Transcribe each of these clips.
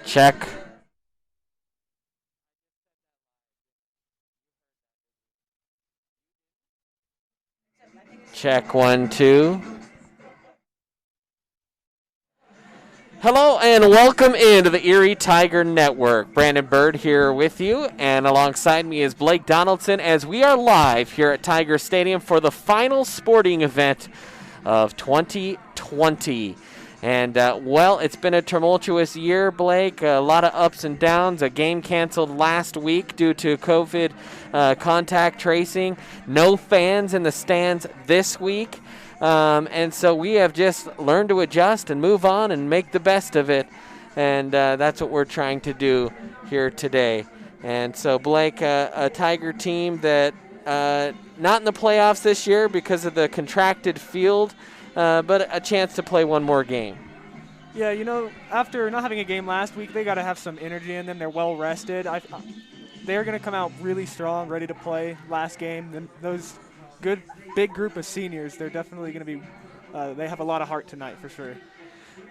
Check. Check 1, 2. Hello and welcome into the Erie Tiger Network. Brandon Bird here with you, and alongside me is Blake Donaldson as we are live here at Tiger Stadium for the final sporting event of 2020. And, well, it's been a tumultuous year, Blake. A lot of ups and downs. A game canceled last week due to COVID contact tracing. No fans in the stands this week. And so we have just learned to adjust and move on and make the best of it. And that's what we're trying to do here today. And so, Blake, a Tiger team that not in the playoffs this year because of the contracted field, but a chance to play one more game. Yeah, you know, after not having a game last week, they got to have some energy in them. They're well rested. They're going to come out really strong, ready to play last game. And those good big group of seniors, they're definitely going to be they have a lot of heart tonight for sure.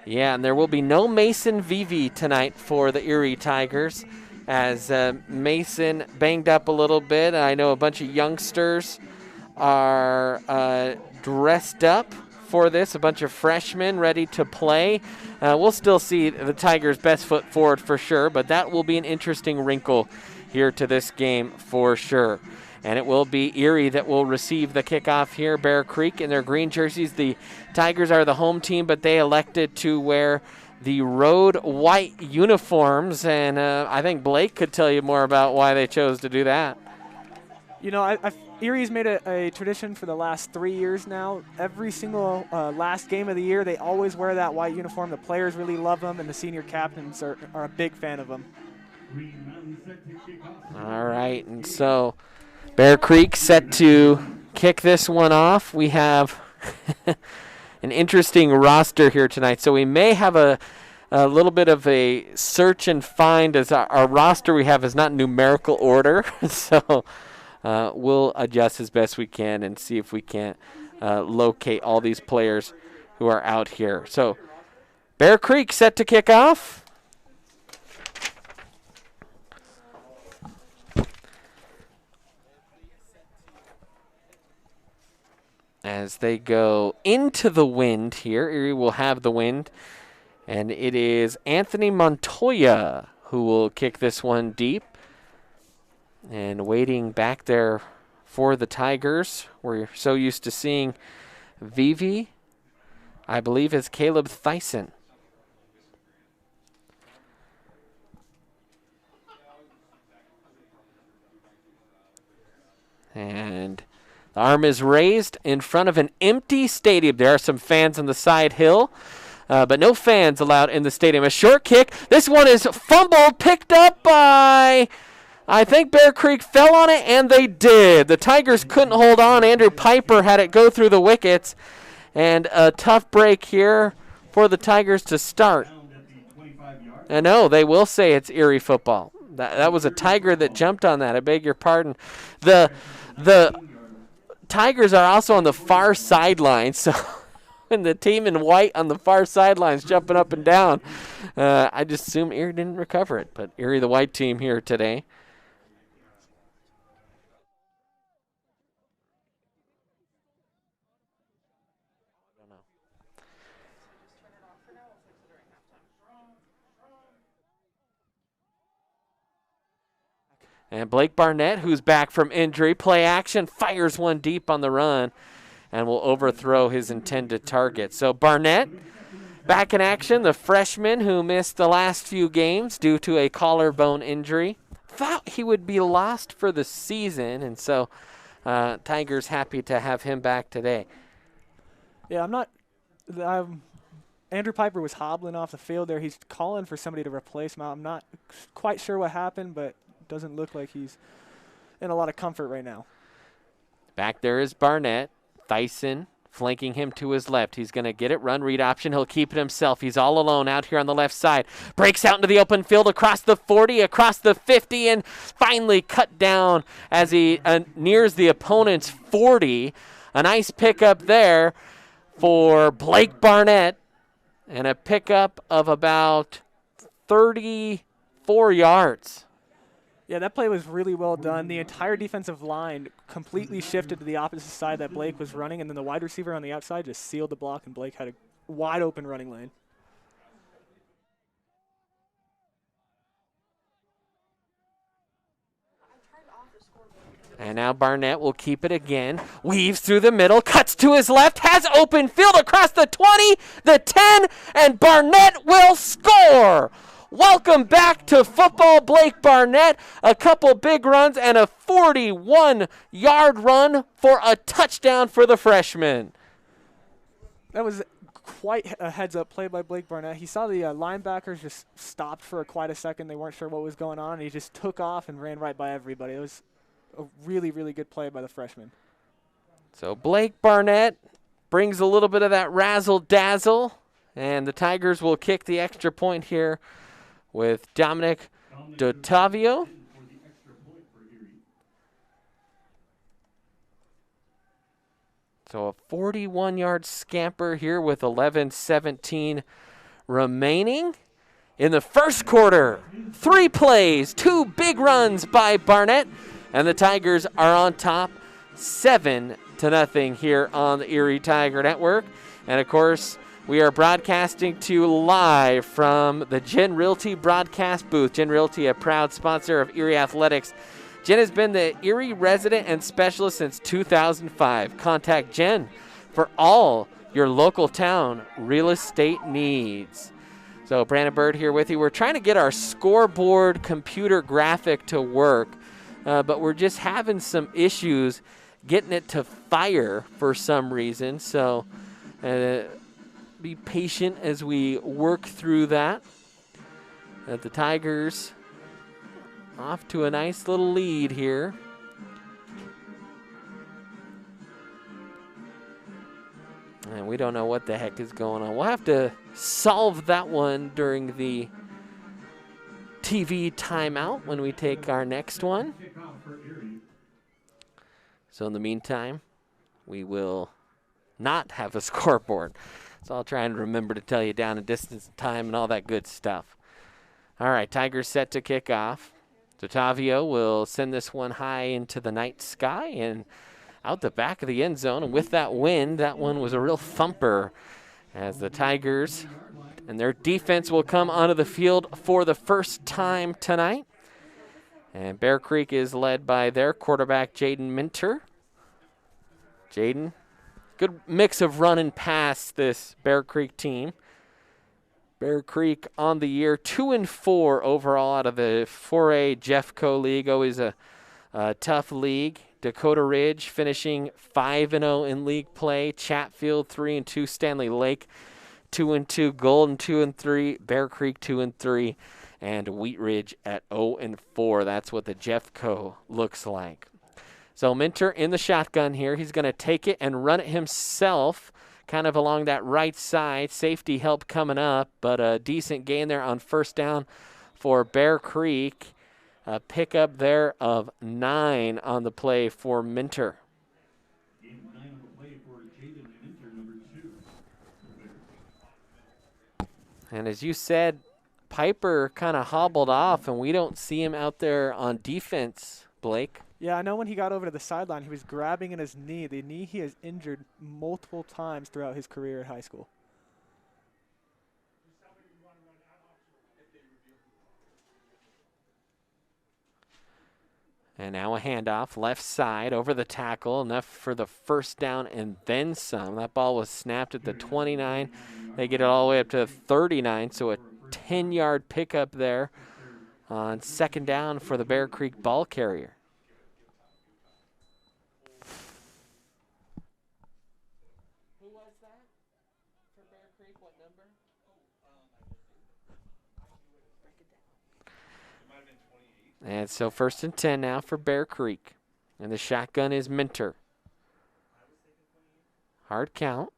Yeah, and there will be no Mason Vivi tonight for the Erie Tigers as Mason banged up a little bit. I know a bunch of youngsters are dressed up for this, a bunch of freshmen ready to play. We'll still see the Tigers' best foot forward for sure, but that will be an interesting wrinkle here to this game for sure. And it will be Erie that will receive the kickoff here. Bear Creek in their green jerseys. The Tigers are the home team, but they elected to wear the road white uniforms. And I think Blake could tell you more about why they chose to do that. You know, Erie's made a tradition for the last 3 years now. Every single last game of the year, they always wear that white uniform. The players really love them, and the senior captains are a big fan of them. All right, and so Bear Creek set to kick this one off. We have an interesting roster here tonight, so we may have a little bit of a search and find as our roster we have is not numerical order, so we'll adjust as best we can and see if we can't locate all these players who are out here. So Bear Creek set to kick off. As they go into the wind here, Erie will have the wind, and it is Anthony Montoya who will kick this one deep. And waiting back there for the Tigers, we're so used to seeing Vivi, I believe is Caleb Thyssen. And the arm is raised in front of an empty stadium. There are some fans on the side hill, but no fans allowed in the stadium. A short kick. This one is fumbled, picked up by, I think Bear Creek fell on it, and they did. The Tigers couldn't hold on. Andrew Piper had it go through the wickets, and a tough break here for the Tigers to start. And no, they will say it's Erie football. That was a Tiger that jumped on that. I beg your pardon. The Tigers are also on the far sidelines, so and the team in white on the far sidelines jumping up and down. I just assume Erie didn't recover it, but Erie, the white team here today. And Blake Barnett, who's back from injury, play action, fires one deep on the run and will overthrow his intended target. So Barnett back in action, the freshman who missed the last few games due to a collarbone injury. Thought he would be lost for the season, and so Tigers happy to have him back today. Yeah, Andrew Piper was hobbling off the field there. He's calling for somebody to replace him. I'm not quite sure what happened, but doesn't look like he's in a lot of comfort right now. Back there is Barnett. Thyssen flanking him to his left. He's going to get it, run, read option. He'll keep it himself. He's all alone out here on the left side. Breaks out into the open field across the 40, across the 50, and finally cut down as he nears the opponent's 40. A nice pickup there for Blake Barnett, and a pickup of about 34 yards. Yeah, that play was really well done. The entire defensive line completely shifted to the opposite side that Blake was running, and then the wide receiver on the outside just sealed the block, and Blake had a wide open running lane. And now Barnett will keep it again. Weaves through the middle, cuts to his left, has open field across the 20, the 10, and Barnett will score. Welcome back to football, Blake Barnett. A couple big runs and a 41-yard run for a touchdown for the freshman. That was quite a heads-up play by Blake Barnett. He saw the linebackers just stopped for quite a second. They weren't sure what was going on, and he just took off and ran right by everybody. It was a really, really good play by the freshman. So Blake Barnett brings a little bit of that razzle-dazzle, and the Tigers will kick the extra point here with Dominic Dottavio. So a 41-yard scamper here with 11:17 remaining. In the first quarter, 3 plays, 2 big runs by Barnett, and the Tigers are on top 7-0 here on the Erie Tiger Network. And, of course, we are broadcasting to you live from the Gen Realty broadcast booth. Gen Realty, a proud sponsor of Erie Athletics. Jen has been the Erie resident and specialist since 2005. Contact Jen for all your local town real estate needs. So Brandon Bird here with you. We're trying to get our scoreboard computer graphic to work, but we're just having some issues getting it to fire for some reason. So be patient as we work through that. The Tigers off to a nice little lead here. And we don't know what the heck is going on. We'll have to solve that one during the TV timeout when we take our next one. So in the meantime, we will not have a scoreboard. So I'll try and remember to tell you down and distance and time and all that good stuff. All right, Tigers set to kick off. Dottavio will send this one high into the night sky and out the back of the end zone. And with that wind, that one was a real thumper as the Tigers and their defense will come onto the field for the first time tonight. And Bear Creek is led by their quarterback, Jaden Minter. Jaden, good mix of run and pass, this Bear Creek team. Bear Creek on the year 2-4 overall out of the 4A Jeffco League. Always a tough league. Dakota Ridge finishing 5-0 in league play. Chatfield 3-2. Stanley Lake 2-2. Golden 2-3. Bear Creek 2-3. And Wheat Ridge at 0-4. That's what the Jeffco looks like. So Minter in the shotgun here. He's going to take it and run it himself, kind of along that right side. Safety help coming up, but a decent gain there on first down for Bear Creek. A pickup there of 9 on the play for Minter. And as you said, Piper kind of hobbled off, and we don't see him out there on defense, Blake. Yeah, I know when he got over to the sideline, he was grabbing at his knee. The knee he has injured multiple times throughout his career at high school. And now a handoff, left side, over the tackle, enough for the first down and then some. That ball was snapped at the 29. They get it all the way up to 39, so a 10-yard pickup there on second down for the Bear Creek ball carrier. Who was that for Bear Creek? What number? And so 1st and 10 now for Bear Creek. And the shotgun is Minter. Hard count.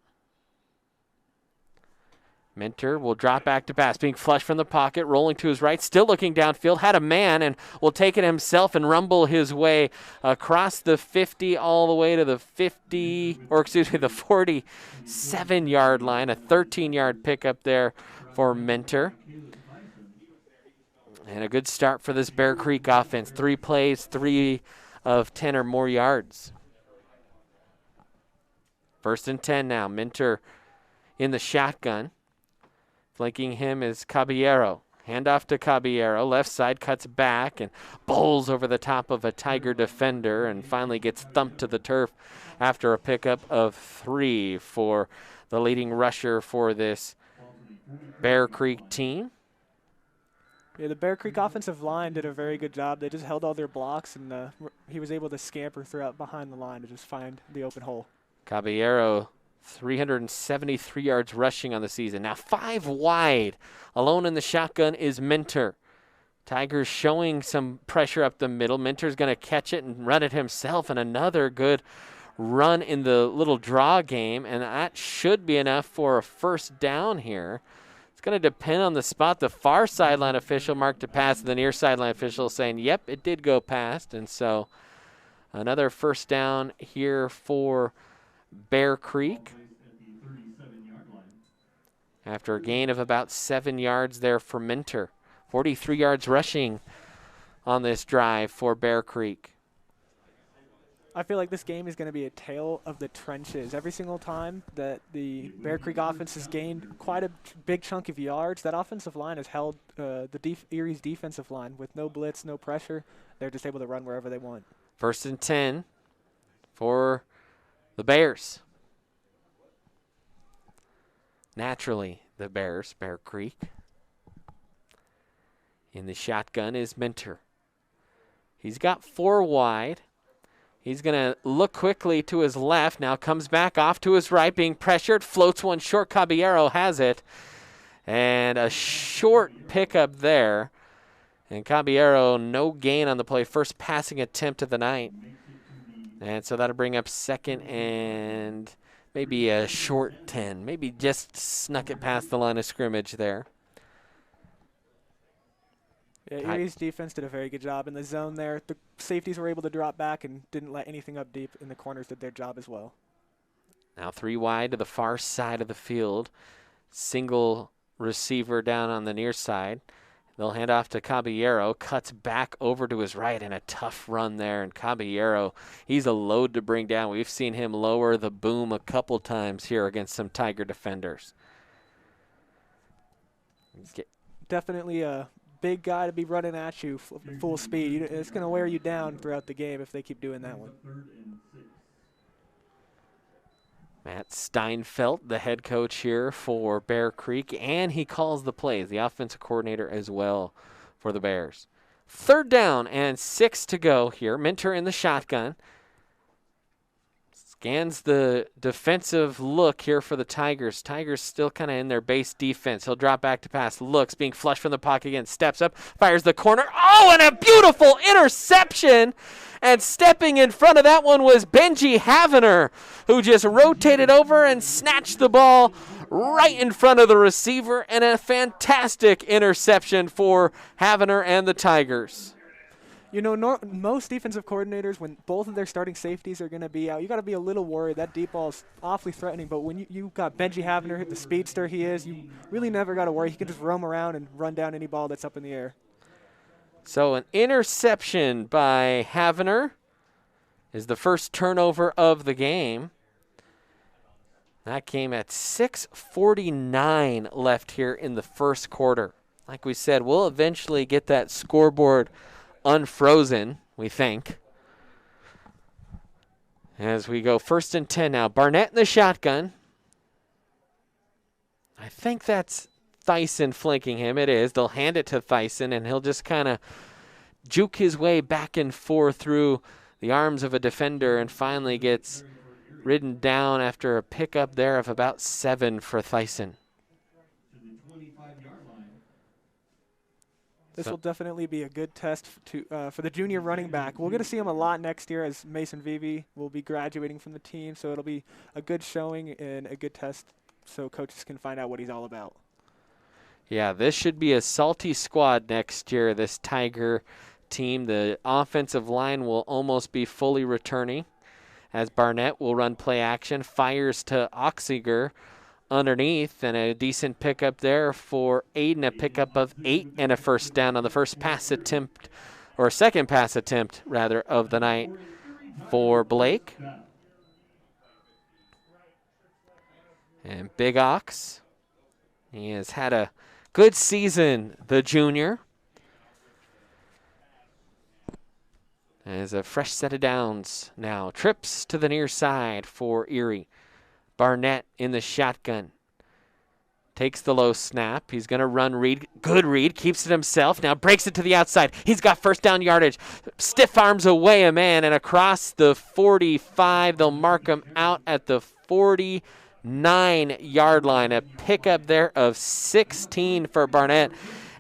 Minter will drop back to pass, being flushed from the pocket, rolling to his right, still looking downfield, had a man, and will take it himself and rumble his way across the 50 all the way to the 47-yard line, a 13-yard pickup there for Minter. And a good start for this Bear Creek offense. 3 plays, 3 of 10 or more yards. 1st and 10 now. Minter in the shotgun. Flanking him is Caballero. Handoff to Caballero. Left side cuts back and bowls over the top of a Tiger defender and finally gets thumped to the turf after a pickup of 3 for the leading rusher for this Bear Creek team. Yeah, the Bear Creek offensive line did a very good job. They just held all their blocks, and he was able to scamper throughout behind the line to just find the open hole. Caballero, 373 yards rushing on the season. Now 5 wide. Alone in the shotgun is Minter. Tigers showing some pressure up the middle. Minter's going to catch it and run it himself, and another good run in the little draw game, and that should be enough for a 1st down here. It's going to depend on the spot. The far sideline official marked a pass, and the near sideline official saying, yep, it did go past, and so another 1st down here for Bear Creek after a gain of about 7 yards there for Minter. 43 yards rushing on this drive for Bear Creek. I feel like this game is going to be a tale of the trenches. Every single time that the Bear Creek offense has gained quite a big chunk of yards, that offensive line has held Erie's defensive line with no blitz, no pressure. They're just able to run wherever they want. 1st and 10 for the Bears. Naturally, the Bears, Bear Creek. In the shotgun is Minter. He's got 4 wide. He's going to look quickly to his left. Now comes back off to his right, being pressured. Floats one short. Caballero has it. And a short pickup there. And Caballero, no gain on the play. First passing attempt of the night. And so that'll bring up 2nd and maybe a short 10. Maybe just snuck it past the line of scrimmage there. Yeah, Erie's defense did a very good job in the zone there. The safeties were able to drop back and didn't let anything up deep, and the corners did their job as well. Now 3 wide to the far side of the field. Single receiver down on the near side. They'll hand off to Caballero, cuts back over to his right, and a tough run there. And Caballero, he's a load to bring down. We've seen him lower the boom a couple times here against some Tiger defenders. Definitely a big guy to be running at you full speed. It's going to wear you down throughout the game if they keep doing that one. Matt Steinfeld, the head coach here for Bear Creek, and he calls the plays, the offensive coordinator as well for the Bears. 3rd down and 6 to go here. Minter in the shotgun. Scans the defensive look here for the Tigers. Tigers still kind of in their base defense. He'll drop back to pass. Looks, being flushed from the pocket again. Steps up, fires the corner. Oh, and a beautiful interception. And stepping in front of that one was Benji Havener, who just rotated over and snatched the ball right in front of the receiver. And a fantastic interception for Havener and the Tigers. You know, most defensive coordinators, when both of their starting safeties are going to be out, you got to be a little worried. That deep ball is awfully threatening. But when you got Benji Havener, the speedster he is, you really never got to worry. He can just roam around and run down any ball that's up in the air. So an interception by Havener is the first turnover of the game. That came at 6:49 left here in the first quarter. Like we said, we'll eventually get that scoreboard unfrozen, we think. As we go 1st and 10 now. Barnett in the shotgun. I think that's Thyssen flanking him. It is. They'll hand it to Thyssen, and he'll just kind of juke his way back and forth through the arms of a defender and finally gets ridden down after a pickup there of about 7 for Thyssen. This will definitely be a good test for the junior running back. We're going to see him a lot next year as Mason Vivi will be graduating from the team, so it'll be a good showing and a good test so coaches can find out what he's all about. Yeah, this should be a salty squad next year, this Tiger team. The offensive line will almost be fully returning as Barnett will run play action, fires to Oxiger underneath, and a decent pickup there for Aiden, a pickup of 8 and a first down on the first pass attempt, or second pass attempt, rather, of the night for Blake. And Big Ox, he has had a good season, the junior. As a fresh set of downs now. Trips to the near side for Erie. Barnett in the shotgun. Takes the low snap. He's going to run read. Good read. Keeps it himself. Now breaks it to the outside. He's got first down yardage. Stiff arms away a man and across the 45. They'll mark him out at the 49-yard line. A pickup there of 16 for Barnett.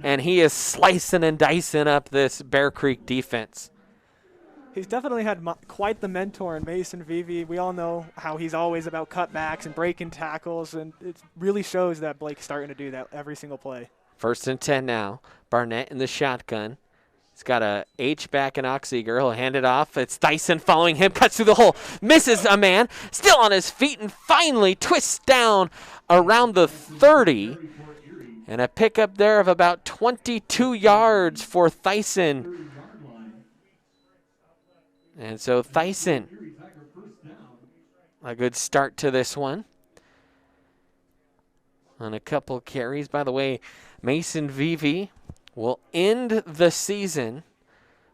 And he is slicing and dicing up this Bear Creek defense. He's definitely had quite the mentor in Mason Vivi. We all know how he's always about cutbacks and breaking tackles, and it really shows that Blake's starting to do that every single play. 1st and 10 now. Barnett in the shotgun. He's got a H-back and Oxiger. He'll hand it off. It's Dyson following him. Cuts through the hole. Misses a man. Still on his feet and finally twists down around the 30. And a pickup there of about 22 yards for Thyssen. And so Thyssen, a good start to this one. On a couple carries. By the way, Mason Vivi will end the season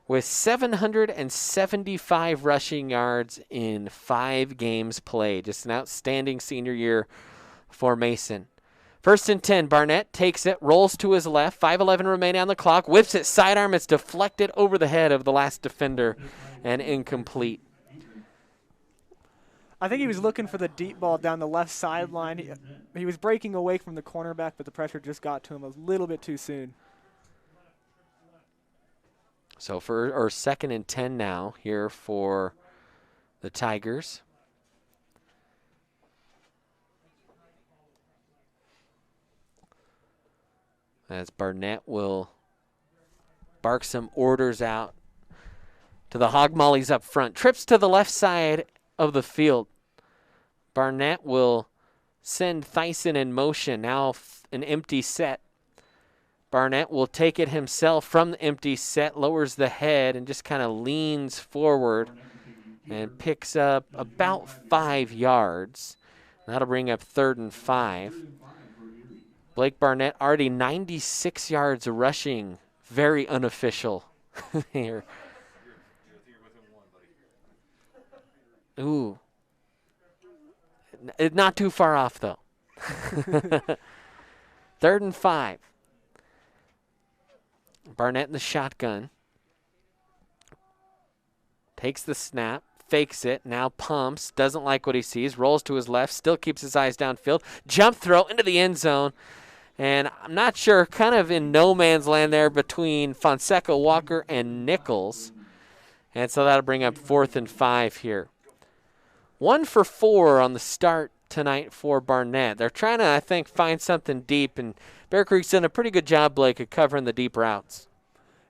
with 775 rushing yards in 5 games played. Just an outstanding senior year for Mason. 1st and 10, Barnett takes it, rolls to his left, 5:11 remaining on the clock, whips it sidearm. It's deflected over the head of the last defender and incomplete. I think he was looking for the deep ball down the left sideline. He was breaking away from the cornerback, but the pressure just got to him a little bit too soon. So for our 2nd and 10 now here for the Tigers. As Barnett will bark some orders out to the Hog Mollies up front. Trips to the left side of the field. Barnett will send Thyssen in motion. Now an empty set. Barnett will take it himself from the empty set, lowers the head, and just kind of leans forward and picks up about 5 yards. That'll bring up 3rd and 5. Blake Barnett already 96 yards rushing. Very unofficial here. Ooh. Not too far off, though. 3rd and 5. Barnett in the shotgun. Takes the snap. Fakes it. Now pumps. Doesn't like what he sees. Rolls to his left. Still keeps his eyes downfield. Jump throw into the end zone. And I'm not sure, kind of in no man's land there between Fonseca, Walker, and Nichols. And so that'll bring up 4th and 5 here. 1 for 4 on the start tonight for Barnett. They're trying to, I think, find something deep, and Bear Creek's done a pretty good job, Blake, of covering the deep routes.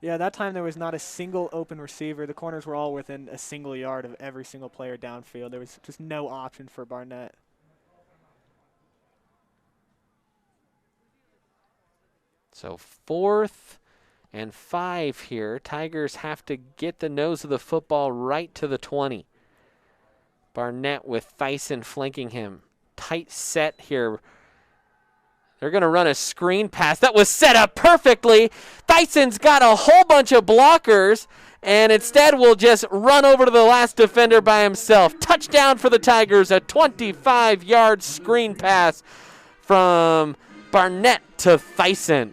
Yeah, that time there was not a single open receiver. The corners were all within a single yard of every single player downfield. There was just no option for Barnett. So 4th and 5 here. Tigers have to get the nose of the football right to the 20. Barnett with Thyssen flanking him. Tight set here. They're going to run a screen pass. That was set up perfectly. Thyssen's got a whole bunch of blockers, and instead will just run over to the last defender by himself. Touchdown for the Tigers, a 25-yard screen pass from Barnett to Thyssen.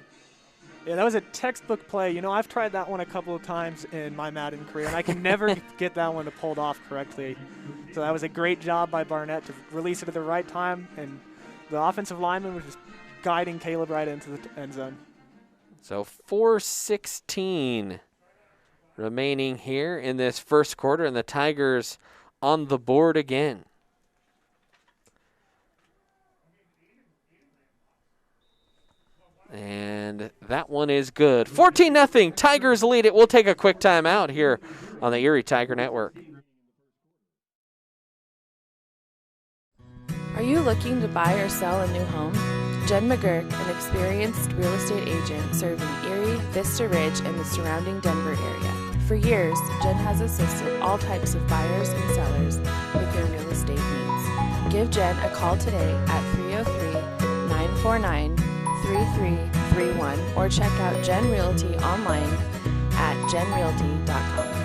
Yeah, that was a textbook play. You know, I've tried that one a couple of times in my Madden career, and I can never get that one to pulled off correctly. So that was a great job by Barnett to release it at the right time, and the offensive lineman was just guiding Caleb right into the end zone. So 4:16 remaining here in this first quarter, and the Tigers on the board again. And that one is good. 14-0. Tigers lead it. We'll take a quick timeout here on the Erie Tiger Network. Are you looking to buy or sell a new home? Jen McGurk, an experienced real estate agent serving Erie, Vista Ridge, and the surrounding Denver area. For years, Jen has assisted all types of buyers and sellers with their real estate needs. Give Jen a call today at 303-949-3331 or check out Jen Realty online at jenrealty.com.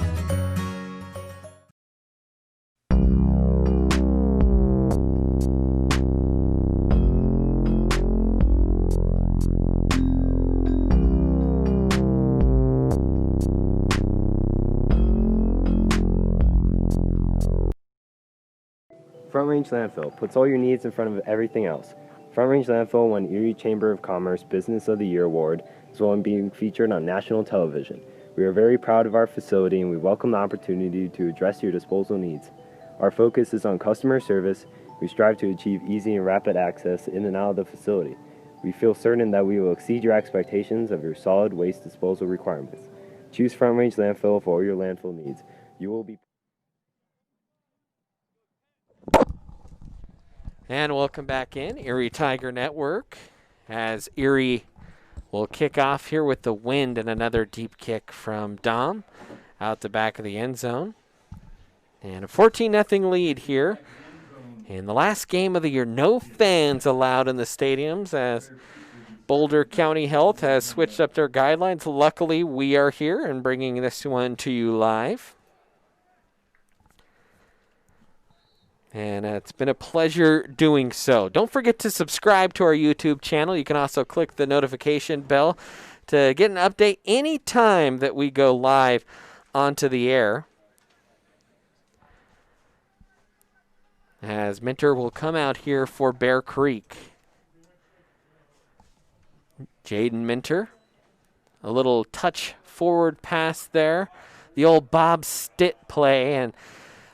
Front Range Landfill puts all your needs in front of everything else. Front Range Landfill won Erie Chamber of Commerce Business of the Year Award, as well as being featured on national television. We are very proud of our facility and we welcome the opportunity to address your disposal needs. Our focus is on customer service. We strive to achieve easy and rapid access in and out of the facility. We feel certain that we will exceed your expectations of your solid waste disposal requirements. Choose Front Range Landfill for all your landfill needs. You will be And welcome back in, Erie Tiger Network, as Erie will kick off here with the wind and another deep kick from Dom out the back of the end zone. And a 14-0 lead here in the last game of the year. No fans allowed in the stadiums as Boulder County Health has switched up their guidelines. Luckily, we are here and bringing this one to you live. And it's been a pleasure doing so. Don't forget to subscribe to our YouTube channel. You can also click the notification bell to get an update anytime that we go live onto the air. As Minter will come out here for Bear Creek. Jaden Minter. A little touch forward pass there. The old Bob Stitt play, and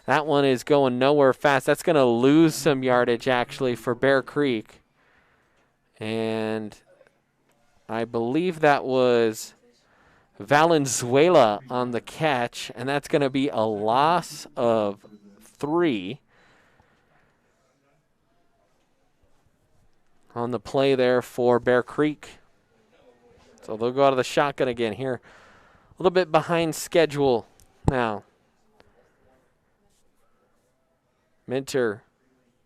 that one is going nowhere fast. That's going to lose some yardage, actually, for Bear Creek. And I believe that was Valenzuela on the catch, and that's going to be a loss of 3 on the play there for Bear Creek. So they'll go out of the shotgun again here. A little bit behind schedule now. Minter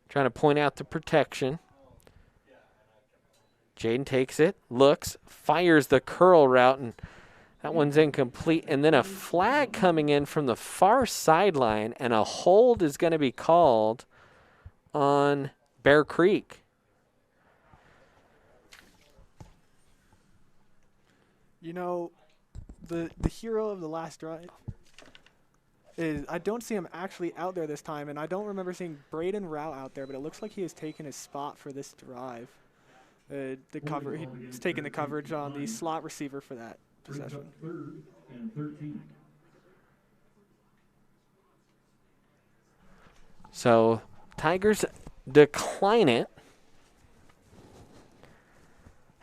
trying to point out the protection. Jaden takes it, looks, fires the curl route, and that one's incomplete. And then a flag coming in from the far sideline, and a hold is going to be called on Bear Creek. You know, the hero of the last drive is, I don't see him actually out there this time, and I don't remember seeing Braden Rao out there, but it looks like he has taken his spot for this drive. He's taking the coverage on the slot receiver for that possession. So Tigers decline it.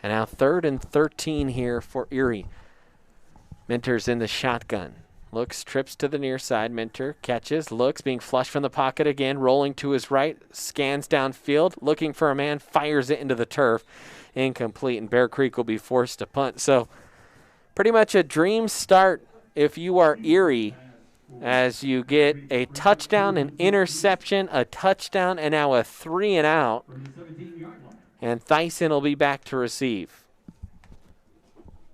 And now 3rd and 13 here for Erie. Minter's in the shotgun. Looks, trips to the near side. Minter catches, looks, being flushed from the pocket again, rolling to his right, scans downfield, looking for a man, fires it into the turf. Incomplete, and Bear Creek will be forced to punt. So pretty much a dream start if you are Erie, as you get a touchdown, an interception, a touchdown, and now a 3-and-out. And Thyssen will be back to receive.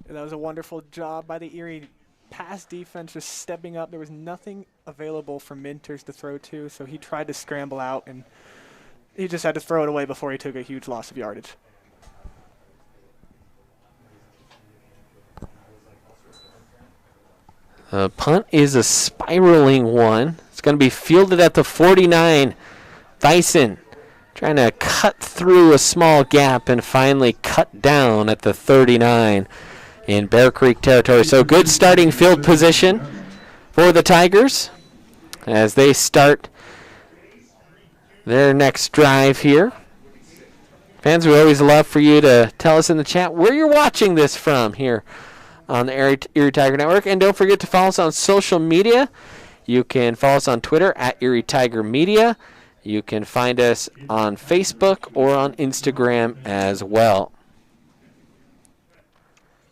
That was a wonderful job by the Erie pass defense, just stepping up. There was nothing available for Minters to throw to, so he tried to scramble out, and he just had to throw it away before he took a huge loss of yardage. The punt is a spiraling one. It's going to be fielded at the 49. Thyssen trying to cut through a small gap and finally cut down at the 39 in Bear Creek territory. So good starting field position for the Tigers as they start their next drive here. Fans, we always love for you to tell us in the chat where you're watching this from here on the Erie Tiger Network. And don't forget to follow us on social media. You can follow us on Twitter at Erie Tiger Media. You can find us on Facebook or on Instagram as well.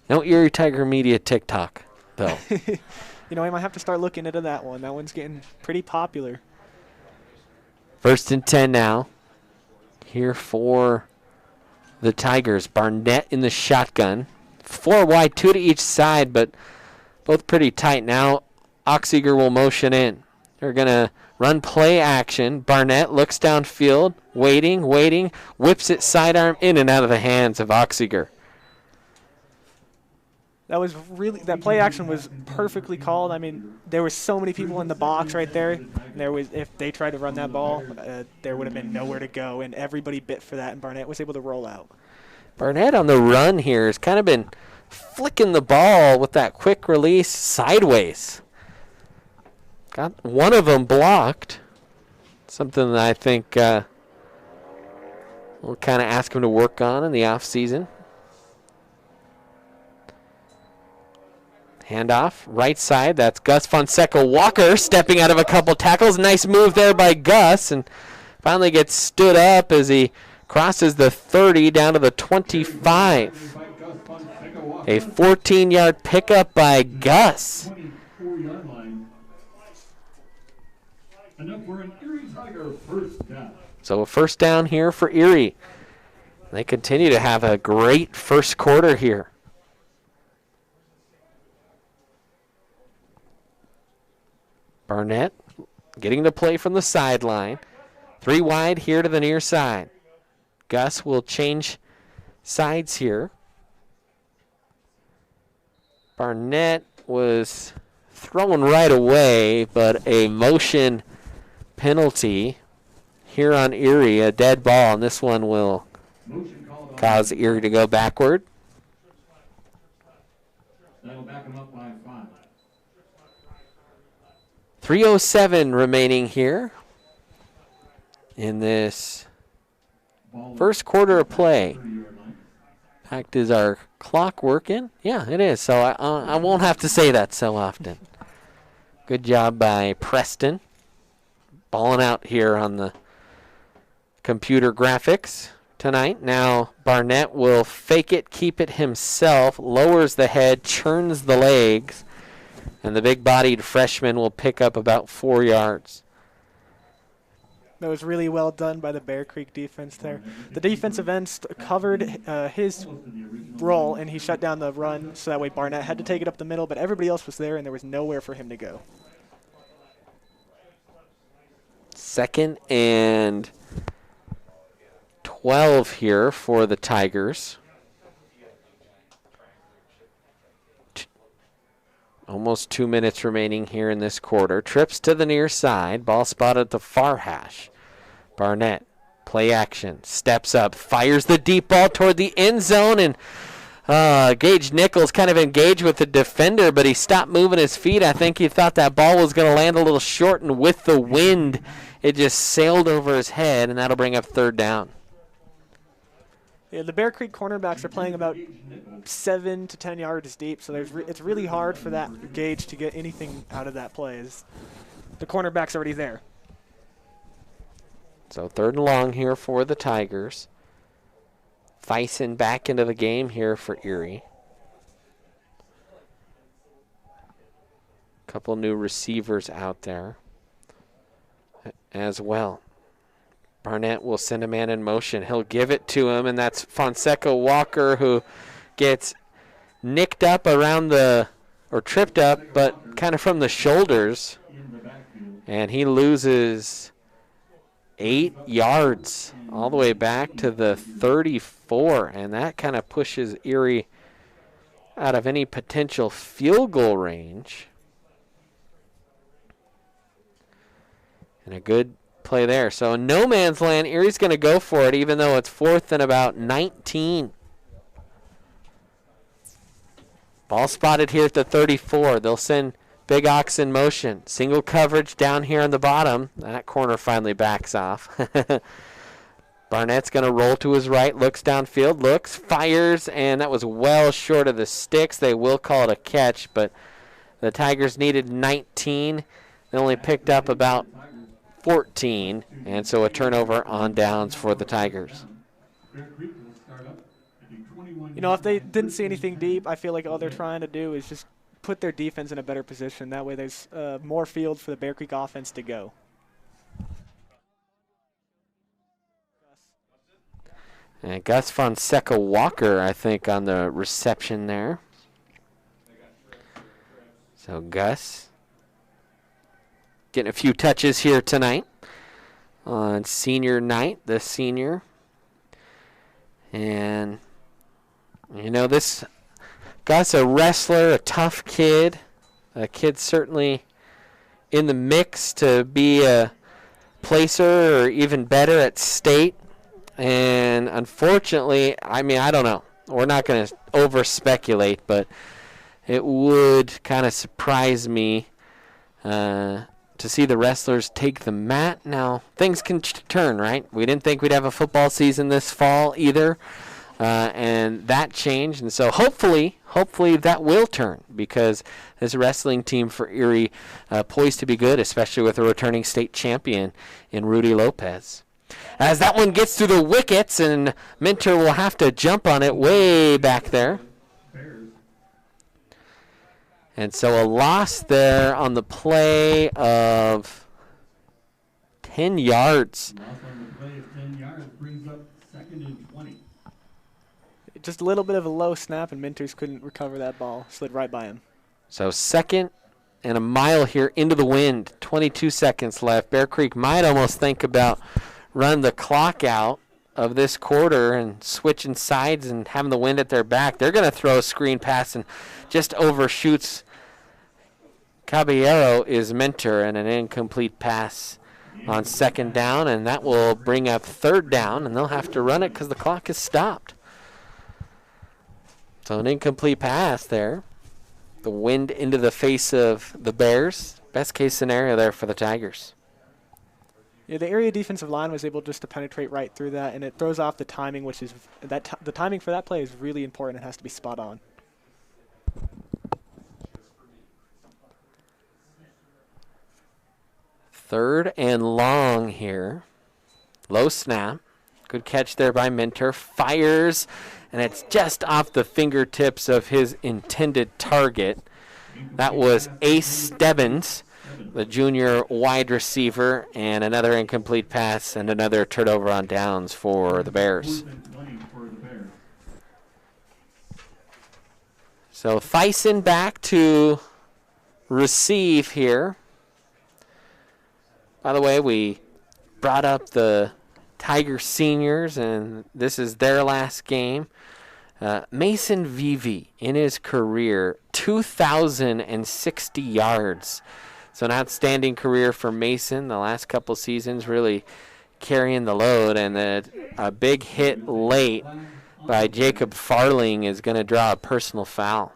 No Erie Tiger Media TikTok, though. You know, I might have to start looking into that one. That one's getting pretty popular. 1st and 10 now. Here for the Tigers. Barnett in the shotgun. 4 wide, 2 to each side, but both pretty tight. Now Oxiger will motion in. They're going to run play action. Barnett looks downfield, waiting, whips it sidearm in and out of the hands of Oxiger. That play action was perfectly called. I mean, there were so many people in the box right there. If they tried to run that ball, there would have been nowhere to go, and everybody bit for that, and Barnett was able to roll out. Barnett on the run here has kind of been flicking the ball with that quick release sideways. Got one of them blocked. Something that I think we'll kind of ask him to work on in the offseason. Handoff, right side. That's Gus Fonseca Walker stepping out of a couple tackles. Nice move there by Gus, and finally gets stood up as he crosses the 30 down to the 25. A 14-yard pickup by Gus. So a first down here for Erie. They continue to have a great first quarter here. Barnett getting the play from the sideline. 3 wide here to the near side. Gus will change sides here. Barnett was thrown right away, but a motion penalty here on Erie, a dead ball, and this one will cause Erie to go backward. That'll back him up by 5. 3:07 remaining here in this first quarter of play. In fact, is our clock working? Yeah, it is. So I won't have to say that so often. Good job by Preston. Balling out here on the computer graphics tonight. Now Barnett will fake it, keep it himself, lowers the head, churns the legs, and the big-bodied freshman will pick up about 4 yards. That was really well done by the Bear Creek defense there. The defensive end covered his role, and he shut down the run, so that way Barnett had to take it up the middle, but everybody else was there, and there was nowhere for him to go. 2nd and 12 here for the Tigers. Almost 2 minutes remaining here in this quarter. Trips to the near side. Ball spotted at the far hash. Barnett, play action, steps up, fires the deep ball toward the end zone, and Gage Nichols kind of engaged with the defender, but he stopped moving his feet. I think he thought that ball was going to land a little short, and with the wind, it just sailed over his head, and that'll bring up 3rd down. Yeah, the Bear Creek cornerbacks are playing about 7 to 10 yards deep, so it's really hard for that Gage to get anything out of that play. The cornerback's already there. So 3rd and long here for the Tigers. Thyssen back into the game here for Erie. Couple new receivers out there as well. Barnett will send a man in motion. He'll give it to him, and that's Fonseca Walker, who gets nicked up around or tripped up, but kind of from the shoulders. And he loses 8 yards all the way back to the 34, and that kind of pushes Erie out of any potential field goal range. And a good play there. So in no man's land, Erie's going to go for it, even though it's 4th and about 19. Ball spotted here at the 34. They'll send Big Ox in motion. Single coverage down here on the bottom. That corner finally backs off. Barnett's going to roll to his right, looks downfield, looks, fires, and that was well short of the sticks. They will call it a catch, but the Tigers needed 19. They only picked up about 14, and so a turnover on downs for the Tigers. You know, if they didn't see anything deep, I feel like all they're trying to do is just put their defense in a better position. That way there's more field for the Bear Creek offense to go. And Gus Fonseca Walker, I think, on the reception there. So Gus getting a few touches here tonight on senior night, the senior. And, you know, this Gus, a wrestler, a tough kid. A kid certainly in the mix to be a placer or even better at state. And unfortunately, I mean, I don't know. We're not going to over-speculate, but it would kind of surprise me to see the wrestlers take the mat. Now, things can turn, right? We didn't think we'd have a football season this fall either, and that changed. And so hopefully that will turn, because this wrestling team for Erie poised to be good, especially with a returning state champion in Rudy Lopez. As that one gets through the wickets, and Minter will have to jump on it way back there. And so a loss there on the play of 10 yards. Loss on the play of 10 yards brings up 2nd and 20. Just a little bit of a low snap, and Minters couldn't recover that ball. Slid right by him. So 2nd and a mile here into the wind. 22 seconds left. Bear Creek might almost think about run the clock out of this quarter and switching sides and having the wind at their back. They're going to throw a screen pass and just overshoots Caballero is Mentor, and an incomplete pass on 2nd down, and that will bring up 3rd down, and they'll have to run it because the clock is stopped. So an incomplete pass there. The wind into the face of the Bears. Best case scenario there for the Tigers. Yeah, the area defensive line was able just to penetrate right through that, and it throws off the timing, which is the timing for that play is really important. It has to be spot on. Third and long here. Low snap. Good catch there by Minter. Fires, and it's just off the fingertips of his intended target. That was Ace Stebbins, the junior wide receiver, and another incomplete pass and another turnover on downs for the Bears. So Thyssen back to receive here. By the way, we brought up the Tiger seniors, and this is their last game. Mason Vivi, in his career, 2,060 yards. So an outstanding career for Mason the last couple seasons, really carrying the load. And a big hit late by Jacob Farling is going to draw a personal foul.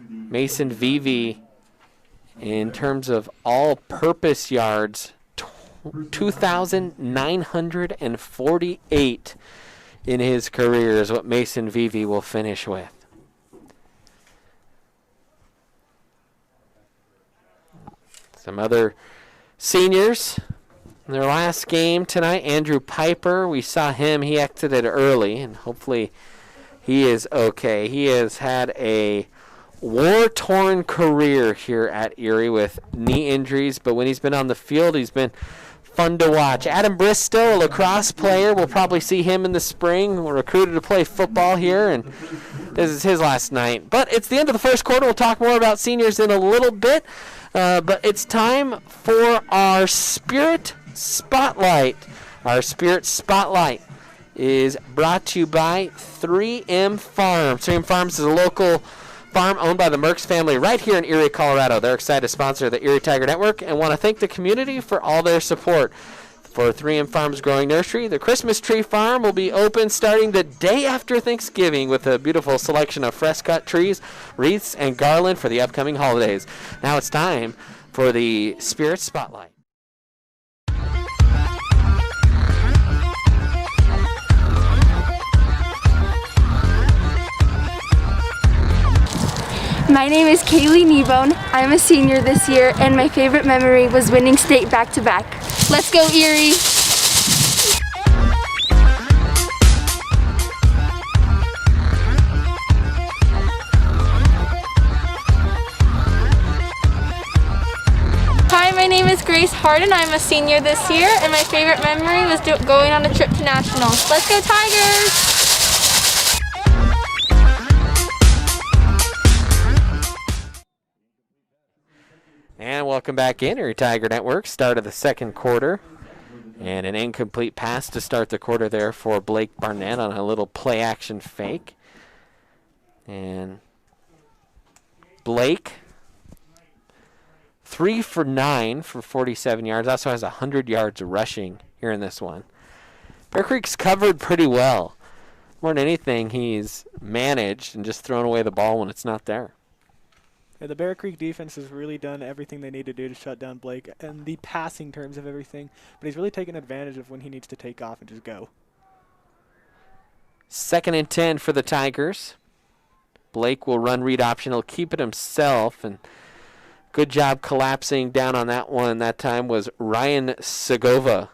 Mason Vivi, in terms of all-purpose yards, 2,948 in his career is what Mason Vivi will finish with. Some other seniors in their last game tonight. Andrew Piper, we saw him. He exited early, and hopefully he is okay. He has had a war-torn career here at Erie with knee injuries, but when he's been on the field, he's been fun to watch. Adam Bristow, a lacrosse player, we'll probably see him in the spring. We're recruited to play football here, and this is his last night. But it's the end of the first quarter. We'll talk more about seniors in a little bit, but it's time for our Spirit Spotlight. Our Spirit Spotlight is brought to you by 3M Farms. 3M Farms is a local farm owned by the Merckx family right here in Erie, Colorado. They're excited to sponsor the Erie Tiger Network and want to thank the community for all their support. For 3M Farms Growing Nursery, the Christmas Tree Farm will be open starting the day after Thanksgiving with a beautiful selection of fresh cut trees, wreaths, and garland for the upcoming holidays. Now it's time for the Spirit Spotlight. My name is Kaylee Kneebone. I'm a senior this year, and my favorite memory was winning state back-to-back. Let's go, Erie! Hi, my name is Grace Harden. I'm a senior this year, and my favorite memory was going on a trip to nationals. Let's go, Tigers! And welcome back in, Erie Tiger Network. Start of the second quarter. And an incomplete pass to start the quarter there for Blake Barnett on a little play action fake. And Blake, 3 for 9 for 47 yards. Also has 100 yards rushing here in this one. Bear Creek's covered pretty well. More than anything, he's managed and just thrown away the ball when it's not there. Yeah, the Bear Creek defense has really done everything they need to do to shut down Blake and the passing terms of everything, but he's really taken advantage of when he needs to take off and just go. 2nd and 10 for the Tigers. Blake will run read option. He'll keep it himself, and good job collapsing down on that one. That time was Ryan Segovia,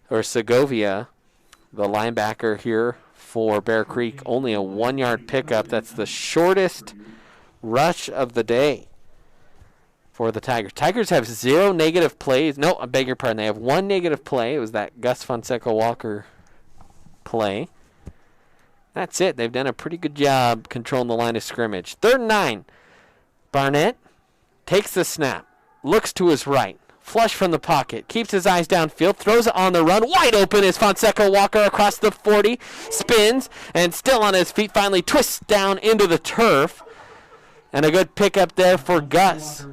the linebacker here for Bear Creek. Only a 1-yard pickup. That's the shortest rush of the day for the Tigers. Tigers have 0 negative plays. No, I beg your pardon. They have 1 negative play. It was that Gus Fonseca Walker play. That's it. They've done a pretty good job controlling the line of scrimmage. 3rd and 9. Barnett takes the snap, looks to his right, flush from the pocket, keeps his eyes downfield, throws it on the run. Wide open is Fonseca Walker across the 40, spins, and still on his feet, finally twists down into the turf. And a good pickup there for Gus.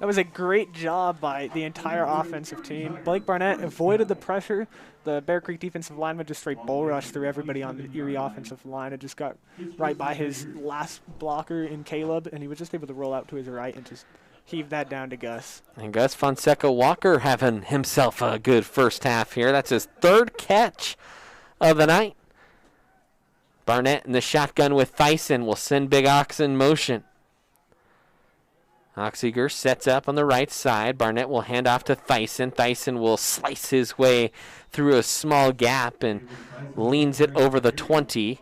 That was a great job by the entire offensive team. Blake Barnett avoided the pressure. The Bear Creek defensive lineman just straight bull rushed through everybody on the Erie offensive line and just got right by his last blocker in Caleb, and he was just able to roll out to his right and just heave that down to Gus. And Gus Fonseca Walker having himself a good first half here. That's his 3rd catch of the night. Barnett in the shotgun with Thyssen will send Big Ox in motion. Oxiger sets up on the right side. Barnett will hand off to Thyssen. Thyssen will slice his way through a small gap and leans it over the 20,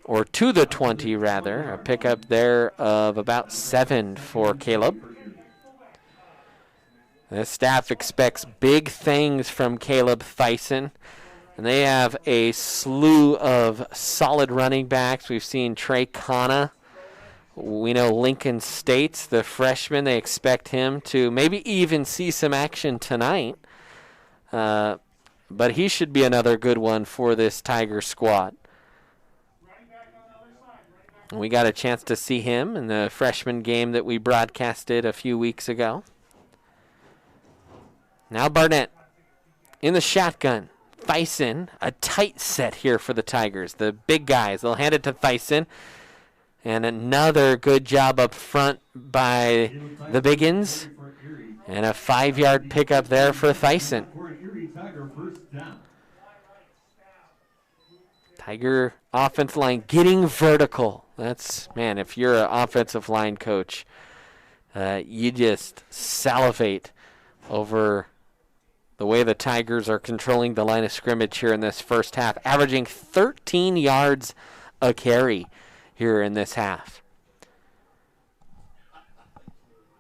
or to the 20 rather. A pickup there of about 7 for Caleb. The staff expects big things from Caleb Thyssen. And they have a slew of solid running backs. We've seen Trey Kana. We know Lincoln States, the freshman, they expect him to maybe even see some action tonight. But he should be another good one for this Tiger squad. We got a chance to see him in the freshman game that we broadcasted a few weeks ago. Now Barnett in the shotgun. Thyssen, a tight set here for the Tigers. The big guys, they'll hand it to Thyssen. And another good job up front by the Biggins. And a 5-yard pickup there for Thyssen. Tiger offensive line getting vertical. That's, man, if you're an offensive line coach, you just salivate over the way the Tigers are controlling the line of scrimmage here in this first half, averaging 13 yards a carry here in this half.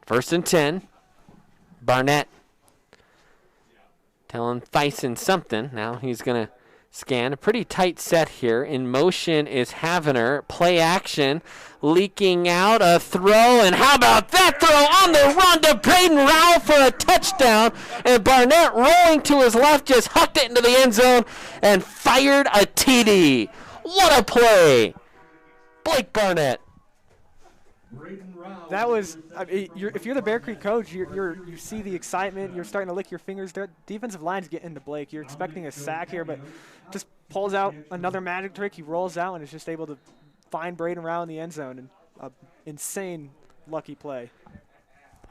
1st and 10. Barnett telling Thyssen something. Now he's going to scan. A pretty tight set here. In motion is Havener. Play action. Leaking out a throw. And how about that throw on the run to Braden Rowell for a touchdown. And Barnett rolling to his left just hucked it into the end zone and fired a TD. What a play. Blake Barnett. That was, I mean, if you're the Bear Creek coach, you see the excitement. You're starting to lick your fingers. The defensive line's getting to Blake. You're expecting a sack here, but just pulls out another magic trick. He rolls out and is just able to find Braden Rowell in the end zone. And an insane lucky play.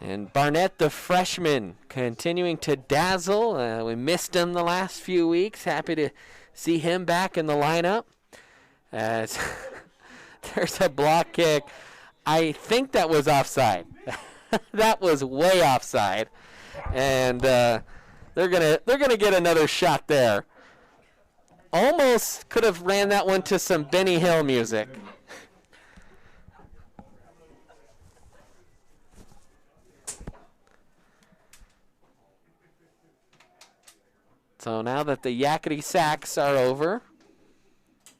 And Barnett, the freshman, continuing to dazzle. We missed him the last few weeks. Happy to see him back in the lineup. As there's a block kick. I think that was offside. That was way offside. And they're gonna get another shot there. Almost could have ran that one to some Benny Hill music. So now that the yakety sacks are over,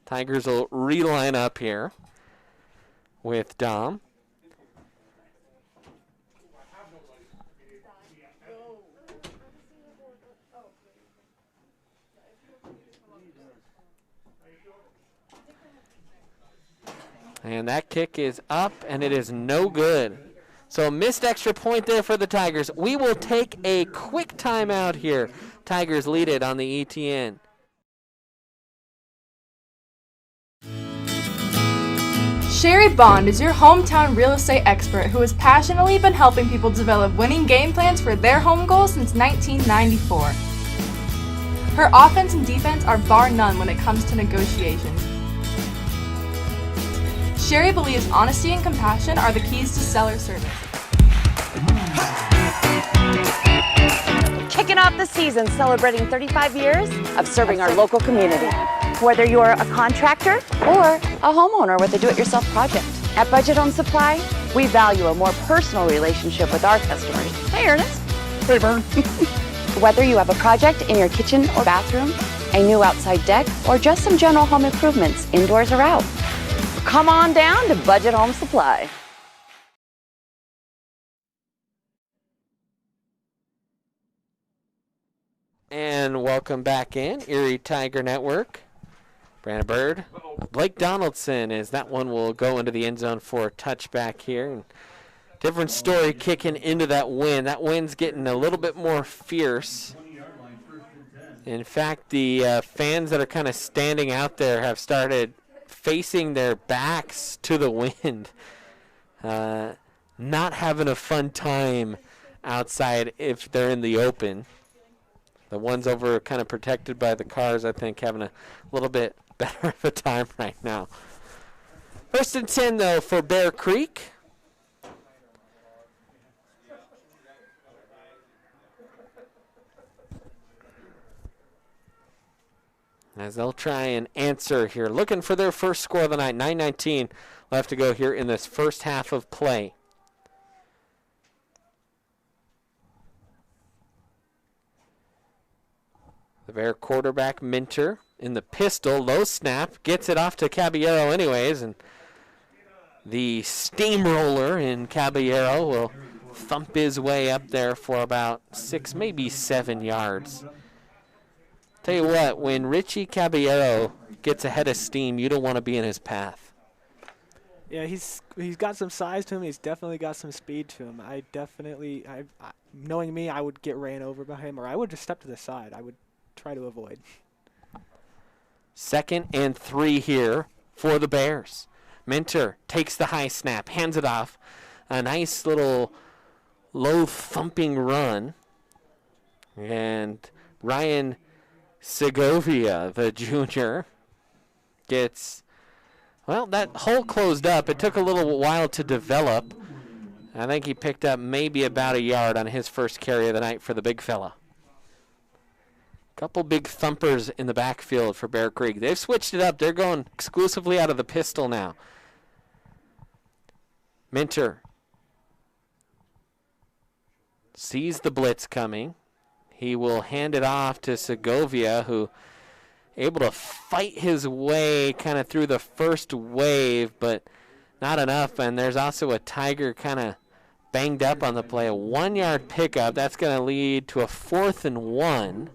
Tigers will reline up here with Dom. And that kick is up, and it is no good. So missed extra point there for the Tigers. We will take a quick timeout here. Tigers lead it on the ETN. Sherry Bond is your hometown real estate expert who has passionately been helping people develop winning game plans for their home goals since 1994. Her offense and defense are bar none when it comes to negotiations. Sherry believes honesty and compassion are the keys to seller service. Kicking off the season celebrating 35 years of serving our local community. Whether you're a contractor or a homeowner with a do-it-yourself project. At Budget Home Supply, we value a more personal relationship with our customers. Hey, Ernest. Hey, Vern. Whether you have a project in your kitchen or bathroom, a new outside deck, or just some general home improvements, indoors or out, come on down to Budget Home Supply. And welcome back in, Erie Tiger Network. Brandon Bird. Blake Donaldson, as that one will go into the end zone for a touchback here. And different story kicking into that wind. That wind's getting a little bit more fierce. In fact, the fans that are kind of standing out there have started facing their backs to the wind. Not having a fun time outside if they're in the open. The ones over kind of protected by the cars, I think, having a little bit better of a time right now. 1st and 10, though, for Bear Creek. As they'll try and answer here. Looking for their first score of the night. 9:19 left to go here in this first half of play. The Bear quarterback, Minter, in the pistol, low snap, gets it off to Caballero anyways, and the steamroller in Caballero will thump his way up there for about 6, maybe 7 yards. Tell you what, when Richie Caballero gets ahead of steam, you don't want to be in his path. Yeah, he's got some size to him. He's definitely got some speed to him. Knowing me, I would get ran over by him, or I would just step to the side. I would try to avoid. 2nd and 3 here for the Bears. Minter takes the high snap, hands it off. A nice little low thumping run. And Ryan Segovia, the junior, gets, well, that hole closed up. It took a little while to develop. I think he picked up maybe about a yard on his first carry of the night for the big fella. Couple big thumpers in the backfield for Bear Creek. They've switched it up. They're going exclusively out of the pistol now. Minter sees the blitz coming. He will hand it off to Segovia, who able to fight his way kind of through the first wave, but not enough. And there's also a Tiger kind of banged up on the play. A 1-yard pickup. That's going to lead to a 4th and 1.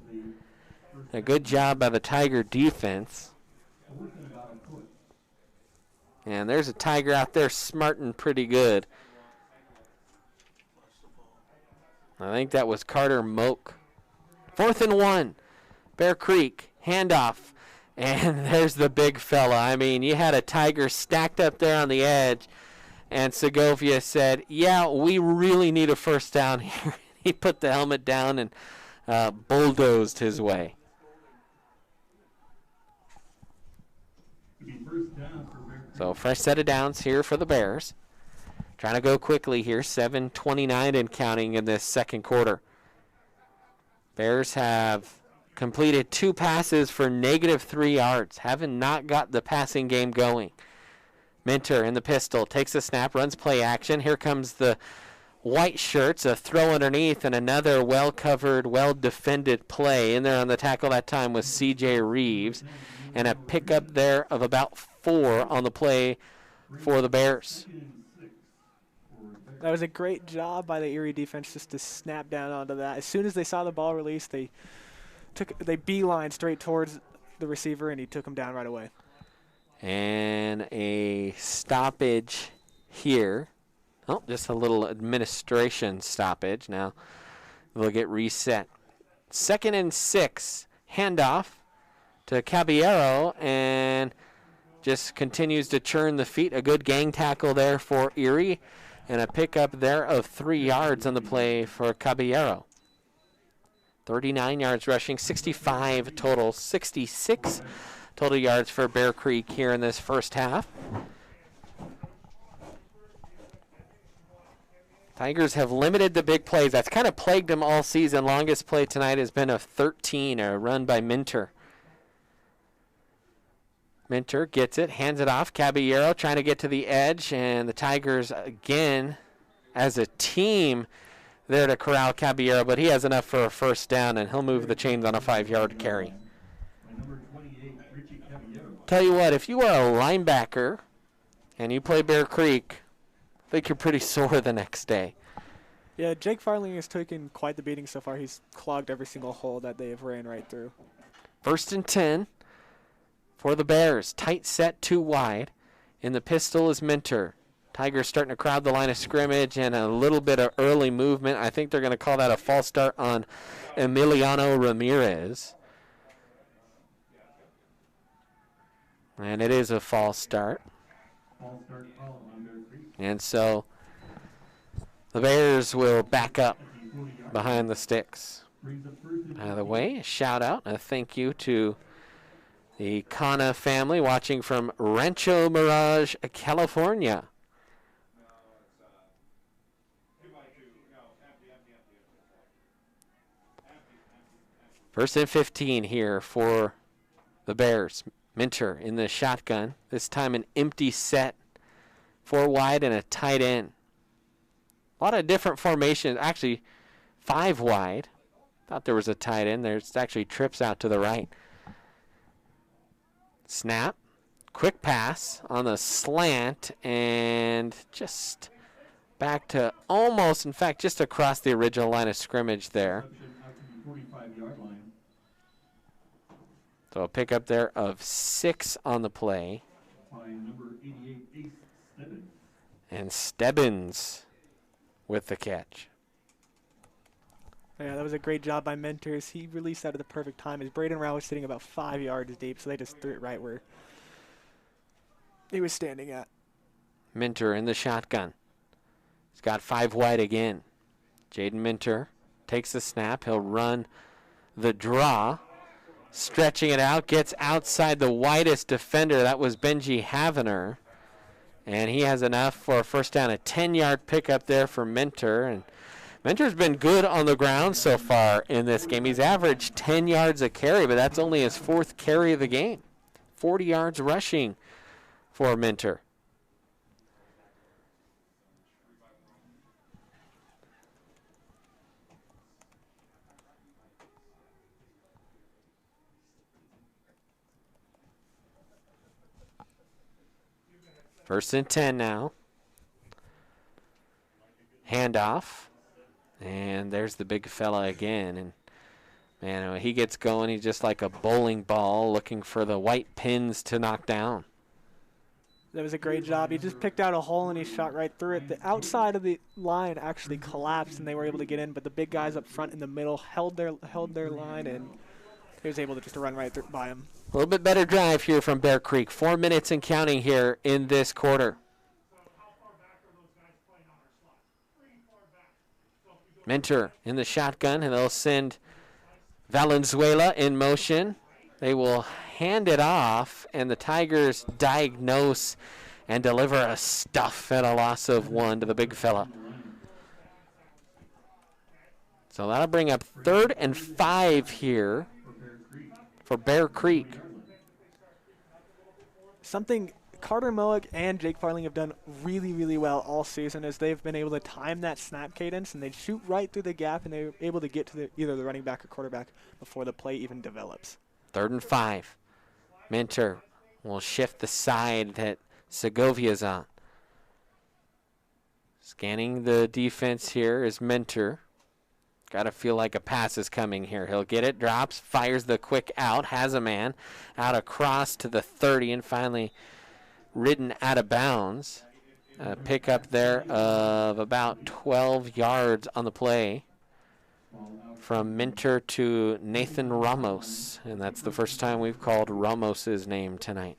A good job by the Tiger defense. And there's a Tiger out there smarting pretty good. I think that was Carter Moak. 4th and 1. Bear Creek, handoff. And there's the big fella. I mean, you had a Tiger stacked up there on the edge. And Segovia said, yeah, we really need a first down here. He put the helmet down and bulldozed his way. First down. So fresh set of downs here for the Bears. Trying to go quickly here, 7:29 and counting in this second quarter. Bears have completed 2 passes for -3 yards. Haven't not got the passing game going. Minter in the pistol, takes a snap, runs play action. Here comes the white shirts, a throw underneath, and another well-covered, well-defended play. In there on the tackle that time was C.J. Reeves, and a pickup there of about 4 on the play for the Bears. That was a great job by the Erie defense just to snap down onto that. As soon as they saw the ball released, they beelined straight towards the receiver, and he took him down right away. And a stoppage here. Oh, just a little administration stoppage. Now they'll get reset. 2nd and 6. Handoff to Caballero, and just continues to churn the feet. A good gang tackle there for Erie, and a pickup there of 3 yards on the play for Caballero. 39 yards rushing, 65 total, 66 total yards for Bear Creek here in this first half. Tigers have limited the big plays. That's kind of plagued them all season. Longest play tonight has been a 13, a run by Minter. Minter gets it, hands it off. Caballero trying to get to the edge, and the Tigers again, as a team, there to corral Caballero, but he has enough for a first down, and he'll move the chains on a 5-yard carry. Tell you what, if you are a linebacker and you play Bear Creek, I think you're pretty sore the next day. Yeah, Jake Farling has taken quite the beating so far. He's clogged every single hole that they have ran right through. 1st and 10 for the Bears. Tight set, 2 wide. In the pistol is Minter. Tigers starting to crowd the line of scrimmage, and a little bit of early movement. I think they're going to call that a false start on Emiliano Ramirez. And it is a false start. And so the Bears will back up behind the sticks. Out of the way, a shout out, a thank you to the Kana family watching from Rancho Mirage, California. First and 15 here for the Bears. Minter in the shotgun. This time an empty set. 4 wide and a tight end. A lot of different formations. Actually, 5 wide. Thought there was a tight end. There's actually trips out to the right. Snap. Quick pass on the slant. And just back to almost, in fact, just across the original line of scrimmage there. So a pickup there of 6 on the play. And Stebbins with the catch. Yeah, that was a great job by Mentors. He released that at the perfect time. As Braden Rao was sitting about 5 yards deep, so they just threw it right where he was standing at. Minter in the shotgun. He's got 5 wide again. Jaden Minter takes the snap. He'll run the draw. Stretching it out, gets outside the widest defender. That was Benji Havener. And he has enough for a first down, a 10-yard pickup there for Minter. And Minter's been good on the ground so far in this game. He's averaged 10 yards a carry, but that's only his 4th carry of the game. 40 yards rushing for Minter. First and 10 now. Handoff. And there's the big fella again. And man, when he gets going, he's just like a bowling ball looking for the white pins to knock down. That was a great job. He just picked out a hole and he shot right through it. The outside of the line actually collapsed and they were able to get in, but the big guys up front in the middle held their line, and he was able to just run right through by him. A little bit better drive here from Bear Creek. 4 minutes and counting here in this quarter. Minter in the shotgun, and they'll send Valenzuela in motion. They will hand it off, and the Tigers diagnose and deliver a stuff at a loss of 1 to the big fella. So that'll bring up 3rd and 5 here for Bear Creek. Something Carter Moak and Jake Farling have done really, really well all season is they've been able to time that snap cadence, and they shoot right through the gap, and they're able to get to either the running back or quarterback before the play even develops. 3rd and 5. Minter will shift the side that Segovia's on. Scanning the defense here is Minter. Got to feel like a pass is coming here. He'll get it, drops, fires the quick out, has a man out across to the 30, and finally ridden out of bounds. Pick up there of about 12 yards on the play from Minter to Nathan Ramos, and that's the first time we've called Ramos's name tonight.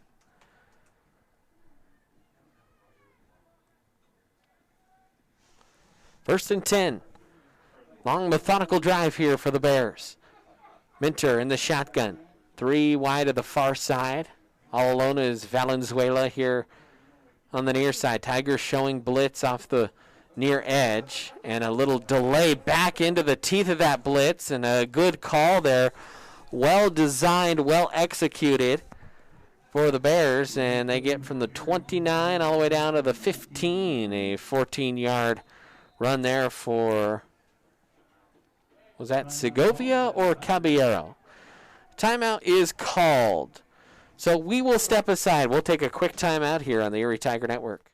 First and 10. Long methodical drive here for the Bears. Minter in the shotgun. 3 wide to the far side. All alone is Valenzuela here on the near side. Tigers showing blitz off the near edge, and a little delay back into the teeth of that blitz, and a good call there. Well designed, well executed for the Bears, and they get from the 29 all the way down to the 15, a 14-yard run there for, was that Segovia or Caballero? Timeout is called. So we will step aside. We'll take a quick timeout here on the Erie Tiger Network.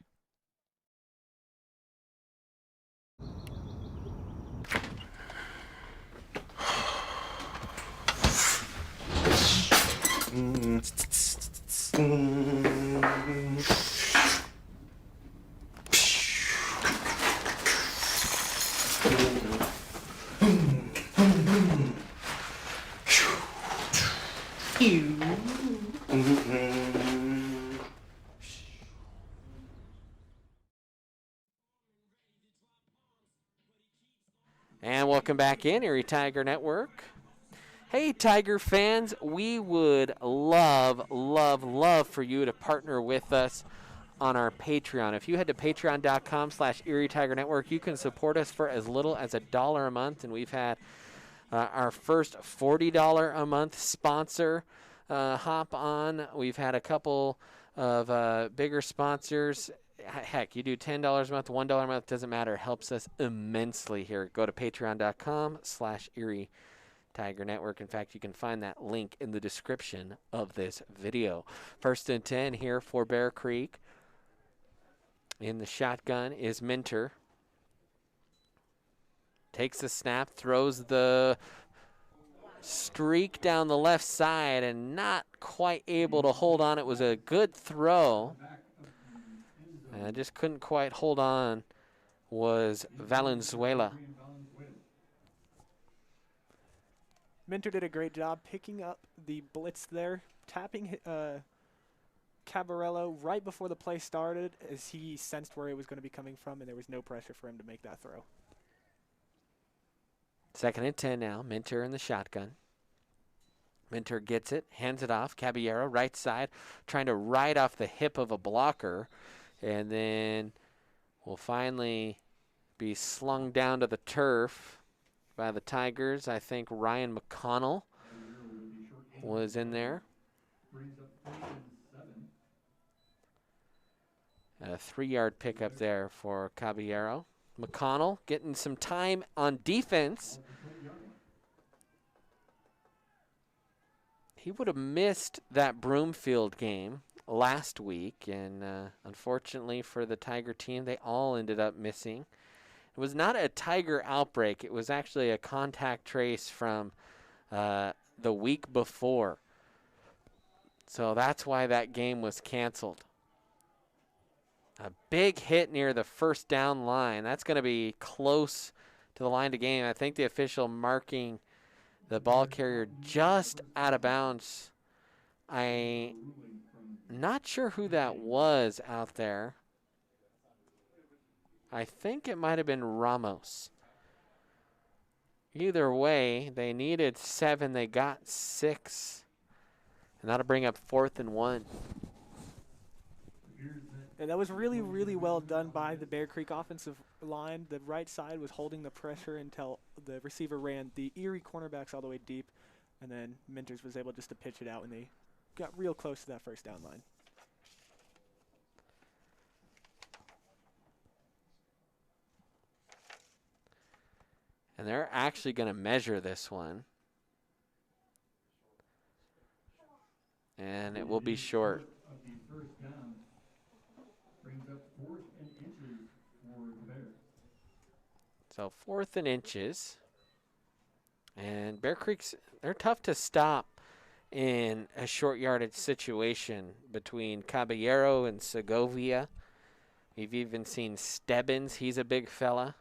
And welcome back in, Erie Tiger Network. Hey, Tiger fans, we would love for you to partner with us on our Patreon. If you head to patreon.com/Erie Tiger Network, you can support us for as little as $1 a month, and we've had our first $40 a month sponsor hop on. We've had a couple of bigger sponsors. Heck, you do $10 a month, $1 a month, doesn't matter. It helps us immensely here. Go to patreon.com/Erie Tiger Network. In fact, you can find that link in the description of this video. First and 10 here for Bear Creek. In the shotgun is Minter. Takes the snap, throws the streak down the left side, and not quite able to hold on. It was a good throw. I just couldn't quite hold on, was Valenzuela. Minter did a great job picking up the blitz there, tapping Cabarello right before the play started as he sensed where it was going to be coming from, and there was no pressure for him to make that throw. 2nd and 10 now. Minter in the shotgun. Minter gets it, hands it off. Caballero, right side, trying to ride off the hip of a blocker, and then will finally be slung down to the turf by the Tigers. I think Ryan McConnell was in there. A 3-yard pickup there for Caballero. McConnell getting some time on defense. He would have missed that Broomfield game last week, and unfortunately for the Tiger team, they all ended up missing. It was not a Tiger outbreak. It was actually a contact trace from the week before. So that's why that game was canceled. A big hit near the first down line. That's going to be close to the line of game. I think the official marking the ball carrier just out of bounds. I'm not sure who that was out there. I think it might have been Ramos. Either way, they needed 7. They got 6. And that'll bring up 4th and 1. And that was really, really well done by the Bear Creek offensive line. The right side was holding the pressure until the receiver ran the Erie cornerbacks all the way deep, and then Minters was able just to pitch it out, and they got real close to that first down line. And they're actually going to measure this one. And it will be short. So 4th and inches. And Bear Creek's, they're tough to stop in a short yardage situation between Caballero and Segovia. We've even seen Stebbins. He's a big fella.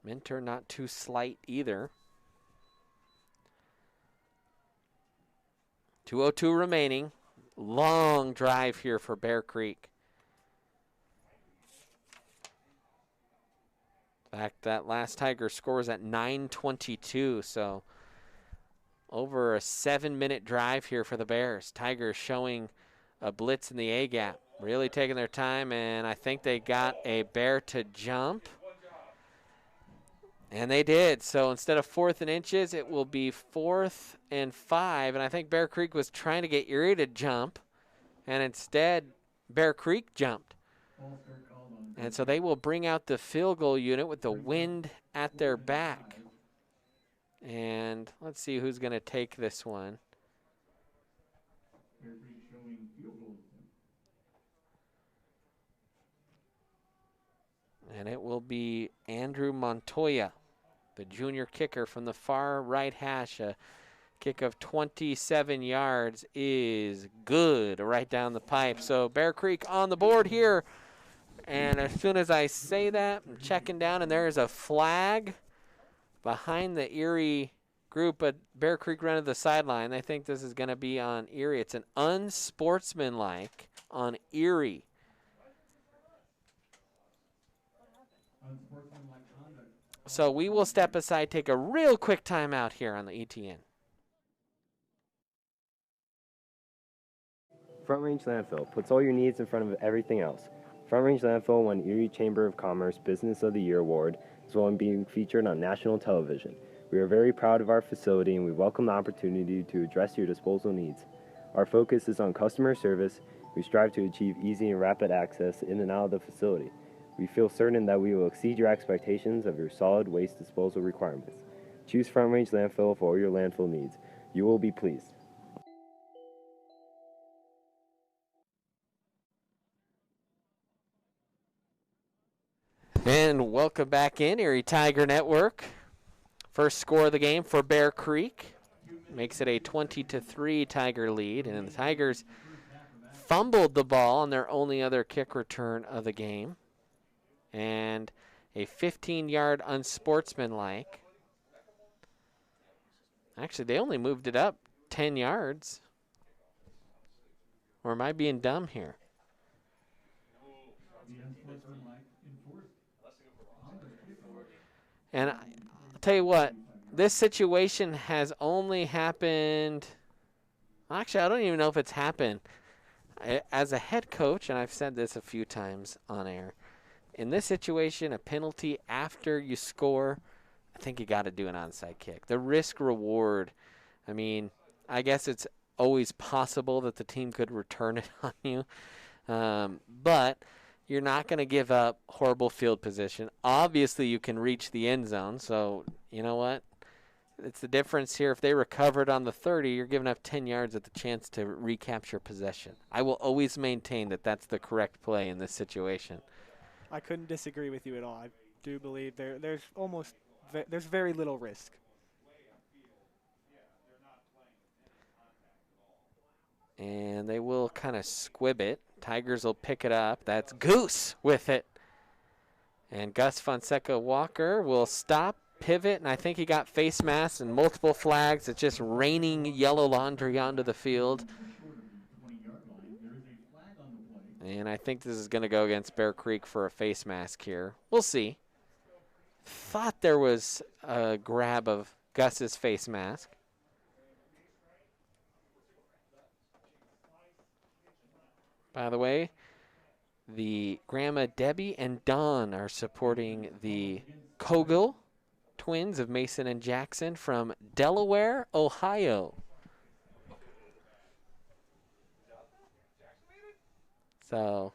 Minter not too slight either. 2:02 remaining. Long drive here for Bear Creek. In fact, that last Tiger score was at 9:22, so over a 7-minute drive here for the Bears. Tigers showing a blitz in the A-gap, really taking their time, and I think they got a Bear to jump. And they did. So instead of 4th and inches, it will be 4th and 5. And I think Bear Creek was trying to get Erie to jump, and instead Bear Creek jumped. And so they will bring out the field goal unit with the wind at their back. And let's see who's going to take this one. And it will be Andrew Montoya, the junior kicker from the far right hash. A kick of 27 yards is good right down the pipe. So Bear Creek on the board here. And as soon as I say that, I'm checking down, and there is a flag behind the Erie group, but Bear Creek ran to the sideline. I think this is going to be on Erie. It's an unsportsmanlike on Erie. So we will step aside, take a real quick timeout here on the ETN. Front Range Landfill puts all your needs in front of everything else. Front Range Landfill won Erie Chamber of Commerce Business of the Year Award, as well as being featured on national television. We are very proud of our facility, and we welcome the opportunity to address your disposal needs. Our focus is on customer service. We strive to achieve easy and rapid access in and out of the facility. We feel certain that we will exceed your expectations of your solid waste disposal requirements. Choose Front Range Landfill for all your landfill needs. You will be pleased. And welcome back in, Erie Tiger Network. First score of the game for Bear Creek. Makes it a 20-3 Tiger lead. And the Tigers fumbled the ball on their only other kick return of the game. And a 15-yard unsportsmanlike. Actually, they only moved it up 10 yards. Or am I being dumb here? And I'll tell you what, this situation has only happened. Actually, I don't even know if it's happened. As a head coach, and I've said this a few times on air, in this situation, a penalty after you score, I think you got to do an onside kick. The risk reward, I mean, I guess it's always possible that the team could return it on you. But you're not going to give up horrible field position. Obviously, you can reach the end zone. So, you know what? It's the difference here. If they recovered on the 30, you're giving up 10 yards at the chance to recapture possession. I will always maintain that that's the correct play in this situation. I couldn't disagree with you at all. I do believe there's very little risk. And they will kind of squib it. Tigers will pick it up. That's Goose with it. And Gus Fonseca Walker will stop, pivot, and I think he got face masks and multiple flags. It's just raining yellow laundry onto the field. And I think this is going to go against Bear Creek for a face mask here. We'll see. Thought there was a grab of Gus's face mask. By the way, the Grandma Debbie and Dawn are supporting the Kogel twins of Mason and Jackson from Delaware, Ohio. So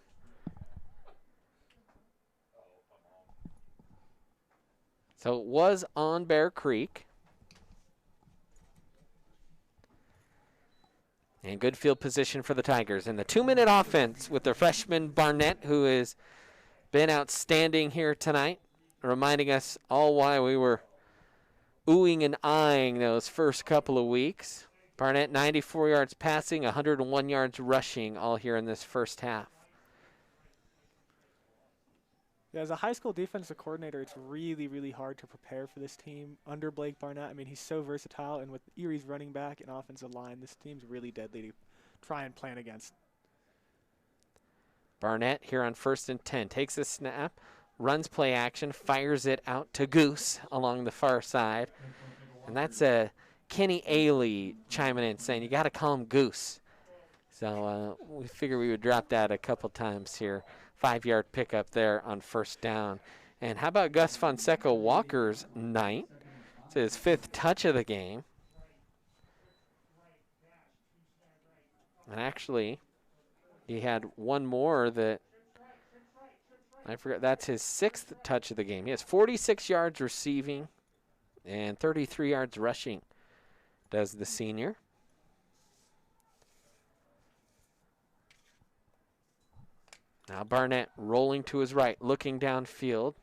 it was on Bear Creek. And good field position for the Tigers. And the 2-minute offense with the freshman Barnett, who has been outstanding here tonight, reminding us all why we were oohing and eyeing those first couple of weeks. Barnett, 94 yards passing, 101 yards rushing, all here in this first half. Yeah, as a high school defensive coordinator, it's really, really hard to prepare for this team under Blake Barnett. I mean, he's so versatile, and with Erie's running back and offensive line, this team's really deadly to try and plan against. Barnett here on 1st and 10 takes a snap, runs play action, fires it out to Goose along the far side. And that's Kenny Ailey chiming in saying, you got to call him Goose. So we figured we would drop that a couple times here. 5-yard pickup there on 1st down. And how about Gus Fonseca Walker's night? It's his 5th touch of the game. And actually, he had one more that I forgot. That's his 6th touch of the game. He has 46 yards receiving and 33 yards rushing, does the senior. Now Barnett rolling to his right, looking downfield.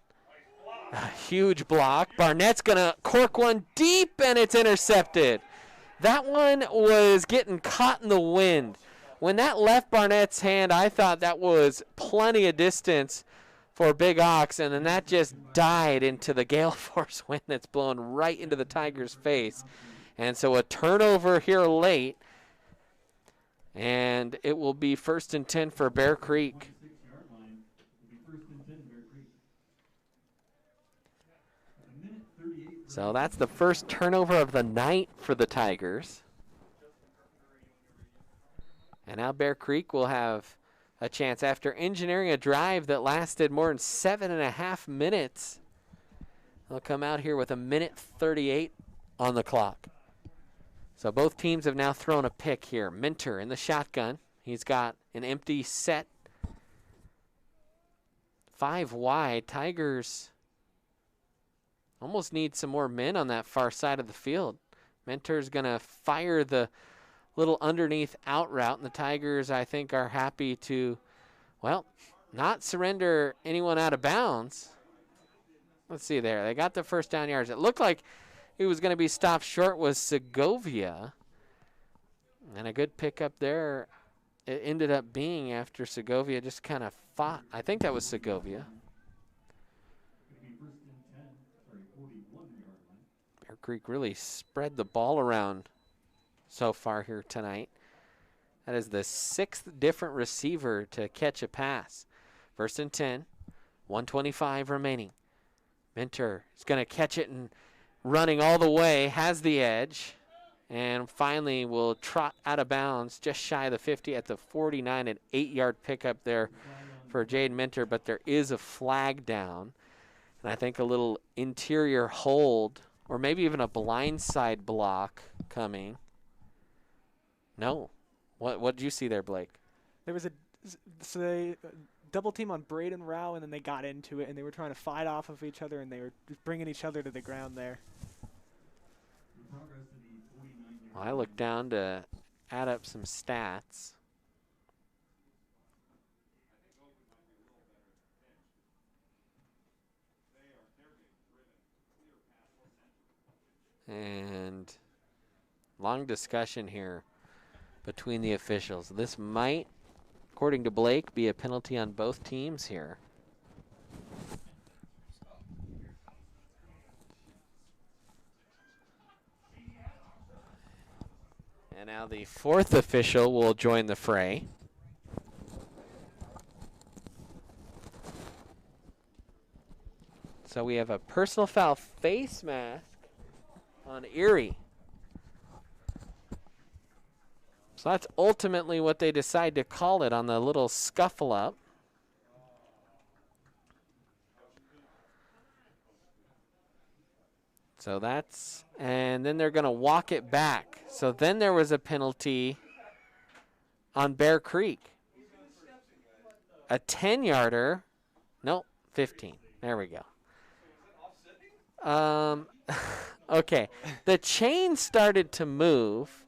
A huge block. Barnett's going to cork one deep, and it's intercepted. That one was getting caught in the wind. When that left Barnett's hand, I thought that was plenty of distance for Big Ox, and then that just died into the gale force wind that's blowing right into the Tigers' face. And so a turnover here late, and it will be 1st and 10 for Bear Creek. So that's the first turnover of the night for the Tigers. And now Bear Creek will have a chance after engineering a drive that lasted more than 7.5 minutes. They'll come out here with 1:38 on the clock. So both teams have now thrown a pick here. Minter in the shotgun. He's got an empty set. 5 wide. Tigers almost need some more men on that far side of the field. Minter's going to fire the little underneath out route, and the Tigers, I think, are happy to, well, not surrender anyone out of bounds. Let's see there. They got the 1st down yards. It looked like it was going to be stopped short was Segovia. And a good pickup there. It ended up being after Segovia just kind of fought. I think that was Segovia. Bear Creek really spread the ball around so far here tonight. That is the 6th different receiver to catch a pass. 1st and 10, 1:25 remaining. Minter is going to catch it and running all the way, has the edge, and finally will trot out of bounds just shy of the 50 at the 49, an 8-yard pickup there for Jade Minter, but there is a flag down. And I think a little interior hold, or maybe even a blindside block coming. No. What did you see there, Blake? There was they double team on Braden Rao, and then they got into it, and they were trying to fight off of each other, and they were just bringing each other to the ground there. Well, I looked down to add up some stats. And long discussion here between the officials. This might, according to Blake, be a penalty on both teams here. And now the 4th official will join the fray. So we have a personal foul face mask on Erie. So that's ultimately what they decide to call it on the little scuffle up. So that's, and then they're going to walk it back. So then there was a penalty on Bear Creek. A 10-yarder. Nope, 15. There we go. Okay, the chain started to move.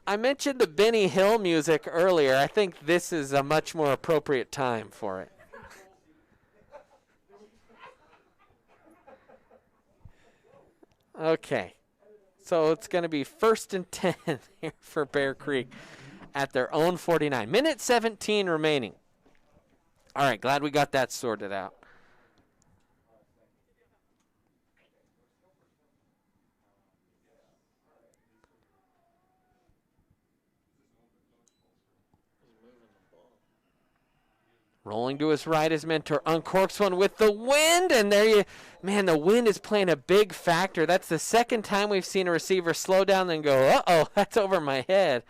I mentioned the Benny Hill music earlier. I think this is a much more appropriate time for it. Okay, so it's going to be 1st and 10 here for Bear Creek at their own 49. Minute 17 remaining. All right, glad we got that sorted out. Rolling to his right is Mentor. Uncorks one with the wind, and there you, man, the wind is playing a big factor. That's the second time we've seen a receiver slow down and go, uh-oh, that's over my head.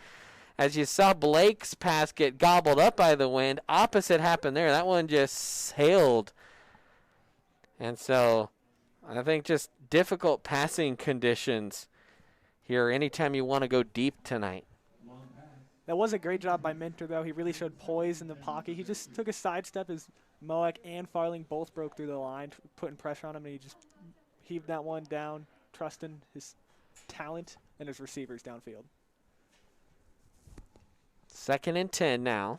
As you saw Blake's pass get gobbled up by the wind, opposite happened there. That one just sailed. And so I think just difficult passing conditions here anytime you want to go deep tonight. That was a great job by Minter, though. He really showed poise in the pocket. He just took a sidestep as Moak and Farling both broke through the line, putting pressure on him, and he just heaved that one down, trusting his talent and his receivers downfield. 2nd and 10 now.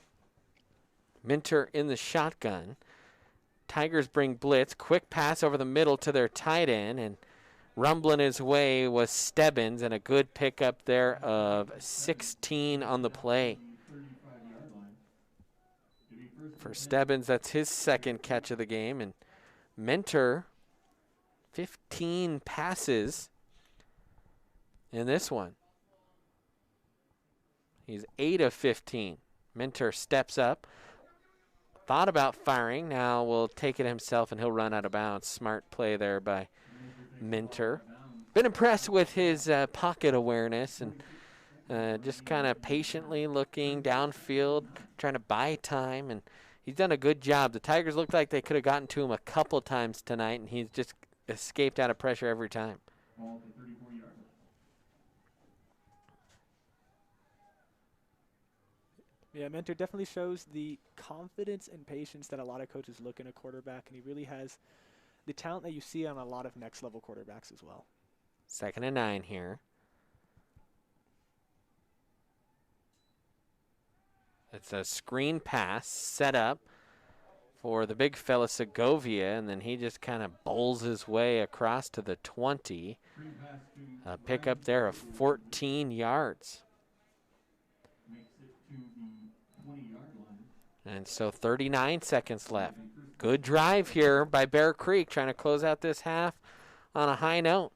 Minter in the shotgun. Tigers bring blitz. Quick pass over the middle to their tight end, and rumbling his way was Stebbins, and a good pickup there of 16 on the play. For Stebbins, that's his 2nd catch of the game. And Minter, 15 passes in this one. He's 8 of 15. Minter steps up. Thought about firing. Now will take it himself, and he'll run out of bounds. Smart play there by Minter. Been impressed with his pocket awareness and just kind of patiently looking downfield, trying to buy time, and he's done a good job. The Tigers looked like they could have gotten to him a couple times tonight, and he's just escaped out of pressure every time. Yeah, Minter definitely shows the confidence and patience that a lot of coaches look in a quarterback, and he really has the talent that you see on a lot of next-level quarterbacks as well. 2nd and 9 here. It's a screen pass set up for the big fella Segovia, and then he just kind of bowls his way across to the 20. A pickup there of 14 yards. And so 39 seconds left. Good drive here by Bear Creek, trying to close out this half on a high note.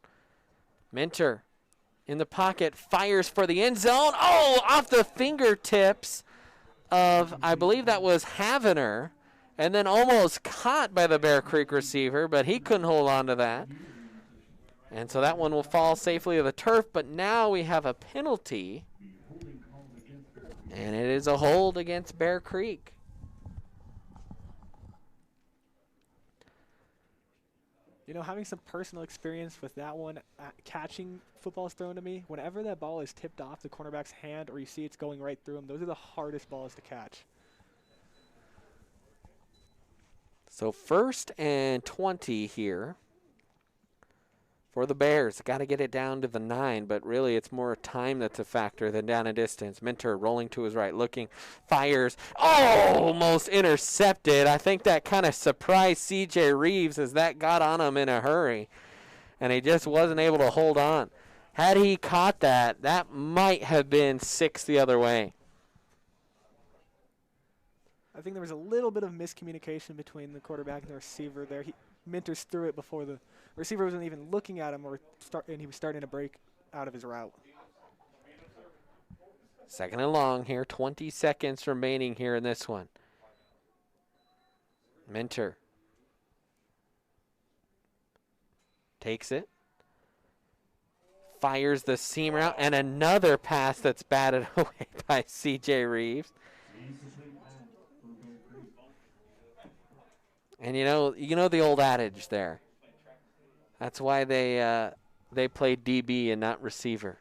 Minter in the pocket, fires for the end zone. Oh, off the fingertips of, I believe that was Havener, and then almost caught by the Bear Creek receiver, but he couldn't hold on to that. And so that one will fall safely to the turf, but now we have a penalty, and it is a hold against Bear Creek. You know, having some personal experience with that one, catching footballs thrown to me, whenever that ball is tipped off the cornerback's hand or you see it's going right through him, those are the hardest balls to catch. So 1st and 20 here for the Bears. Got to get it down to the 9, but really it's more time that's a factor than down a distance. Minter rolling to his right, looking, fires. Oh, almost intercepted. I think that kind of surprised C.J. Reeves as that got on him in a hurry, and he just wasn't able to hold on. Had he caught that, that might have been 6 the other way. I think there was a little bit of miscommunication between the quarterback and the receiver there. Minters threw it before the receiver wasn't even looking at him, and he was starting to break out of his route. 2nd and long here, 20 seconds remaining here in this one. Minter takes it, fires the seam route, and another pass that's batted away by C.J. Reeves. And you know the old adage there. That's why they play DB and not receiver.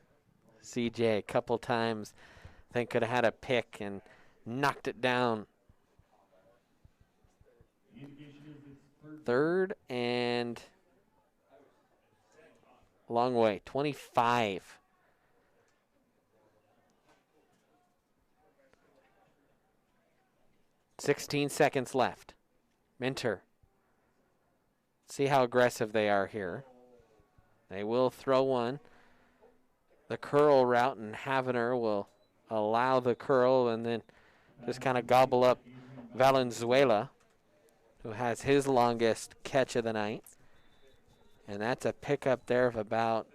C.J. a couple times, I think could have had a pick and knocked it down. Third and long way, 25. $16 left. Minter. See how aggressive they are here. They will throw one. The curl route, and Havener will allow the curl and then just kind of gobble up Valenzuela, who has his longest catch of the night. And that's a pickup there of about,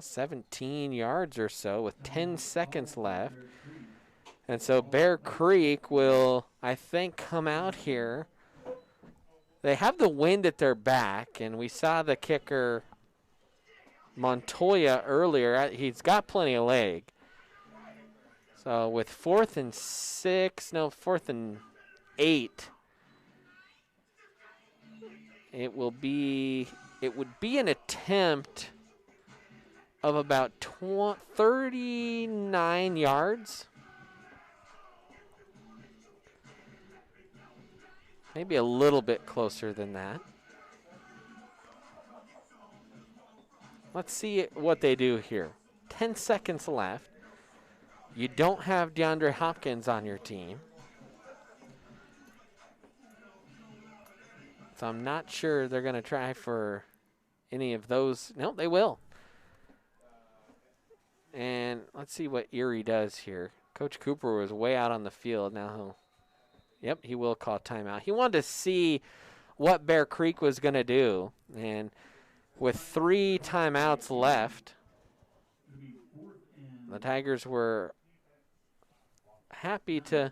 17 yards or so with 10 seconds left. And so Bear Creek will, I think, come out here. They have the wind at their back, and we saw the kicker Montoya earlier. He's got plenty of leg. So with 4th and 8, it would be an attempt of about 39 yards. Maybe a little bit closer than that. Let's see what they do here. 10 seconds left. You don't have DeAndre Hopkins on your team. So I'm not sure they're going to try for any of those. No, they will. And let's see what Erie does here. Coach Cooper was way out on the field. Now he will call timeout. He wanted to see what Bear Creek was going to do. And with 3 timeouts left, the Tigers were happy to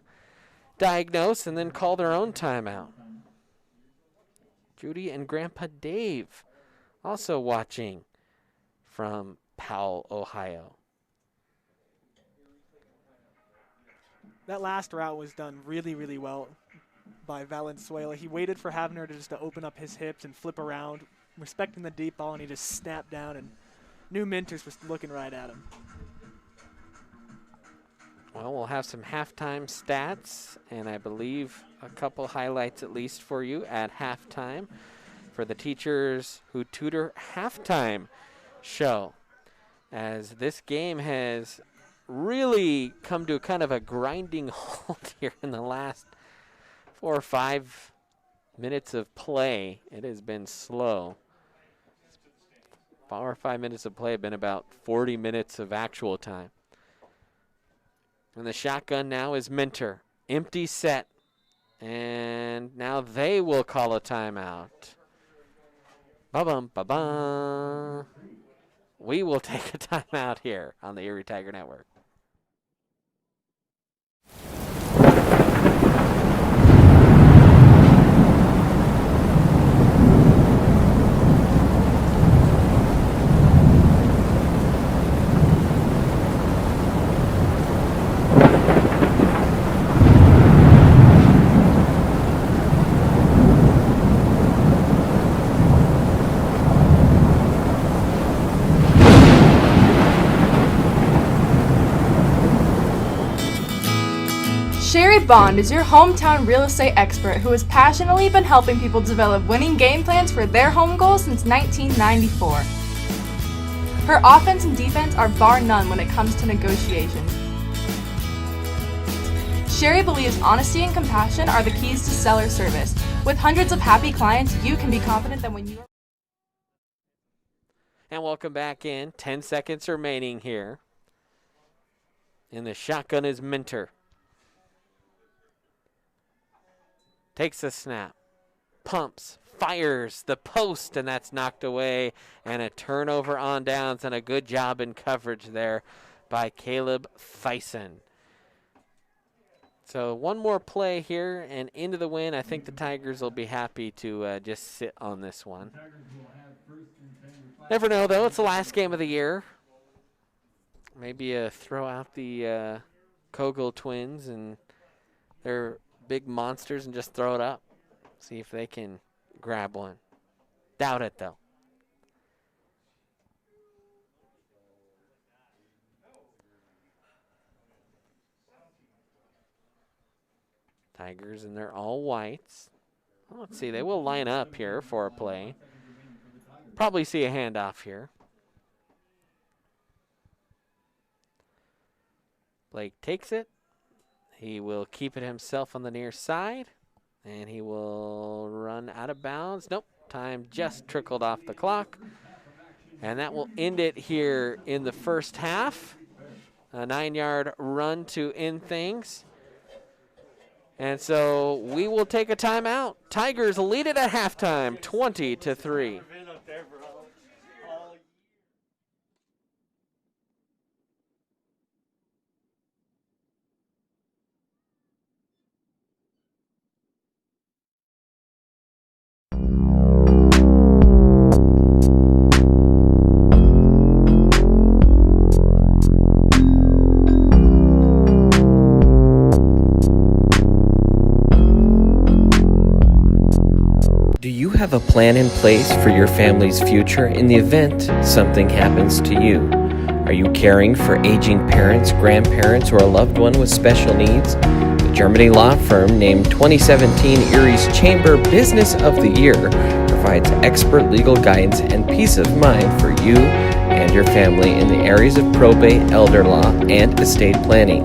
diagnose and then call their own timeout. Judy and Grandpa Dave also watching from Powell, Ohio. That last route was done really, really well by Valenzuela. He waited for Havener to open up his hips and flip around, respecting the deep ball, and he just snapped down, and knew Minters was looking right at him. Well, we'll have some halftime stats, and I believe a couple highlights at least for you at halftime for the Teachers Who Tutor halftime show, as this game has really come to kind of a grinding halt here in the last 4 or 5 minutes of play. It has been slow. 4 or 5 minutes of play have been about 40 minutes of actual time. And the shotgun now is Minter. Empty set. And now they will call a timeout. Ba-bum, ba-bum. We will take a timeout here on the Erie Tiger Network. Sherry Bond is your hometown real estate expert who has passionately been helping people develop winning game plans for their home goals since 1994. Her offense and defense are bar none when it comes to negotiations. Sherry believes honesty and compassion are the keys to seller service. With hundreds of happy clients, you can be confident that when you are... And welcome back in. 10 seconds remaining here. And the shotgun is Minter. Takes a snap, pumps, fires the post, and that's knocked away. And a turnover on downs, and a good job in coverage there by Caleb Thyssen. So one more play here and into the win. I think the Tigers will be happy to just sit on this one. Never know, though. It's the last game of the year. Maybe throw out the Kogel twins and their big monsters and just throw it up. See if they can grab one. Doubt it, though. Tigers in their all whites. Well, let's see. They will line up here for a play. Probably see a handoff here. Blake takes it. He will keep it himself on the near side. And he will run out of bounds. Nope. Time just trickled off the clock. And that will end it here in the first half. A 9-yard run to end things. And so we will take a timeout. Tigers lead it at halftime, 20-3. Do you have a plan in place for your family's future in the event something happens to you? Are you caring for aging parents, grandparents, or a loved one with special needs? The Germany law firm named 2017 Erie's Chamber Business of the Year provides expert legal guidance and peace of mind for you and your family in the areas of probate, elder law, and estate planning.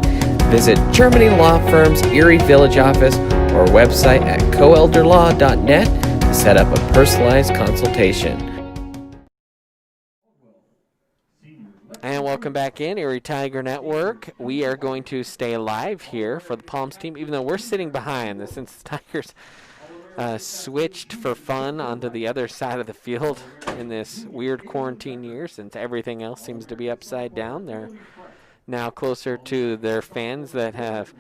Visit Germany Law Firm's Erie Village office or website at coelderlaw.net to set up a personalized consultation. And welcome back in, Erie Tiger Network. We are going to stay live here for the Palms team, even though we're sitting behind this, since the Tigers switched for fun onto the other side of the field in this weird quarantine year, since everything else seems to be upside down. They're now closer to their fans that have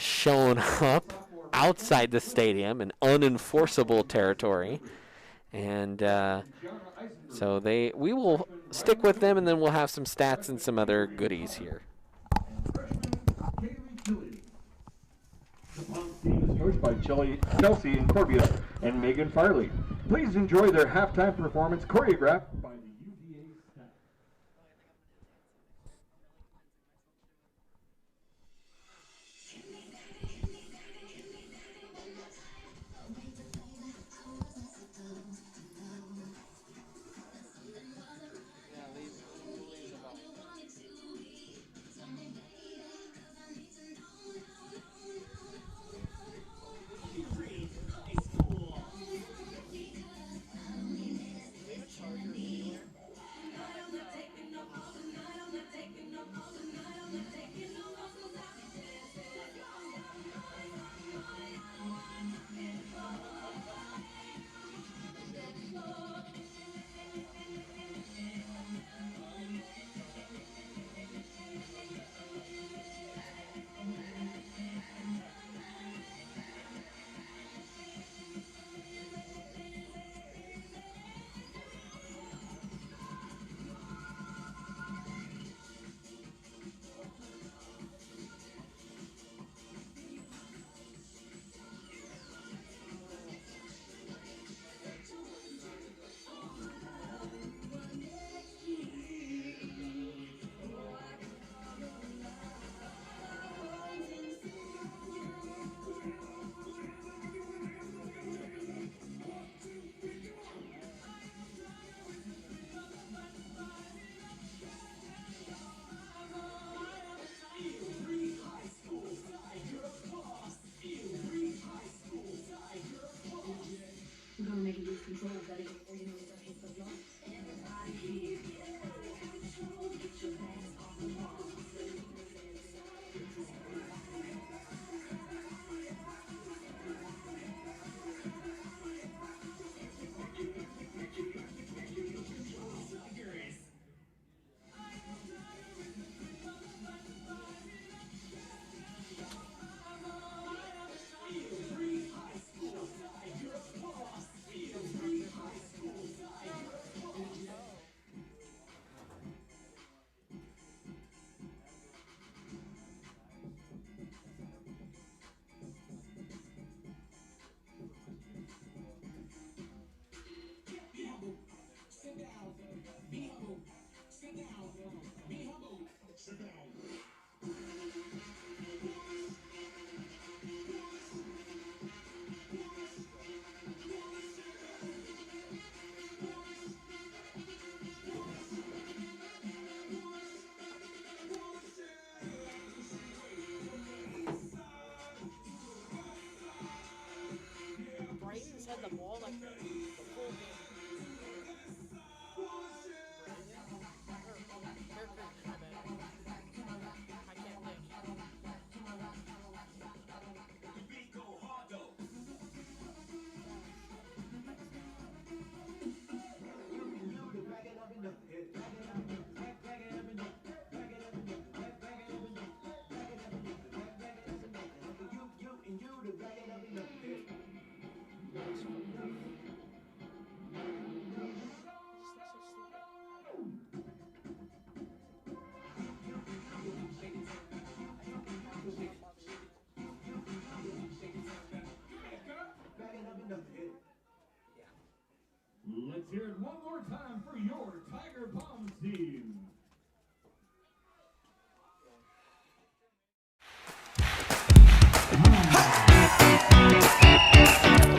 shown up outside the stadium in unenforceable territory. And so we will stick with them, and then we'll have some stats and some other goodies here. The Palms team is coached by Chelsea Incorbia and Megan Farley. Please enjoy their halftime performance choreographed by the UVA staff. Let's hear it one more time for your Tiger Palms team.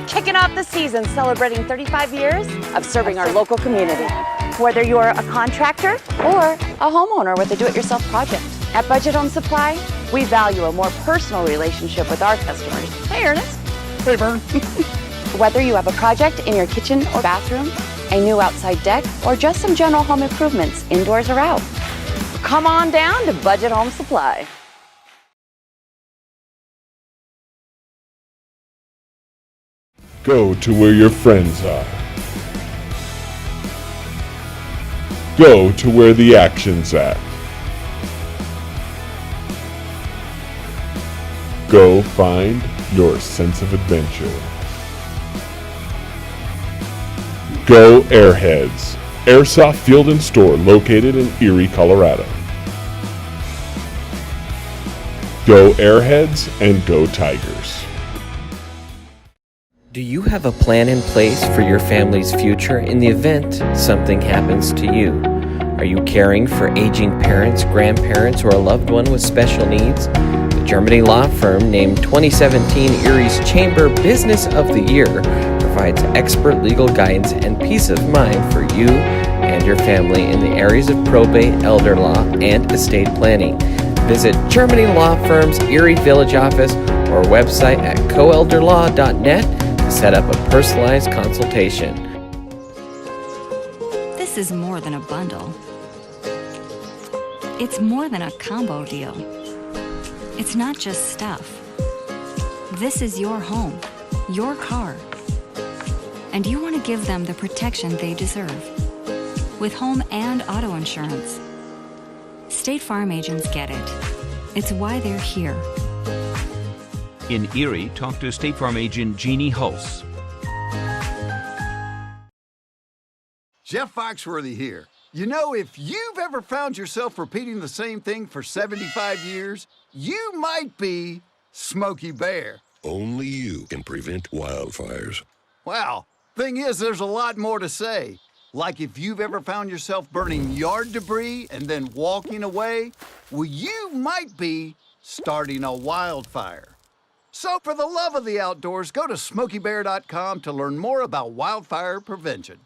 Kicking off the season celebrating 35 years of serving our local community. Whether you're a contractor or a homeowner with a do-it-yourself project. At Budget Home Supply, we value a more personal relationship with our customers. Hey, Ernest. Hey, Vern. Whether you have a project in your kitchen or bathroom, a new outside deck, or just some general home improvements, indoors or out, come on down to Budget Home Supply. Go to where your friends are. Go to where the action's at. Go find your sense of adventure. Go Airheads, Airsoft Field and Store located in Erie, Colorado. Go Airheads and go Tigers. Do you have a plan in place for your family's future in the event something happens to you? Are you caring for aging parents, grandparents, or a loved one with special needs? The Germany law firm named 2017 Erie's Chamber Business of the Year provides expert legal guidance and peace of mind for you and your family in the areas of probate, elder law, and estate planning. Visit Germany Law Firm's Erie Village office or website at coelderlaw.net to set up a personalized consultation. This is more than a bundle. It's more than a combo deal. It's not just stuff. This is your home, your car, and you want to give them the protection they deserve with home and auto insurance. State Farm agents get it. It's why they're here. In Erie, talk to State Farm agent Jeannie Hulse. Jeff Foxworthy here. You know, if you've ever found yourself repeating the same thing for 75 years, you might be Smokey Bear. Only you can prevent wildfires. Well, thing is, there's a lot more to say. Like if you've ever found yourself burning yard debris and then walking away, well, you might be starting a wildfire. So for the love of the outdoors, go to SmokeyBear.com to learn more about wildfire prevention.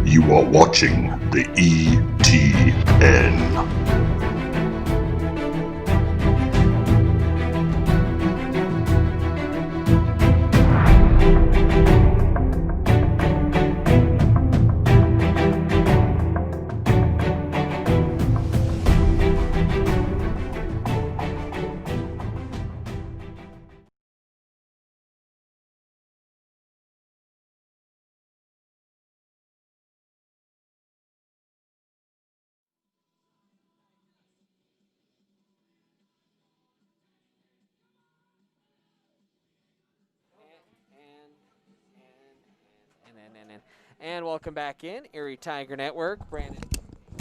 You are watching the ETN. And welcome back in, Erie Tiger Network. Brandon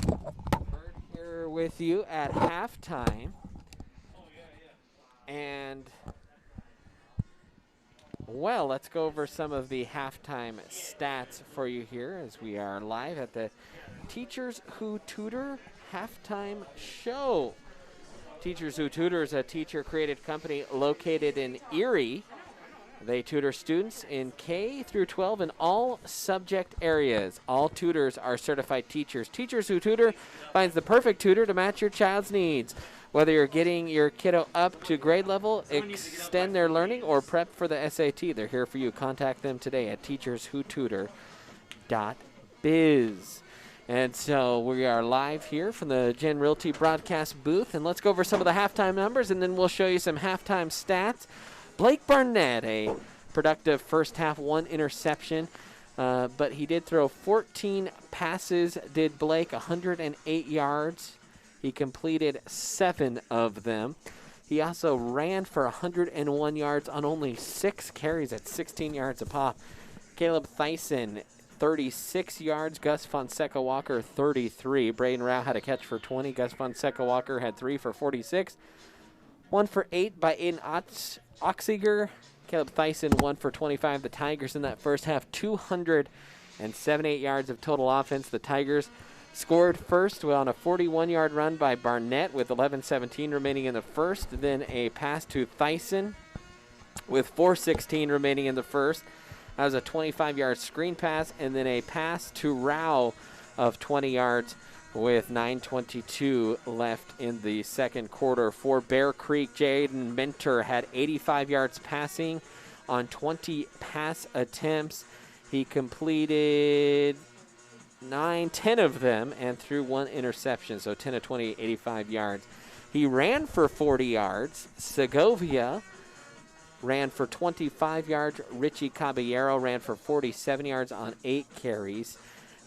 Bird here with you at halftime. And, well, let's go over some of the halftime stats for you here as we are live at the Teachers Who Tutor halftime show. Teachers Who Tutor is a teacher-created company located in Erie. They tutor students in K through 12 in all subject areas. All tutors are certified teachers. Teachers Who Tutor finds the perfect tutor to match your child's needs. Whether you're getting your kiddo up to grade level, extend their learning, or prep for the SAT, they're here for you. Contact them today at teacherswhotutor.biz. And so we are live here from the Gen Realty broadcast booth, and let's go over some of the halftime numbers, and then we'll show you some halftime stats. Blake Barnett, a productive first half, 1 interception, but he did throw 14 passes, did Blake, 108 yards. He completed 7 of them. He also ran for 101 yards on only 6 carries at 16 yards a pop. Caleb Thyssen, 36 yards. Gus Fonseca Walker, 33. Braden Rao had a catch for 20. Gus Fonseca Walker had 3 for 46. 1 for 8 by Aiden Oxiger. Caleb Thyssen, 1 for 25. The Tigers in that first half, 278 yards of total offense. The Tigers scored first on a 41-yard run by Barnett with 11:17 remaining in the first. Then a pass to Thyssen with 4:16 remaining in the first. That was a 25-yard screen pass, and then a pass to Rao of 20 yards with 9:22 left in the second quarter. For Bear Creek, Jaden Minter had 85 yards passing on 20 pass attempts. He completed 10 of them and threw 1 interception, so 10 of 20, 85 yards. He ran for 40 yards. Segovia ran for 25 yards. Richie Caballero ran for 47 yards on 8 carries.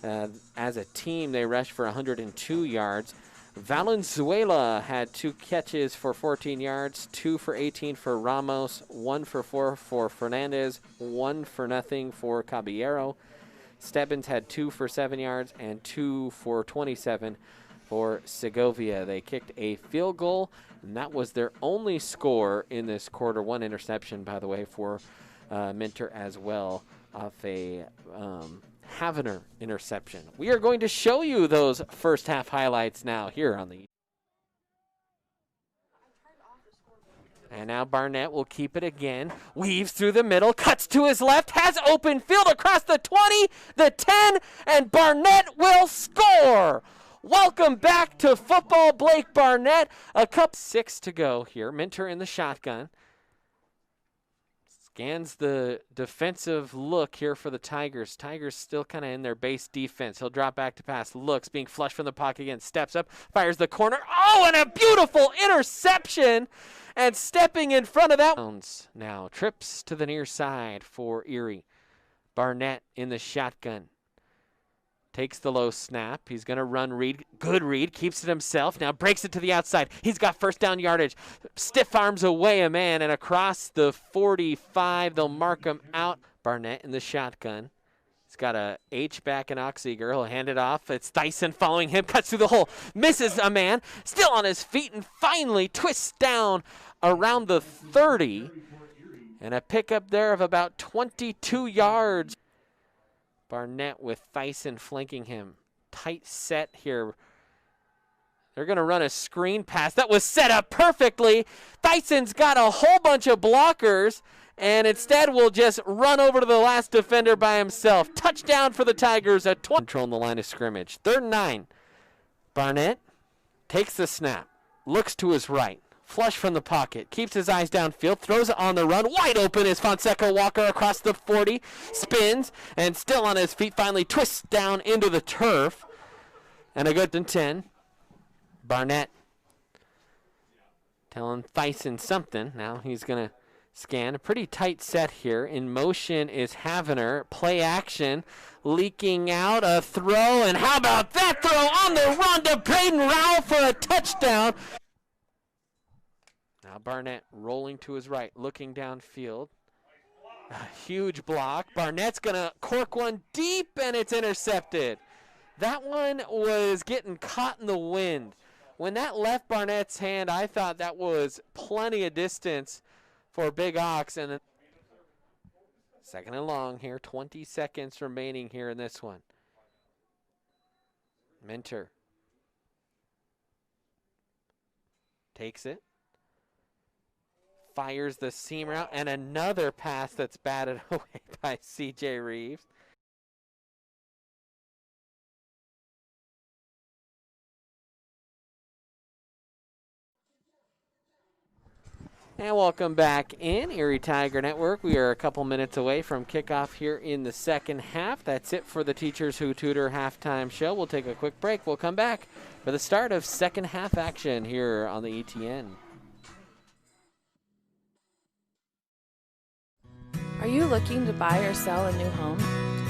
As a team, they rushed for 102 yards. Valenzuela had 2 catches for 14 yards, 2 for 18 for Ramos, 1 for 4 for Fernandez, 1 for nothing for Caballero. Stebbins had 2 for 7 yards and 2 for 27 for Segovia. They kicked a field goal, and that was their only score in this quarter. 1 interception, by the way, for Minter as well, off a Havener interception. We are going to show you those first half highlights now here on the. And now Barnett will keep it again. Weaves through the middle, cuts to his left, has open field across the 20, the 10, and Barnett will score. Welcome back to football, Blake Barnett. A cup 6 to go here. Minter in the shotgun. Scans the defensive look here for the Tigers. Tigers still kind of in their base defense. He'll drop back to pass. Looks, being flushed from the pocket again. Steps up, fires the corner. Oh, and a beautiful interception. And stepping in front of that. Now trips to the near side for Erie. Barnett in the shotgun. Takes the low snap. He's going to run read. Good read. Keeps it himself. Now breaks it to the outside. He's got first down yardage. Stiff arms away a man and across the 45. They'll mark him out. Barnett in the shotgun. He's got a H-back and Oxiger. He'll hand it off. It's Thyssen following him. Cuts through the hole. Misses a man. Still on his feet and finally twists down around the 30. And a pickup there of about 22 yards. Barnett with Thyssen flanking him. Tight set here. They're going to run a screen pass. That was set up perfectly. Thyssen's got a whole bunch of blockers, and instead will just run over to the last defender by himself. Touchdown for the Tigers at 20. Controlling the line of scrimmage. 3rd and 9. Barnett takes the snap. Looks to his right. Flush from the pocket, keeps his eyes downfield, throws it on the run. Wide open is Fonseca Walker across the 40, spins, and still on his feet, finally twists down into the turf. And a good 10. Barnett telling Thyssen something. Now he's going to scan. A pretty tight set here. In motion is Havener. Play action, leaking out a throw, and how about that throw on the run to Braden Rao for a touchdown. Now Barnett rolling to his right, looking downfield. A huge block. Barnett's going to cork one deep, and it's intercepted. That one was getting caught in the wind. When that left Barnett's hand, I thought that was plenty of distance for Big Ox. And then 2nd and long here, 20 seconds remaining here in this one. Minter takes it. Fires the seam route, and another pass that's batted away by C.J. Reeves. And welcome back in Erie Tiger Network. We are a couple minutes away from kickoff here in the second half. That's it for the Teachers Who Tutor halftime show. We'll take a quick break. We'll come back for the start of second half action here on the ETN. Are you looking to buy or sell a new home?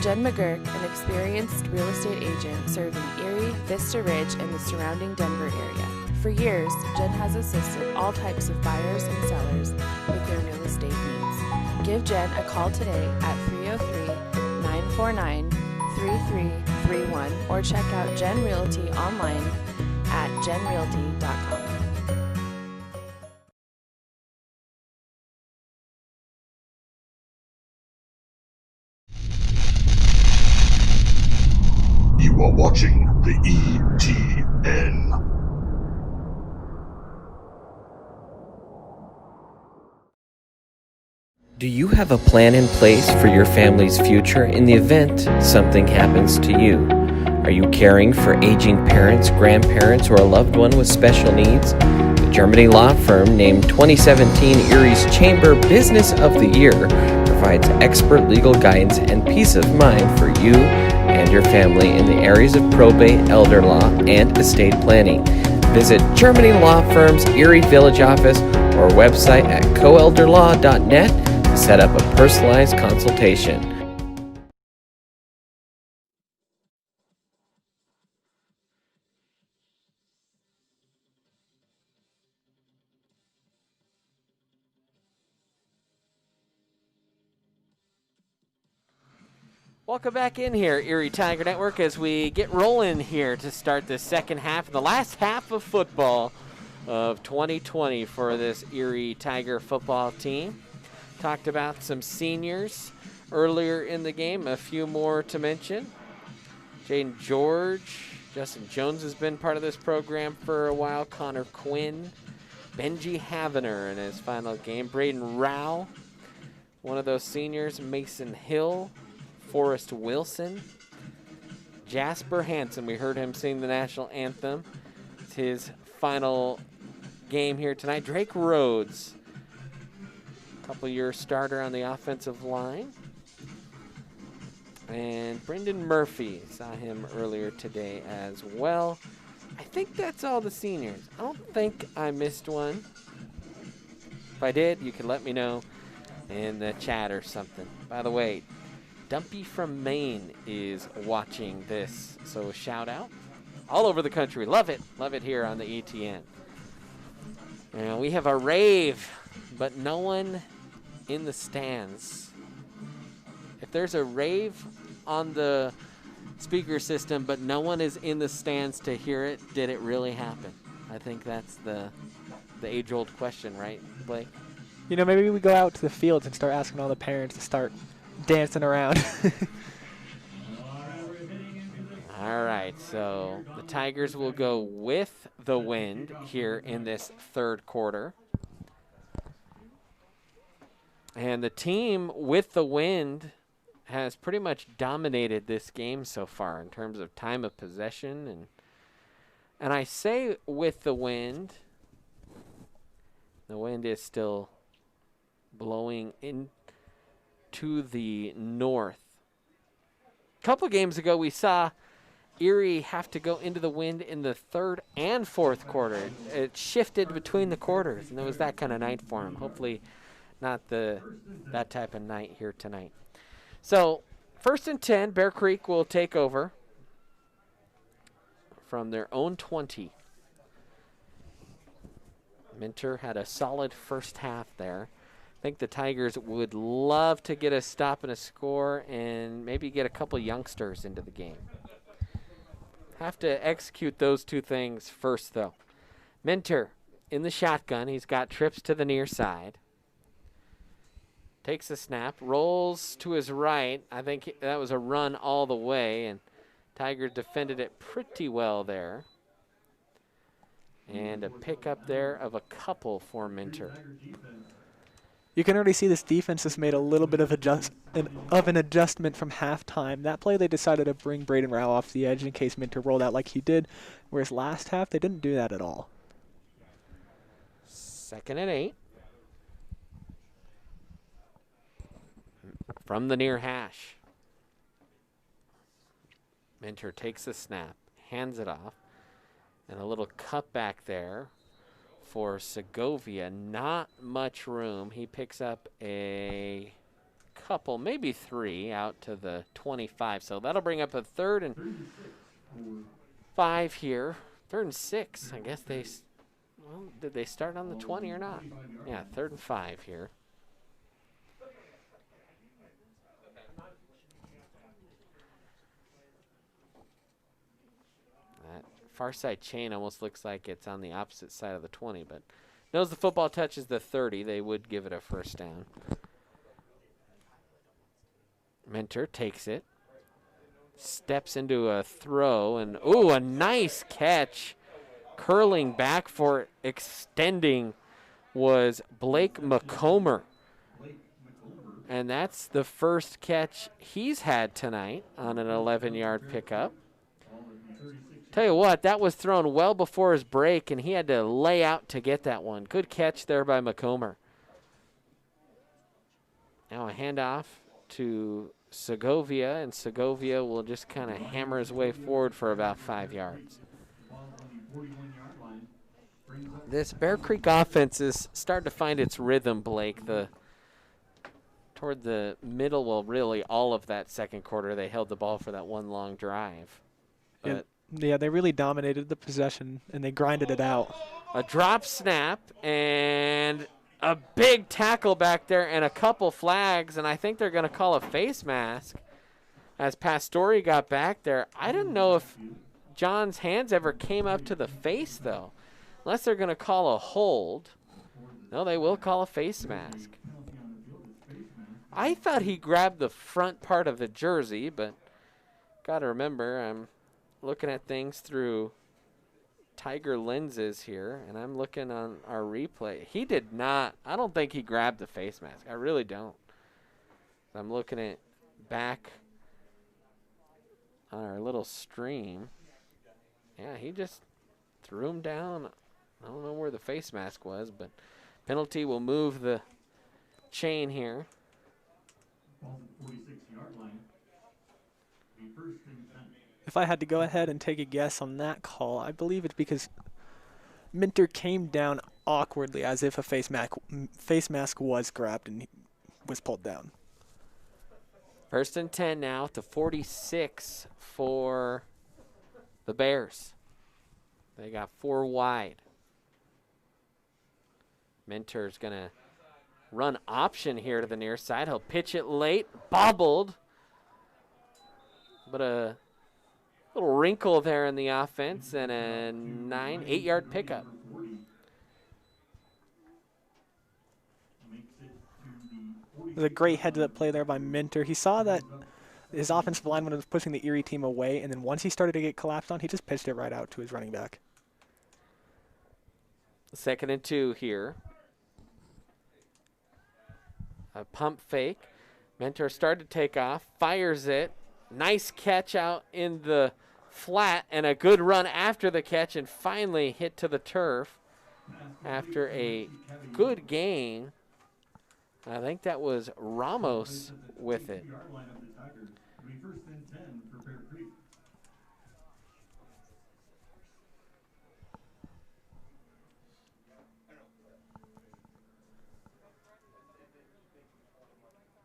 Jen McGurk, an experienced real estate agent serving Erie, Vista Ridge, and the surrounding Denver area. For years, Jen has assisted all types of buyers and sellers with their real estate needs. Give Jen a call today at 849-3331 or check out Gen Realty online at genrealty.com. You are watching the ETN. Do you have a plan in place for your family's future in the event something happens to you? Are you caring for aging parents, grandparents, or a loved one with special needs? The Germany law firm named 2017 Erie's Chamber Business of the Year provides expert legal guidance and peace of mind for you and your family in the areas of probate, elder law, and estate planning. Visit Germany Law Firm's Erie Village office or website at coelderlaw.net to set up a personalized consultation. Welcome back in here, Erie Tiger Network, as we get rolling here to start the second half, the last half of football of 2020 for this Erie Tiger football team. Talked about some seniors earlier in the game, a few more to mention. Jaden George, Justin Jones has been part of this program for a while, Connor Quinn, Benji Havener in his final game, Braden Rao, one of those seniors, Mason Hill, Forrest Wilson, Jasper Hansen. We heard him sing the national anthem. It's his final game here tonight. Drake Rhodes, couple-year starter on the offensive line. And Brendan Murphy, saw him earlier today as well. I think that's all the seniors. I don't think I missed one. If I did, you can let me know in the chat or something. By the way, Dumpy from Maine is watching this, so shout out. All over the country. Love it here on the ETN. And we have a rave, but no one in the stands. If there's a rave on the speaker system, but no one is in the stands to hear it, did it really happen? I think that's the age-old question, right, Blake? You know, maybe we go out to the fields and start asking all the parents to start dancing around. All right, so the Tigers will go with the wind here in this third quarter. And the team with the wind has pretty much dominated this game so far in terms of time of possession. And I say with the wind is still blowing into the north. A couple games ago, we saw Erie have to go into the wind in the third and fourth quarter. It shifted between the quarters, and it was that kind of night for them. Hopefully not that type of night here tonight. So 1st and 10, Bear Creek will take over from their own 20. Minter had a solid first half there. I think the Tigers would love to get a stop and a score and maybe get a couple youngsters into the game. Have to execute those two things first, though. Minter in the shotgun. He's got trips to the near side. Takes a snap, rolls to his right. I think that was a run all the way, and Tigers defended it pretty well there. And a pickup there of a couple for Minter. You can already see this defense has made a little bit of an adjustment from halftime. That play, they decided to bring Braden Rao off the edge in case Minter rolled out like he did, whereas last half they didn't do that at all. 2nd and 8. From the near hash. Minter takes the snap, hands it off, and a little cutback there for Segovia. Not much room. He picks up a couple, maybe 3 out to the 25. So that'll bring up a 3rd and 5 here. 3rd and 6. I guess did they start on the 20 or not? Yeah, 3rd and 5 here. far side chain almost looks like it's on the opposite side of the 20, but knows the football touches the 30. They would give it a first down. Mentor takes it. Steps into a throw, and ooh, a nice catch. Curling back for extending was Blake McComber. And that's the first catch he's had tonight on an 11-yard pickup. Tell you what, that was thrown well before his break, and he had to lay out to get that one. Good catch there by McComber. Now a handoff to Segovia, and Segovia will just kind of hammer his way forward for about 5 yards. This Bear Creek offense is starting to find its rhythm, Blake. Toward the middle, well, really all of that second quarter, they held the ball for that one long drive. But yeah, they really dominated the possession, and they grinded it out. A drop snap and a big tackle back there and a couple flags, and I think they're going to call a face mask as Pastore got back there. I didn't know if John's hands ever came up to the face, though, unless they're going to call a hold. No, they will call a face mask. I thought he grabbed the front part of the jersey, but got to remember, I'm looking at things through Tiger lenses here, and I'm looking on our replay. He did not. I don't think he grabbed the face mask. I really don't. I'm looking at back on our little stream. Yeah, he just threw him down. I don't know where the face mask was, but penalty will move the chain here. 46-yard line. First and 10. If I had to go ahead and take a guess on that call, I believe it's because Minter came down awkwardly as if a face mask was grabbed and was pulled down. First and 10 now to 46 for the Bears. They got 4 wide. Minter's going to run option here to the near side. He'll pitch it late, bobbled, but a little wrinkle there in the offense and a 8-yard pickup. It was a great heads-up play there by Minter. He saw that his offensive lineman was pushing the Erie team away, and then once he started to get collapsed on, he just pitched it right out to his running back. 2nd and 2 here. A pump fake. Mentor started to take off, fires it. Nice catch out in the flat and a good run after the catch and finally hit to the turf after a good gain. I think that was Ramos with it.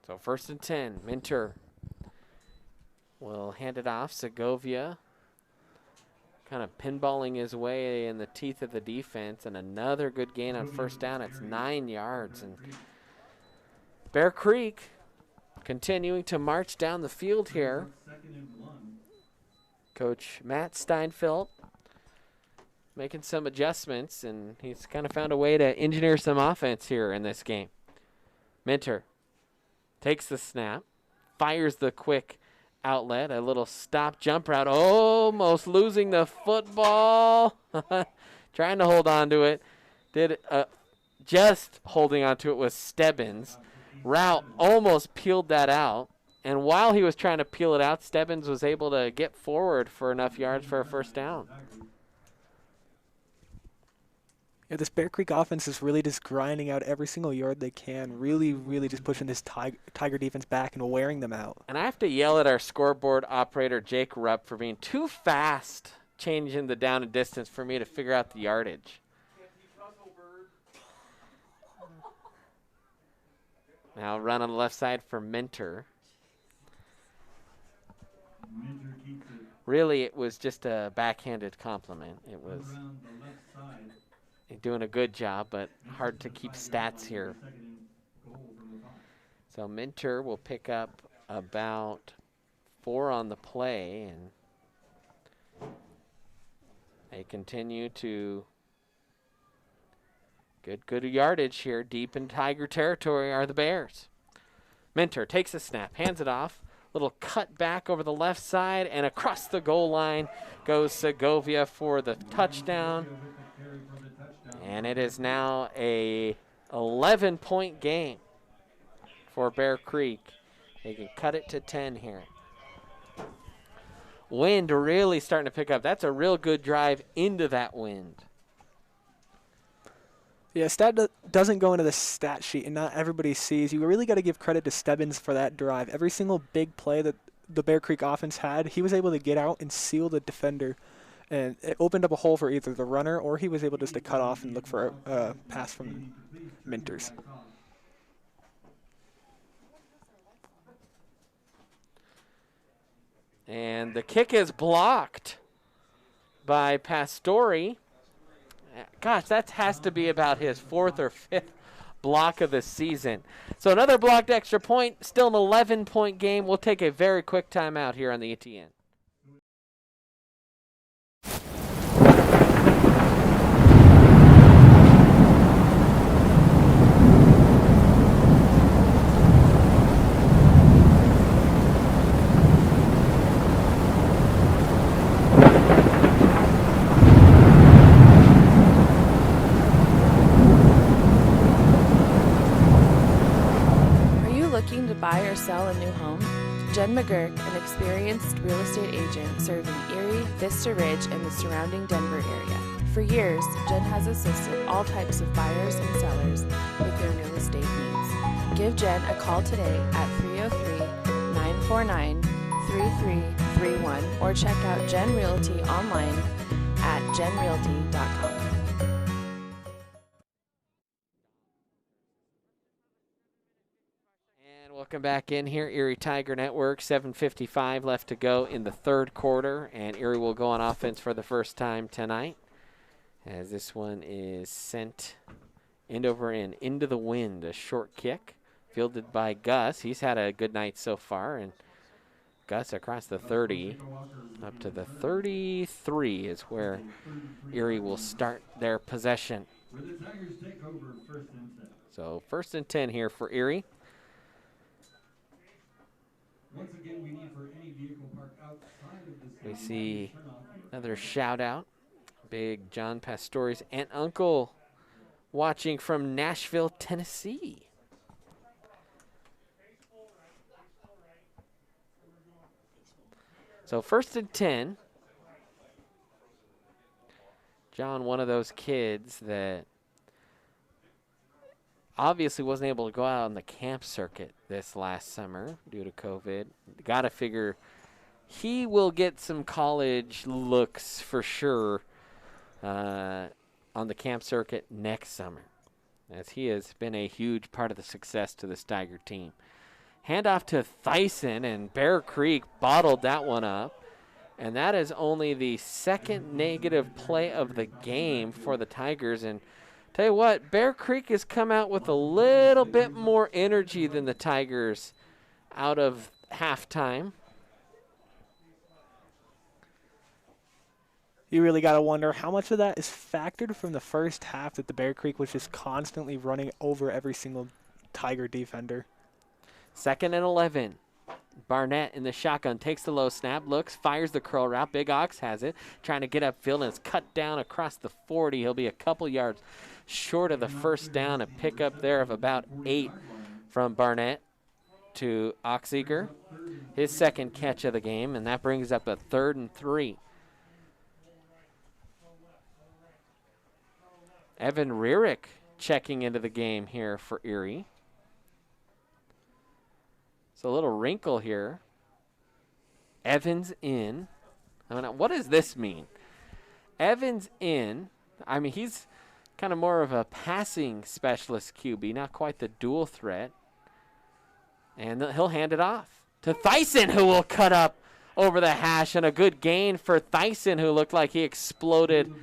So 1st and 10, Minter will hand it off. Segovia kind of pinballing his way in the teeth of the defense, and another good gain on first down. It's 9 yards. And Bear Creek continuing to march down the field here. Coach Matt Steinfeld making some adjustments, and he's kind of found a way to engineer some offense here in this game. Minter takes the snap, fires the quick outlet, a little stop jump route, almost losing the football. Trying to hold on to it. Just holding on to it was Stebbins. Route almost peeled that out. And while he was trying to peel it out, Stebbins was able to get forward for enough yards for a first down. Yeah, this Bear Creek offense is really just grinding out every single yard they can, really just pushing this Tiger defense back and wearing them out. And I have to yell at our scoreboard operator, Jake Rupp, for being too fast changing the down and distance for me to figure out the yardage. Now run on the left side for Minter. Really, it was just a backhanded compliment. It was doing a good job, but hard to keep stats here. So Minter will pick up about 4 on the play, They continue to good yardage here. Deep in Tiger territory are the Bears. Minter takes a snap, hands it off. Little cut back over the left side, and across the goal line goes Segovia for the touchdown. And it is now a 11-point game for Bear Creek. They can cut it to 10 here. Wind really starting to pick up. That's a real good drive into that wind. Yeah, stat doesn't go into the stat sheet, and not everybody sees. You really got to give credit to Stebbins for that drive. Every single big play that the Bear Creek offense had, he was able to get out and seal the defender, and it opened up a hole for either the runner or he was able just to cut off and look for a pass from Minters. And the kick is blocked by Pastore. Gosh, that has to be about his 4th or 5th block of the season. So another blocked extra point, still an 11-point game. We'll take a very quick timeout here on the ETN. Buy or sell a new home? Jen McGurk, an experienced real estate agent serving Erie, Vista Ridge, and the surrounding Denver area. For years, Jen has assisted all types of buyers and sellers with their real estate needs. Give Jen a call today at 303-949-3331 or check out Jen Realty online at jenrealty.com. Welcome back in here, Erie Tiger Network. 7:55 left to go in the third quarter, and Erie will go on offense for the first time tonight, as this one is sent over and into the wind. A short kick fielded by Gus. He's had a good night so far, and Gus across the 30 up to the 33 is where Erie will start their possession. So 1st and 10 here for Erie. Once again, we need for any vehicle parked outside of the We see another shout out. Big John Pastore's aunt uncle watching from Nashville, Tennessee. So 1st and 10. John, one of those kids that obviously wasn't able to go out on the camp circuit this last summer due to COVID. Got to figure he will get some college looks for sure on the camp circuit next summer, as he has been a huge part of the success to this Tiger team. Handoff to Thyssen, and Bear Creek bottled that one up. And that is only the 2nd negative play of the game for the Tigers. And tell you what, Bear Creek has come out with a little bit more energy than the Tigers out of halftime. You really got to wonder how much of that is factored from the first half that the Bear Creek was just constantly running over every single Tiger defender. 2nd and 11. Barnett in the shotgun takes the low snap, looks, fires the curl route. Big Ox has it, trying to get upfield, and it's cut down across the 40. He'll be a couple yards short of the first down, a pickup there of about 8 from Barnett to Oxiger. His 2nd catch of the game, and that brings up a 3rd and 3. Evan Rierick checking into the game here for Erie. So a little wrinkle here. Evans in. I mean, what does this mean? Evans in. I mean, he's kind of more of a passing specialist QB, not quite the dual threat. And he'll hand it off to Thyssen, who will cut up over the hash, and a good gain for Thyssen, who looked like he exploded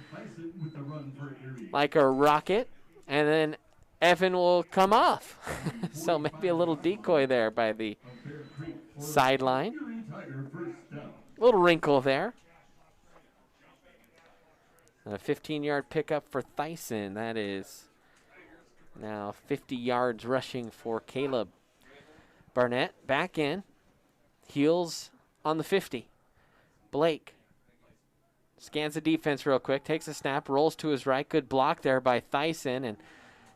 like a rocket. And then Evan will come off. So maybe a little decoy there by the sideline. A little wrinkle there. A 15-yard pickup for Thyssen. That is now 50 yards rushing for Caleb. Barnett back in. Heels on the 50. Blake scans the defense real quick, takes a snap, rolls to his right. Good block there by Thyssen, and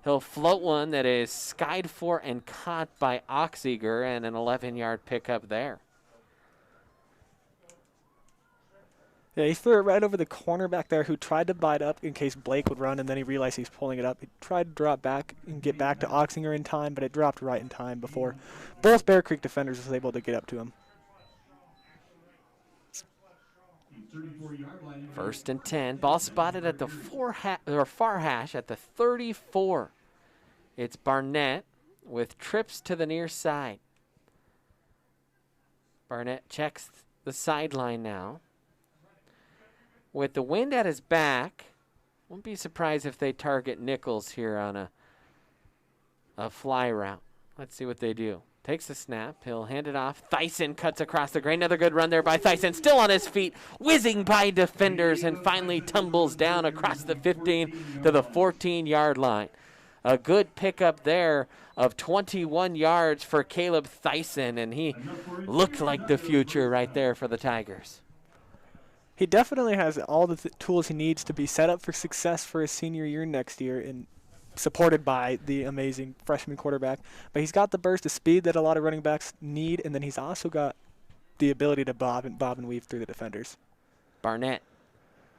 he'll float one that is skied for and caught by Oxiger, and an 11-yard pickup there. Yeah, he threw it right over the corner back there, who tried to bite up in case Blake would run, and then he realized he's pulling it up. He tried to drop back and get back to Oxinger in time, but it dropped right in time before both Bear Creek defenders was able to get up to him. 1st and 10. Ball spotted at the far hash at the 34. It's Barnett with trips to the near side. Barnett checks the sideline now. With the wind at his back, won't be surprised if they target Nichols here on a fly route. Let's see what they do. Takes the snap. He'll hand it off. Thyssen cuts across the grain. Another good run there by Thyssen. Still on his feet, whizzing by defenders, and finally tumbles down across the 15 to the 14-yard line. A good pickup there of 21 yards for Caleb Thyssen, and he looked like the future right there for the Tigers. He definitely has all the tools he needs to be set up for success for his senior year next year, and supported by the amazing freshman quarterback. But he's got the burst of speed that a lot of running backs need, and then he's also got the ability to bob and weave through the defenders. Barnett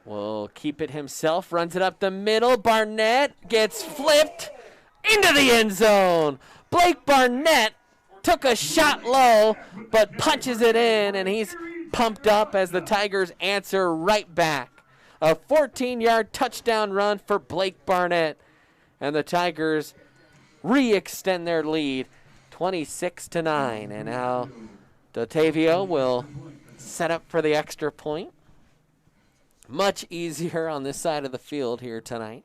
will keep it himself, runs it up the middle. Barnett gets flipped into the end zone. Blake Barnett took a shot low, but punches it in, and he's pumped up as the Tigers answer right back. A 14-yard touchdown run for Blake Barnett, and the Tigers re-extend their lead 26-9. And now Dotavio will set up for the extra point. Much easier on this side of the field here tonight.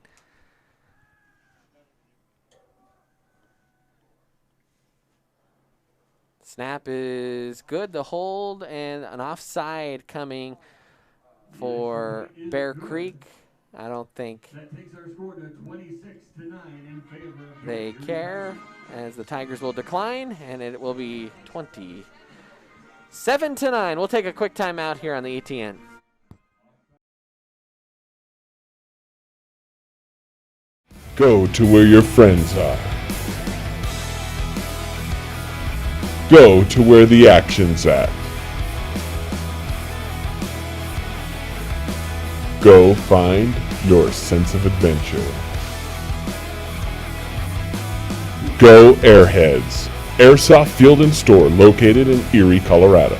Snap is good. The hold and an offside coming for Bear Creek. I don't think they care, as the Tigers will decline, and it will be 27-9. We'll take a quick timeout here on the ETN. Go to where your friends are. Go to where the action's at. Go find your sense of adventure. Go Airheads, Airsoft Field and Store located in Erie, Colorado.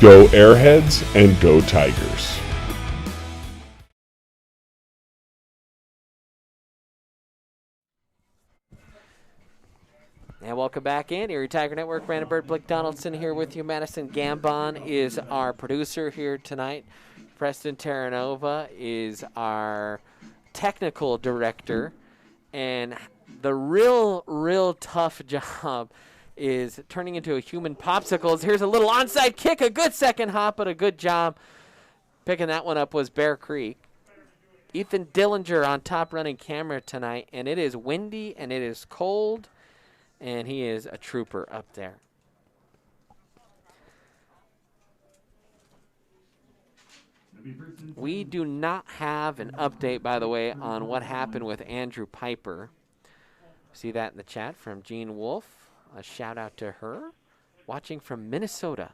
Go Airheads and go Tigers. And welcome back in. Erie Tiger Network, Brandon Bird, Blake Donaldson here with you. Madison Gambon is our producer here tonight. Preston Terranova is our technical director. And the real tough job is turning into a human popsicles. Here's a little onside kick, a good second hop, but a good job picking that one up was Bear Creek. Ethan Dillinger on top running camera tonight, and it is windy and it is cold. And he is a trooper up there. We do not have an update, by the way, on what happened with Andrew Piper. See that in the chat from Jean Wolf. A shout out to her. Watching from Minnesota.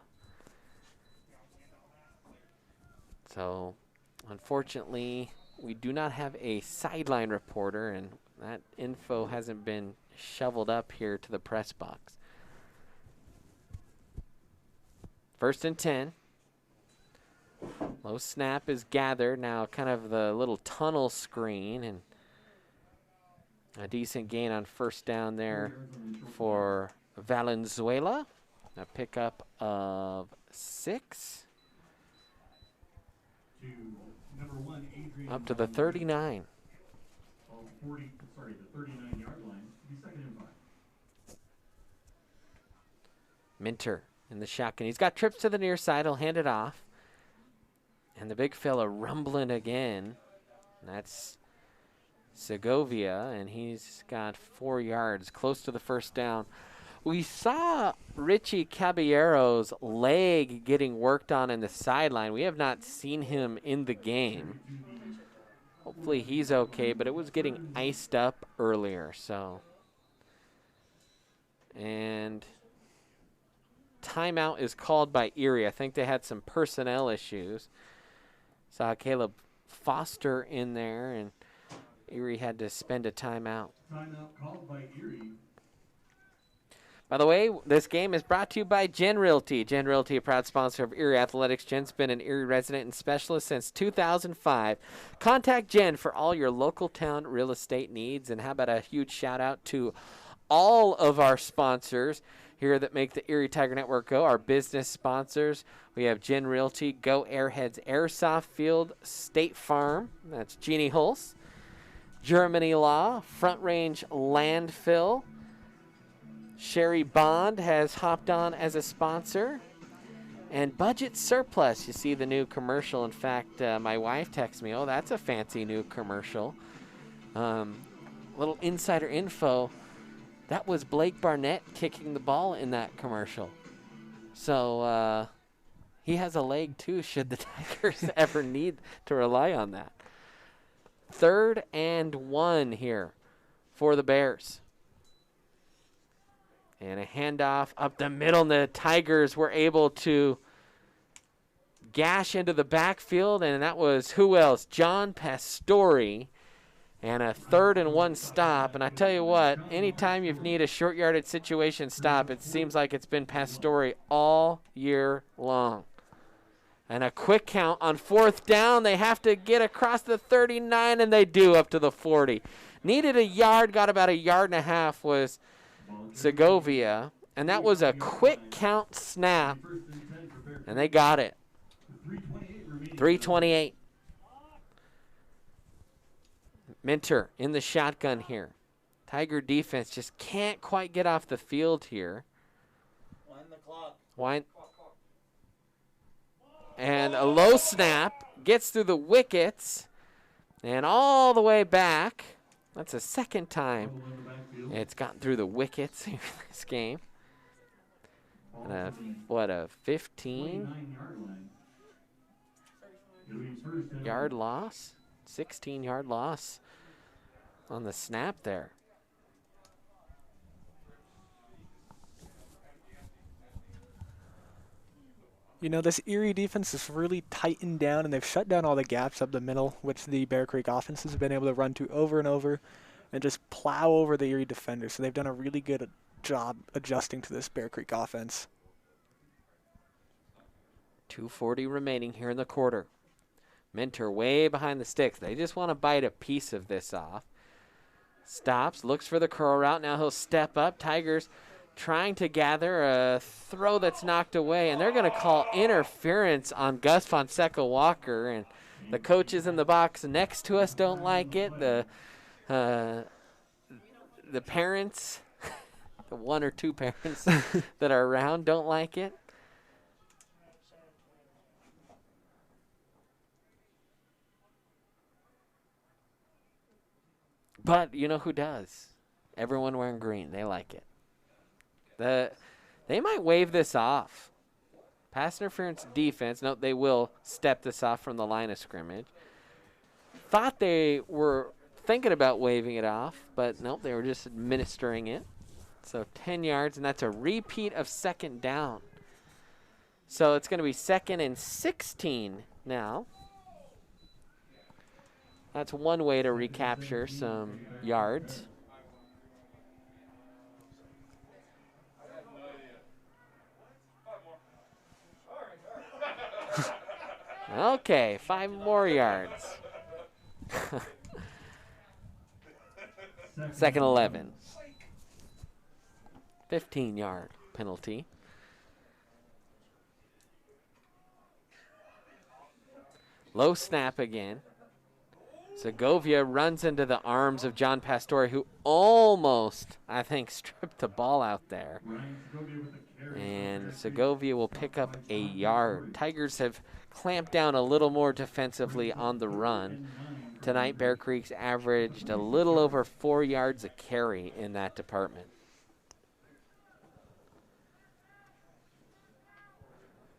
So, unfortunately, we do not have a sideline reporter, and that info hasn't been shoveled up here to the press box. 1st and 10. Low snap is gathered. Now kind of the little tunnel screen, and a decent gain on 1st down there for Valenzuela. A pickup of 6. Up to the 39. The 39-yard line. Be 2nd and 5. Minter in the shotgun. He's got trips to the near side. He'll hand it off. And the big fella rumbling again. That's Segovia, and he's got 4 yards, close to the first down. We saw Richie Caballero's leg getting worked on in the sideline. We have not seen him in the game. Hopefully he's okay, but it was getting iced up earlier, so. And timeout is called by Erie. I think they had some personnel issues. Saw Caleb Foster in there, and Erie had to spend a timeout. Timeout called by Erie. By the way, this game is brought to you by Gen Realty. Gen Realty, a proud sponsor of Erie Athletics. Jen's been an Erie resident and specialist since 2005. Contact Jen for all your local town real estate needs. And how about a huge shout out to all of our sponsors here that make the Erie Tiger Network go, our business sponsors. We have Gen Realty, Go Airheads Airsoft Field, State Farm, that's Jeannie Hulse, Germany Law, Front Range Landfill. Sherry Bond has hopped on as a sponsor. And Budget Surplus, you see the new commercial. In fact, my wife texted me, oh, that's a fancy new commercial. Little insider info. That was Blake Barnett kicking the ball in that commercial. So he has a leg too, should the Tigers ever need to rely on that. 3rd and 1 here for the Bears. And a handoff up the middle, and the Tigers were able to gash into the backfield, and that was who else? John Pastore. And a 3rd and 1 stop. And I tell you what, anytime you need a short yardage situation stop, it seems like it's been Pastore all year long. And a quick count on 4th down. They have to get across the 39, and they do up to the 40. Needed a yard, got about a yard and a half was Segovia. And that was a quick count snap. And they got it. 3:28. Minter in the shotgun here. Tiger defense just can't quite get off the field here. Wind the clock. And a low snap gets through the wickets and all the way back. That's the second time it's gotten through the wickets in this game. And a 15-yard loss? 16-yard loss on the snap there. You know, this Erie defense is really tightened down, and they've shut down all the gaps up the middle, which the Bear Creek offense has been able to run to over and over and just plow over the Erie defenders. So they've done a really good job adjusting to this Bear Creek offense. 2:40 remaining here in the quarter. Minter way behind the sticks. They just want to bite a piece of this off. Stops, looks for the curl route. Now he'll step up. Tigers trying to gather a throw that's knocked away, and they're going to call interference on Gus Fonseca Walker. And the coaches in the box next to us don't like it. The parents, the 1 or 2 parents that are around don't like it. But you know who does? Everyone wearing green. They like it. They might wave this off. Pass interference defense. No, they will step this off from the line of scrimmage. Thought they were thinking about waving it off, but nope, they were just administering it. So 10 yards, and that's a repeat of 2nd down. So it's going to be 2nd and 16 now. That's one way to recapture some yards. Okay, 5 more yards. 2nd 11. 15-yard penalty. Low snap again. Segovia runs into the arms of John Pastore, who almost, I think, stripped the ball out there. And Segovia will pick up a yard. Tigers have clamped down a little more defensively on the run. Tonight, Bear Creek's averaged a little over 4 yards a carry in that department.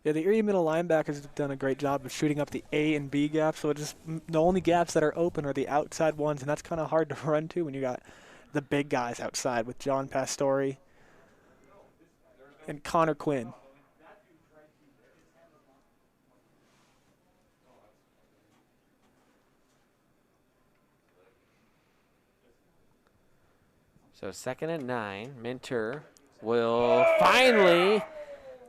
Yeah, the Erie middle linebackers have done a great job of shooting up the A and B gaps. So just the only gaps that are open are the outside ones, and that's kind of hard to run to when you got the big guys outside with John Pastore and Connor Quinn. So 2nd and 9. Minter will finally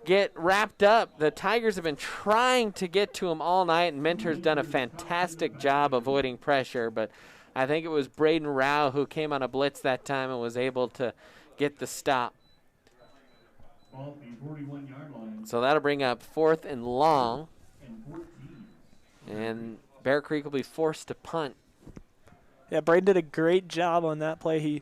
get wrapped up. The Tigers have been trying to get to him all night, and Minter's done a fantastic job avoiding pressure, but I think it was Braden Rao who came on a blitz that time and was able to get the stop. So that'll bring up 4th and long, and Bear Creek will be forced to punt. Yeah, Braden did a great job on that play. He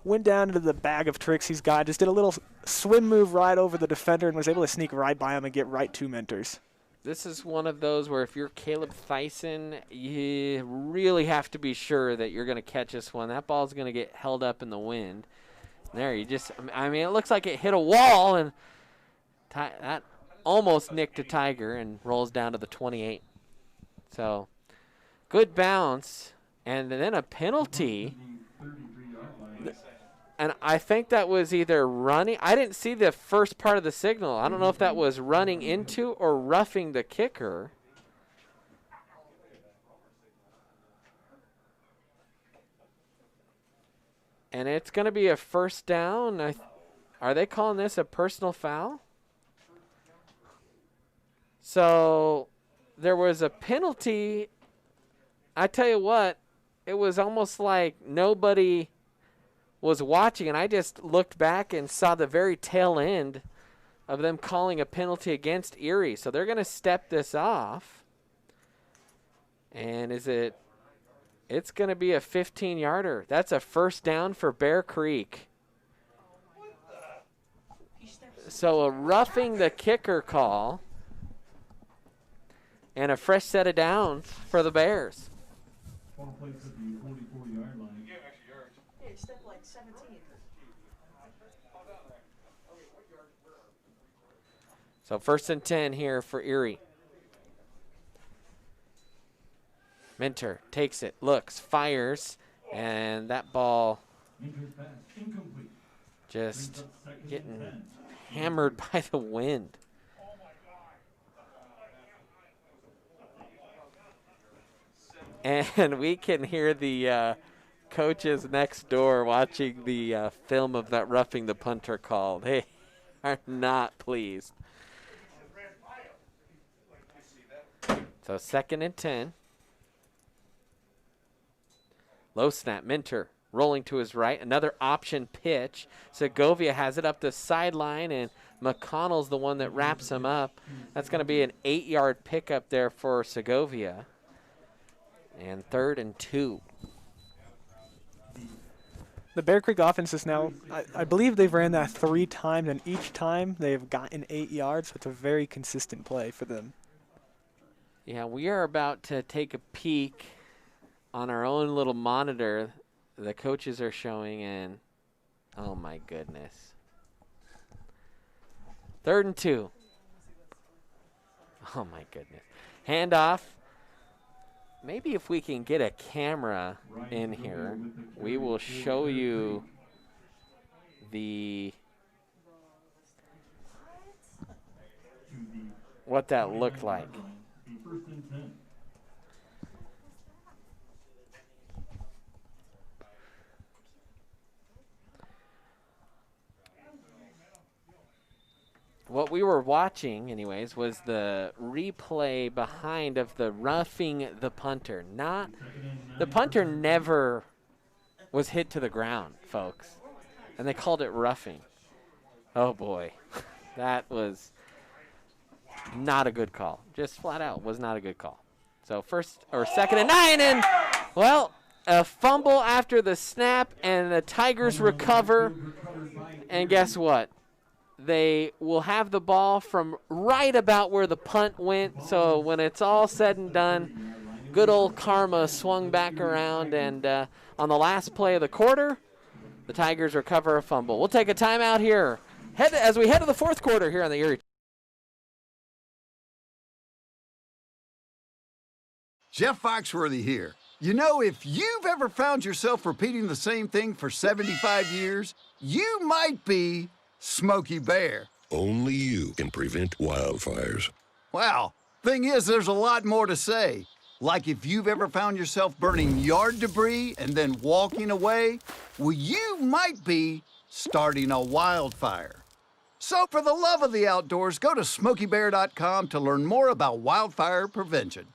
went down into the bag of tricks he's got, just did a little swim move right over the defender and was able to sneak right by him and get right to Mentors. This is one of those where if you're Caleb Thyssen, you really have to be sure that you're going to catch this one. That ball's going to get held up in the wind. There, you just, I mean, it looks like it hit a wall, and that almost nicked a Tiger and rolls down to the 28. So, good bounce, and then a penalty. And I think that was either running. I didn't see the first part of the signal. I don't know if that was running into or roughing the kicker. And it's going to be a first down. Are they calling this a personal foul? So there was a penalty. I tell you what, it was almost like nobody was watching, and I just looked back and saw the very tail end of them calling a penalty against Erie. So they're going to step this off. And it's going to be a 15-yarder. That's a first down for Bear Creek. So a roughing the kicker call and a fresh set of downs for the Bears. So 1st and 10 here for Erie. Minter takes it, looks, fires, and that ball just getting hammered by the wind. And we can hear the coaches next door watching the film of that roughing the punter call. They are not pleased. So 2nd and 10. Low snap, Minter rolling to his right. Another option pitch. Segovia has it up the sideline, and McConnell's the one that wraps him up. That's going to be an 8-yard pickup there for Segovia. And 3rd and 2. The Bear Creek offense is now, I believe they've ran that 3 times, and each time they've gotten 8 yards, so it's a very consistent play for them. Yeah, we are about to take a peek on our own little monitor. The coaches are showing, and oh my goodness. 3rd and 2. Oh my goodness. Handoff. Maybe if we can get a camera in here, we will show you what that looked like. What we were watching, anyways, was the replay behind of the roughing the punter. The punter never was hit to the ground, folks, and they called it roughing. Oh boy, that was not a good call. Just flat out was not a good call. So 2nd and 9, and well, a fumble after the snap, and the Tigers recover. And guess what? They will have the ball from right about where the punt went. So when it's all said and done, good old karma swung back around. And on the last play of the quarter, the Tigers recover a fumble. We'll take a timeout here as we head to the fourth quarter here on the Erie. Jeff Foxworthy here. You know, if you've ever found yourself repeating the same thing for 75 years, you might be Smokey Bear. Only you can prevent wildfires. Well, thing is, there's a lot more to say. Like if you've ever found yourself burning yard debris and then walking away, well, you might be starting a wildfire. So for the love of the outdoors, go to SmokeyBear.com to learn more about wildfire prevention.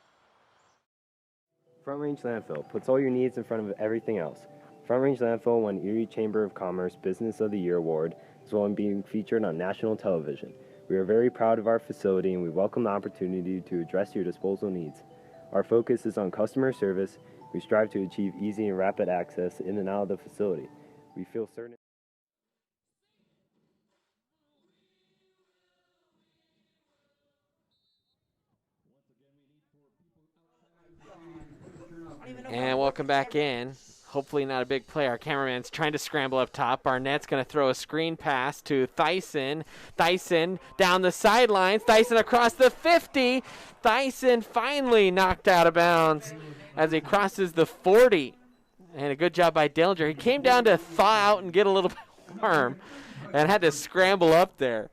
Front Range Landfill puts all your needs in front of everything else. Front Range Landfill won Erie Chamber of Commerce Business of the Year Award, as well as being featured on national television. We are very proud of our facility and we welcome the opportunity to address your disposal needs. Our focus is on customer service. We strive to achieve easy and rapid access in and out of the facility. We feel certain. And welcome back in. Hopefully not a big play. Our cameraman's trying to scramble up top. Barnett's going to throw a screen pass to Thyssen. Thyssen down the sidelines. Thyssen across the 50. Thyssen finally knocked out of bounds as he crosses the 40. And a good job by Dillinger. He came down to thaw out and get a little bit warm and had to scramble up there.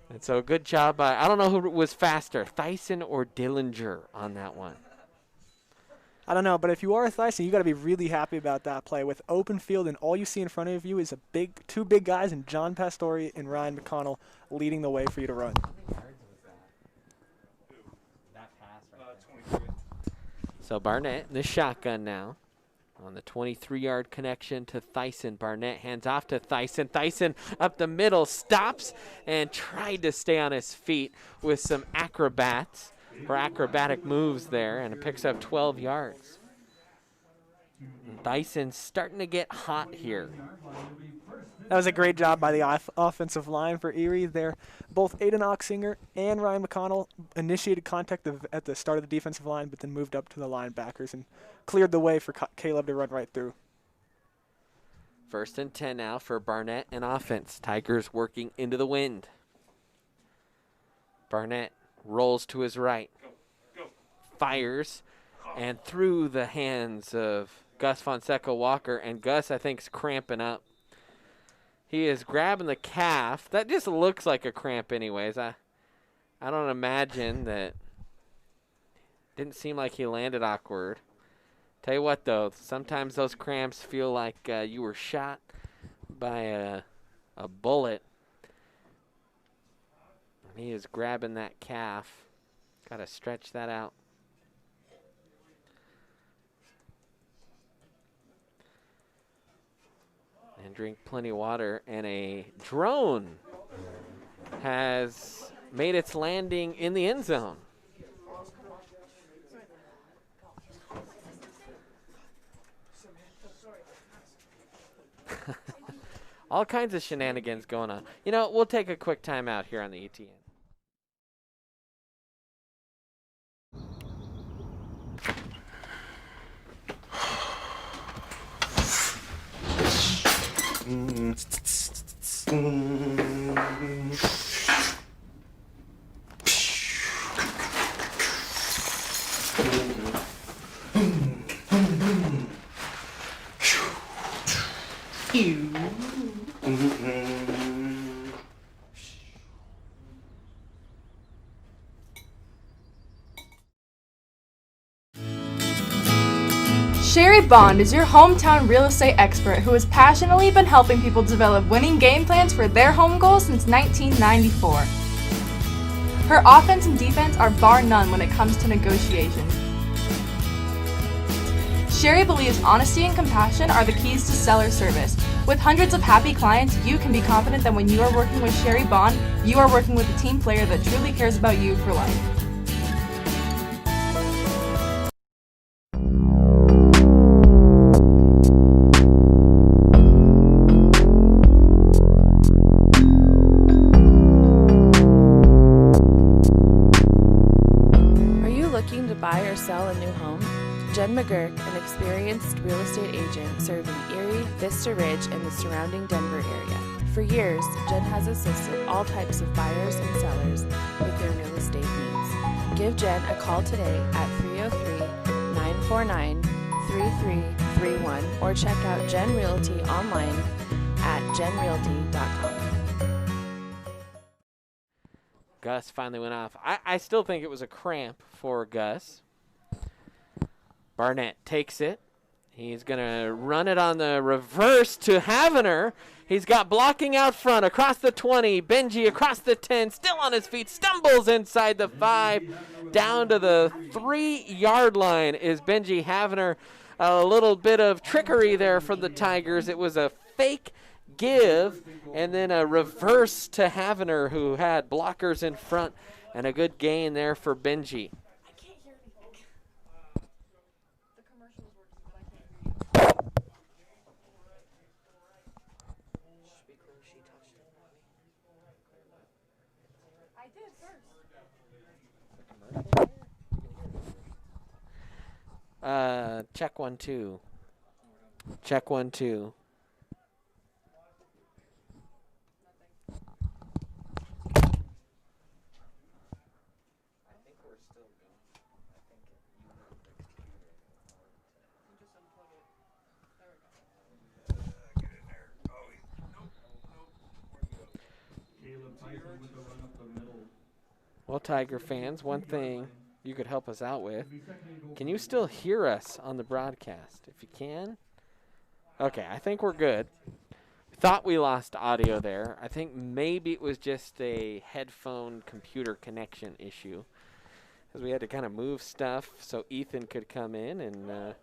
And so good job by, I don't know who was faster, Thyssen or Dillinger on that one. I don't know, but if you are a Thyssen, you got to be really happy about that play. With open field and all you see in front of you is two big guys, and John Pastore and Ryan McConnell leading the way for you to run. So Barnett in the shotgun now on the 23-yard connection to Thyssen. Barnett hands off to Thyssen. Thyssen up the middle, stops and tried to stay on his feet with some acrobatic moves there, and it picks up 12 yards. Thyssen starting to get hot here. That was a great job by the offensive line for Erie there. Both Aiden Oxinger and Ryan McConnell initiated contact at the start of the defensive line, but then moved up to the linebackers and cleared the way for Caleb to run right through. 1st and 10 now for Barnett and offense. Tigers working into the wind. Barnett rolls to his right, fires, and through the hands of Gus Fonseca Walker, and Gus, I think, is cramping up. He is grabbing the calf. That just looks like a cramp anyways. I don't imagine that. Didn't seem like he landed awkward. Tell you what, though, sometimes those cramps feel like you were shot by a bullet. He is grabbing that calf. Got to stretch that out. And drink plenty of water. And a drone has made its landing in the end zone. All kinds of shenanigans going on. You know, we'll take a quick timeout here on the ETN. Sherry Bond is your hometown real estate expert who has passionately been helping people develop winning game plans for their home goals since 1994. Her offense and defense are bar none when it comes to negotiations. Sherry believes honesty and compassion are the keys to seller service. With hundreds of happy clients, you can be confident that when you are working with Sherry Bond, you are working with a team player that truly cares about you for life. experienced real estate agent serving Erie, Vista Ridge, and the surrounding Denver area. For years, Jen has assisted all types of buyers and sellers with their real estate needs. Give Jen a call today at 303-949-3331 or check out Jen Realty online at jenrealty.com. Gus finally went off. I still think it was a cramp for Gus. Barnett takes it. He's going to run it on the reverse to Havener. He's got blocking out front across the 20. Benji across the 10, still on his feet, stumbles inside the 5. Down to the 3-yard line is Benji Havener. A little bit of trickery there from the Tigers. It was a fake give and then a reverse to Havener, who had blockers in front, and a good gain there for Benji. Check 1 2. Check 1 2. Well, Tiger fans, one thing you could help us out with. Can you still hear us on the broadcast? If you can. Okay, I think we're good. Thought we lost audio there. I think maybe it was just a headphone computer connection issue, because we had to kind of move stuff so Ethan could come in and,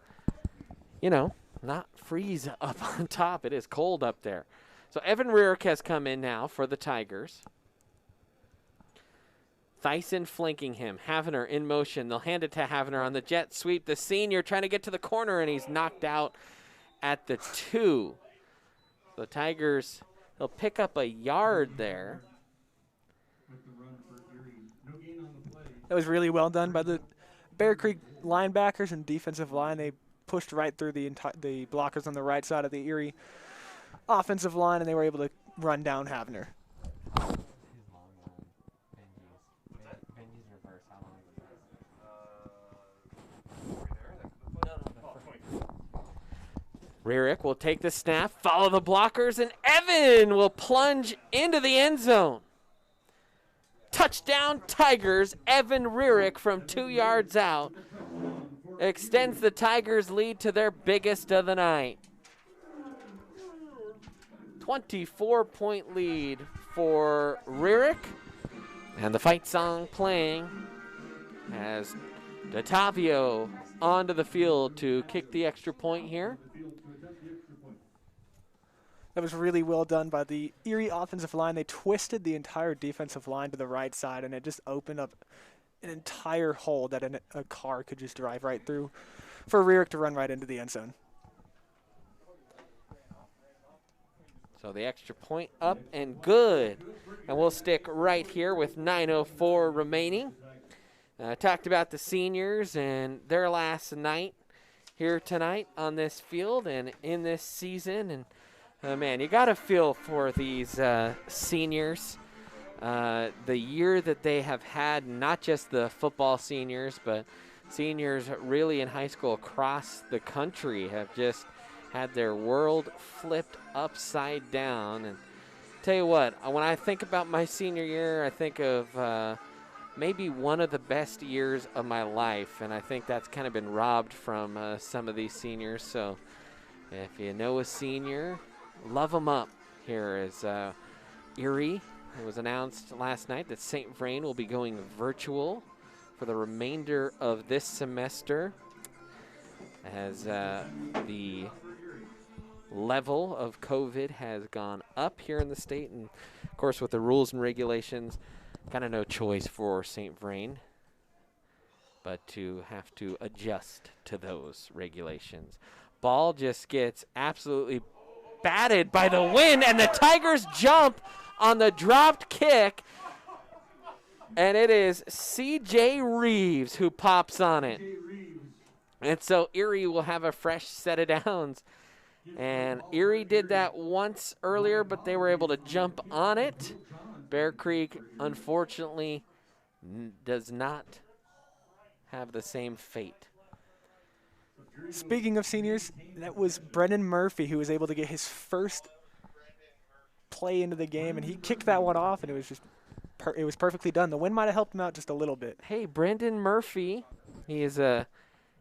not freeze up on top. It is cold up there. So Evan Rearick has come in now for the Tigers. Thyssen flanking him. Havener in motion. They'll hand it to Havener on the jet sweep. The senior trying to get to the corner, and he's knocked out at the 2. The Tigers, they'll pick up a yard there. That was really well done by the Bear Creek linebackers and defensive line. They pushed right through the blockers on the right side of the Erie offensive line, and they were able to run down Havener. Rearick will take the snap, follow the blockers, and Evan will plunge into the end zone. Touchdown Tigers. Evan Rearick from 2 yards out extends the Tigers' lead to their biggest of the night. 24-point lead for Rearick. And the fight song playing as Datavio onto the field to kick the extra point here. That was really well done by the Erie offensive line. They twisted the entire defensive line to the right side, and it just opened up an entire hole that a car could just drive right through for Rearick to run right into the end zone. So the extra point up and good. And we'll stick right here with 9:04 remaining. Talked about the seniors and their last night here tonight on this field and in this season. And man, you got to feel for these seniors. The year that they have had, not just the football seniors, but seniors really in high school across the country have just had their world flipped upside down. And tell you what, when I think about my senior year, I think of maybe one of the best years of my life, and I think that's kind of been robbed from some of these seniors. So if you know a senior, love them up. Here is Erie. It was announced last night that St. Vrain will be going virtual for the remainder of this semester as the level of COVID has gone up here in the state. And, of course, with the rules and regulations, kind of no choice for St. Vrain but to have to adjust to those regulations. Ball just gets absolutely batted by the wind, and the Tigers jump on the dropped kick, and it is C.J. Reeves who pops on it. And so Erie will have a fresh set of downs. And Erie did that once earlier, but they were able to jump on it. Bear Creek, unfortunately, does not have the same fate. Speaking of seniors, that was Brennan Murphy who was able to get his first play into the game, and he kicked that one off, and it was just it was perfectly done. The wind might have helped him out just a little bit. Hey, Brendan Murphy, he is a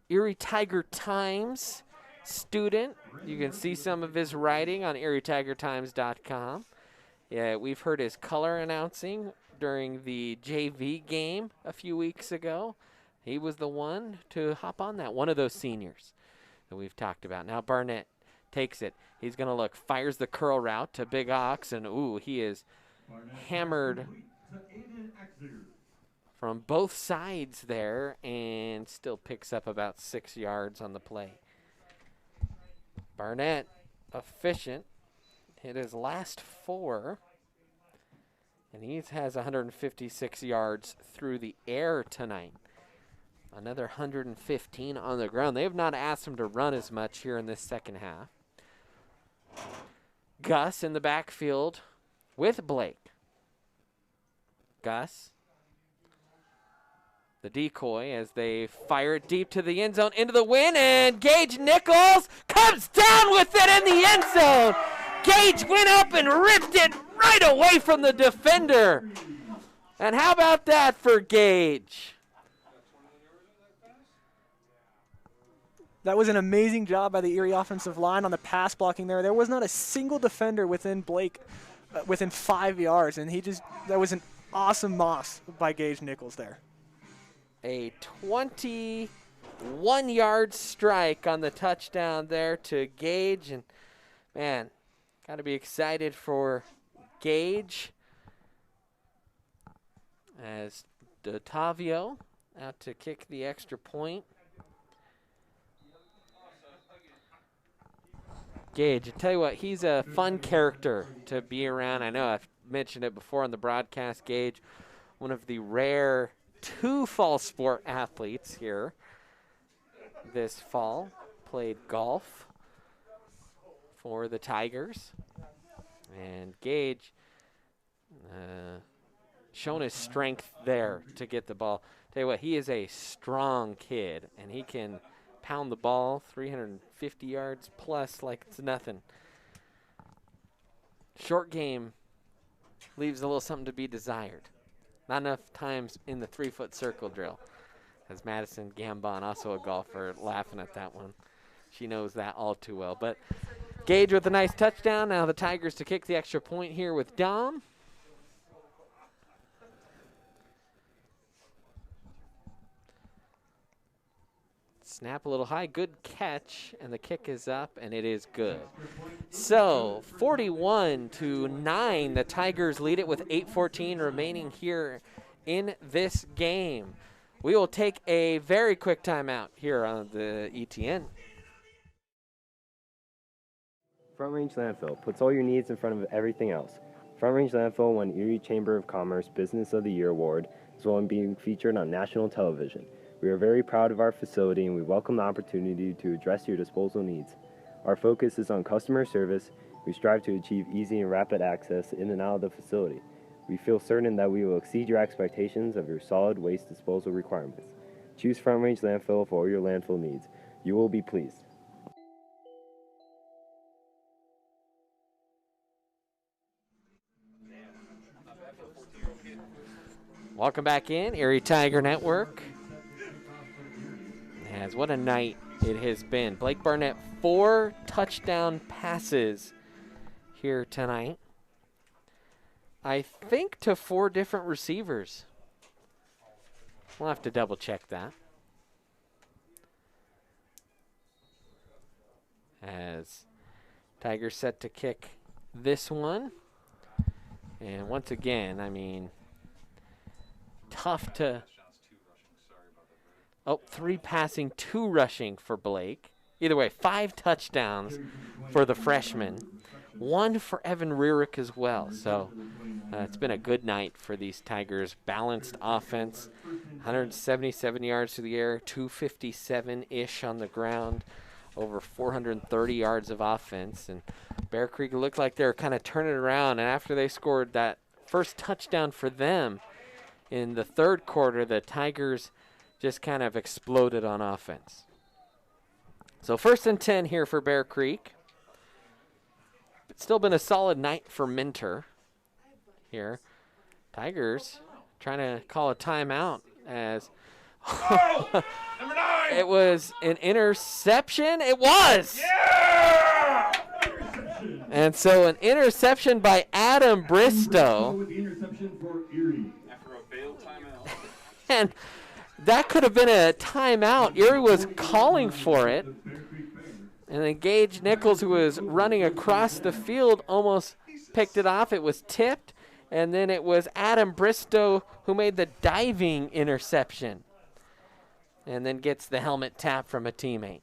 Erie Tiger Times student. You can see some of his writing on erietigertimes.com. Yeah, we've heard his color announcing during the JV game a few weeks ago. He was the one to hop on that, one of those seniors that we've talked about. Now Barnett takes it. He's going to look, fires the curl route to Big Ox, and ooh, he is hammered from both sides there and still picks up about 6 yards on the play. Barnett, efficient, hit his last 4, and he has 156 yards through the air tonight. Another 115 on the ground. They have not asked him to run as much here in this second half. Gus in the backfield with Blake. Gus, the decoy, as they fire it deep to the end zone, into the wind, and Gage Nichols comes down with it in the end zone. Gage went up and ripped it right away from the defender. And how about that for Gage? That was an amazing job by the Erie offensive line on the pass blocking there. There was not a single defender within Blake within 5 yards, and that was an awesome moss by Gage Nichols there. A 21-yard strike on the touchdown there to Gage, and man, got to be excited for Gage as D'Ottavio out to kick the extra point. Gage, I tell you what, he's a fun character to be around. I know I've mentioned it before on the broadcast. Gage, one of the rare 2 fall sport athletes here this fall, played golf for the Tigers. And Gage shown his strength there to get the ball. Tell you what, he is a strong kid, and he can pound the ball 350 yards plus like it's nothing. Short game leaves a little something to be desired. Not enough times in the 3-foot circle drill. As Madison Gambon, also a golfer, laughing at that one. She knows that all too well. But Gage with a nice touchdown. Now the Tigers to kick the extra point here with Dom. Snap a little high, good catch, and the kick is up, and it is good. So 41-9, the Tigers lead it with 8:14 remaining here in this game. We will take a very quick timeout here on the ETN. Front Range Landfill puts all your needs in front of everything else. Front Range Landfill won Erie Chamber of Commerce Business of the Year Award, as well as being featured on national television. We are very proud of our facility, and we welcome the opportunity to address your disposal needs. Our focus is on customer service. We strive to achieve easy and rapid access in and out of the facility. We feel certain that we will exceed your expectations of your solid waste disposal requirements. Choose Front Range Landfill for all your landfill needs. You will be pleased. Welcome back in, Erie Tiger Network. What a night it has been. Blake Barnett, 4 touchdown passes here tonight. I think to 4 different receivers. We'll have to double check that. As Tigers set to kick this one. And once again, I mean, tough to... 3 passing, 2 rushing for Blake. Either way, 5 touchdowns for the freshman. 1 for Evan Rearick as well. So It's been a good night for these Tigers. Balanced offense, 177 yards through the air, 257-ish on the ground, over 430 yards of offense. And Bear Creek looked like they were kind of turning around. And after they scored that first touchdown for them in the third quarter, the Tigers just kind of exploded on offense. So 1st and 10 here for Bear Creek. It's still been a solid night for Minter here. Tigers trying to call a timeout as it was an interception. It was! Yeah! And so an interception by Adam Bristow. With the interception for Erie. After a failed timeout. And that could have been a timeout. Erie was calling for it. And then Gage Nichols, who was running across the field, almost picked it off. It was tipped. And then it was Adam Bristow who made the diving interception. And then gets the helmet tap from a teammate.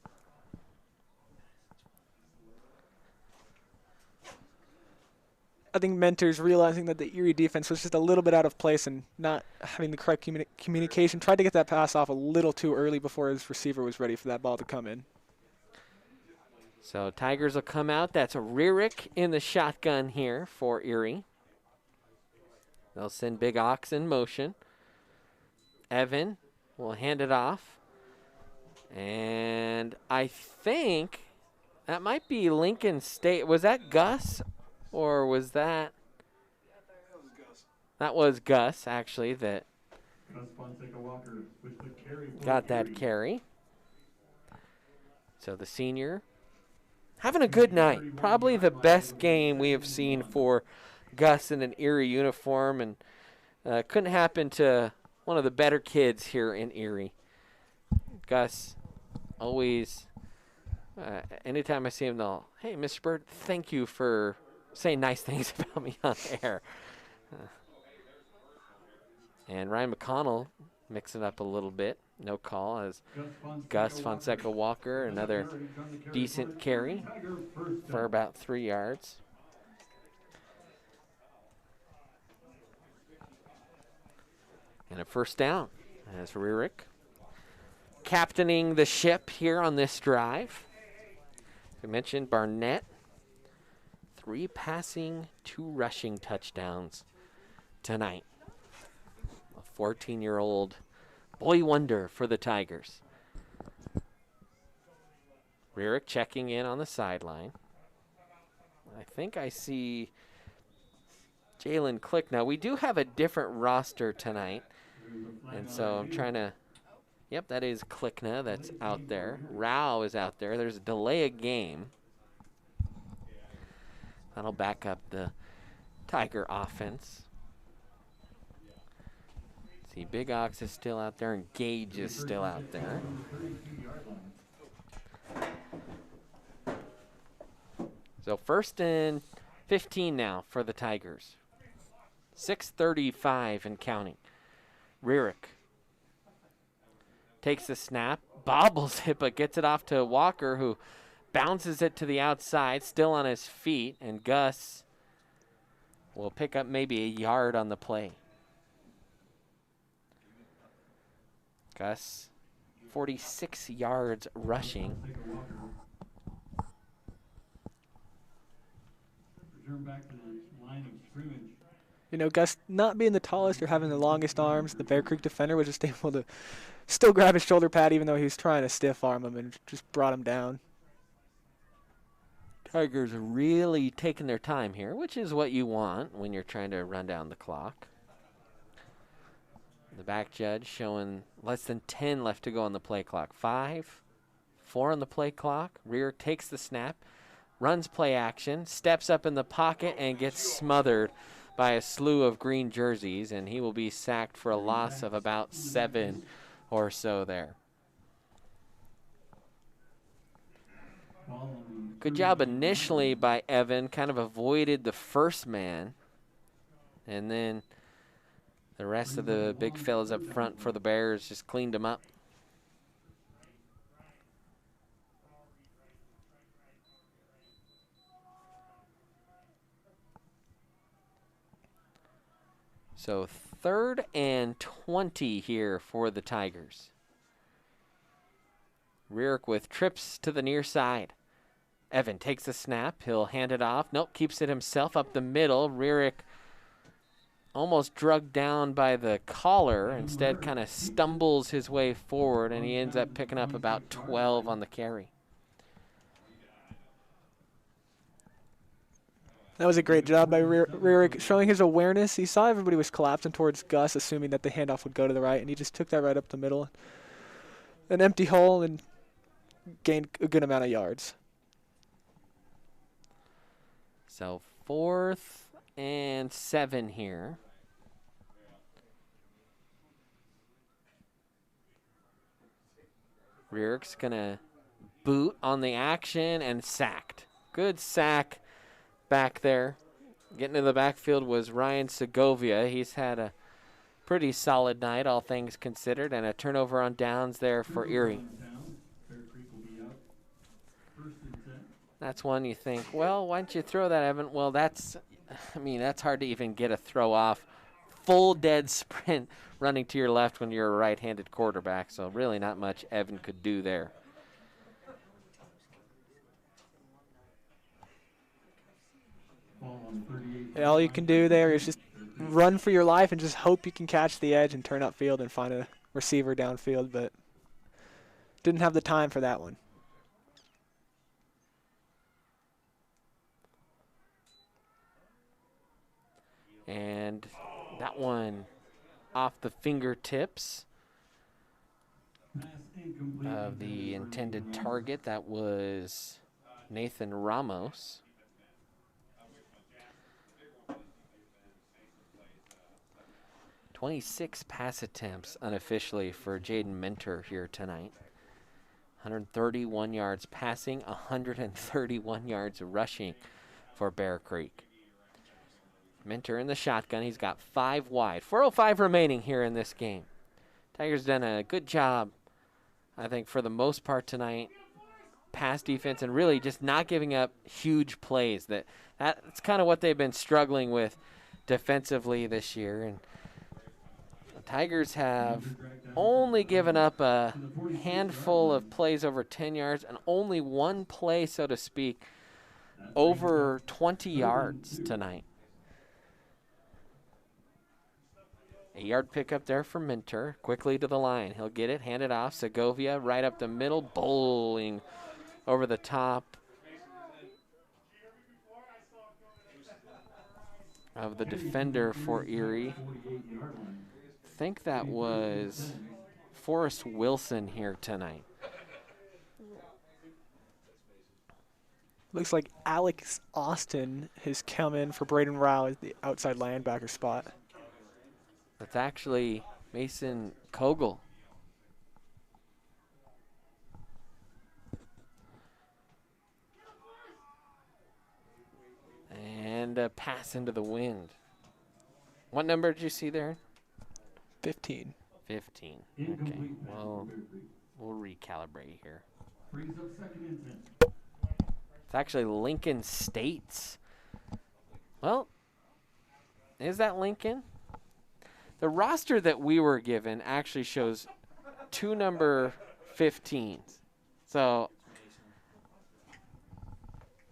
I think Mentor's realizing that the Erie defense was just a little bit out of place and not having the correct communication. Tried to get that pass off a little too early before his receiver was ready for that ball to come in. So Tigers will come out. That's a Rierick in the shotgun here for Erie. They'll send Big Ox in motion. Evan will hand it off. And I think that might be Lincoln State. Was that Gus? Or was that? That was Gus, actually, that got that carry. So the senior having a good night. Probably the best game we have seen for Gus in an Erie uniform. And couldn't happen to one of the better kids here in Erie. Gus always, anytime I see him, they'll, hey, Mr. Bird, thank you for saying nice things about me on air. And Ryan McConnell mixing up a little bit. No call as Gus Fonseca Walker, another decent carry for about 3 yards. And a first down as Rierick captaining the ship here on this drive. As I mentioned, Barnett, 3 passing, 2 rushing touchdowns tonight. A 14-year-old boy wonder for the Tigers. Rierick checking in on the sideline. I think I see Jalen Click. Now, we do have a different roster tonight. And so I'm trying to, yep, that is Klickna that's out there. Rao is out there. There's a delay of game. That'll back up the Tiger offense. See, Big Ox is still out there, and Gage is still out there. So 1st and 15 now for the Tigers. 6:35 and counting. Rierick takes the snap, bobbles it, but gets it off to Walker, who bounces it to the outside, still on his feet, and Gus will pick up maybe a yard on the play. Gus, 46 yards rushing. Return back to the line of scrimmage. You know, Gus not being the tallest or having the longest arms, the Bear Creek defender was just able to still grab his shoulder pad even though he was trying to stiff arm him and just brought him down. Tigers are really taking their time here, which is what you want when you're trying to run down the clock. The back judge showing less than 10 left to go on the play clock. 5, 4 on the play clock. Rear takes the snap, runs play action, steps up in the pocket, and gets smothered by a slew of green jerseys, and he will be sacked for a loss of about 7 or so there. Good job initially by Evan, kind of avoided the first man, and then the rest of the big fellas up front for the Bears just cleaned him up. So 3rd and 20 here for the Tigers. Rearick with trips to the near side. Evan takes the snap. He'll hand it off. Nope, keeps it himself up the middle. Rearick almost drugged down by the collar. Instead, kind of stumbles his way forward, and he ends up picking up about 12 on the carry. That was a great job by Rearick, showing his awareness. He saw everybody was collapsing towards Gus, assuming that the handoff would go to the right, and he just took that right up the middle. An empty hole, and gained a good amount of yards. So 4th and 7 here. Rearick's going to boot on the action and sacked. Good sack back there. Getting to the backfield was Ryan Segovia. He's had a pretty solid night, all things considered, and a turnover on downs there for Erie. That's one you think, well, why don't you throw that, Evan? Well, that's hard to even get a throw off. Full dead sprint running to your left when you're a right-handed quarterback, so really not much Evan could do there. And all you can do there is just run for your life and just hope you can catch the edge and turn upfield and find a receiver downfield, but didn't have the time for that one. And that one off the fingertips of the intended target. That was Nathan Ramos. "26 pass attempts unofficially for Jaden Minter here tonight. 131 yards passing, 131 yards rushing for Bear Creek. Minter in the shotgun. He's got 5 wide. 4:05 remaining here in this game. Tigers done a good job, I think, for the most part tonight. Pass defense and really just not giving up huge plays. That's kind of what they've been struggling with defensively this year. And the Tigers have only given up a handful of plays over 10 yards and only one play, so to speak, over 20 yards tonight. A yard pickup there for Minter. Quickly to the line. He'll get it, hand it off. Segovia right up the middle, bowling over the top of the defender for Erie. I think that was Forrest Wilson here tonight. Looks like Alex Austin has come in for Braden Rao as the outside linebacker spot. That's actually Mason Kogel. And a pass into the wind. What number did you see there? 15. 15. Okay. Well, we'll recalibrate here. It's actually Lincoln State's. Well, is that Lincoln? The roster that we were given actually shows 2 number 15s. So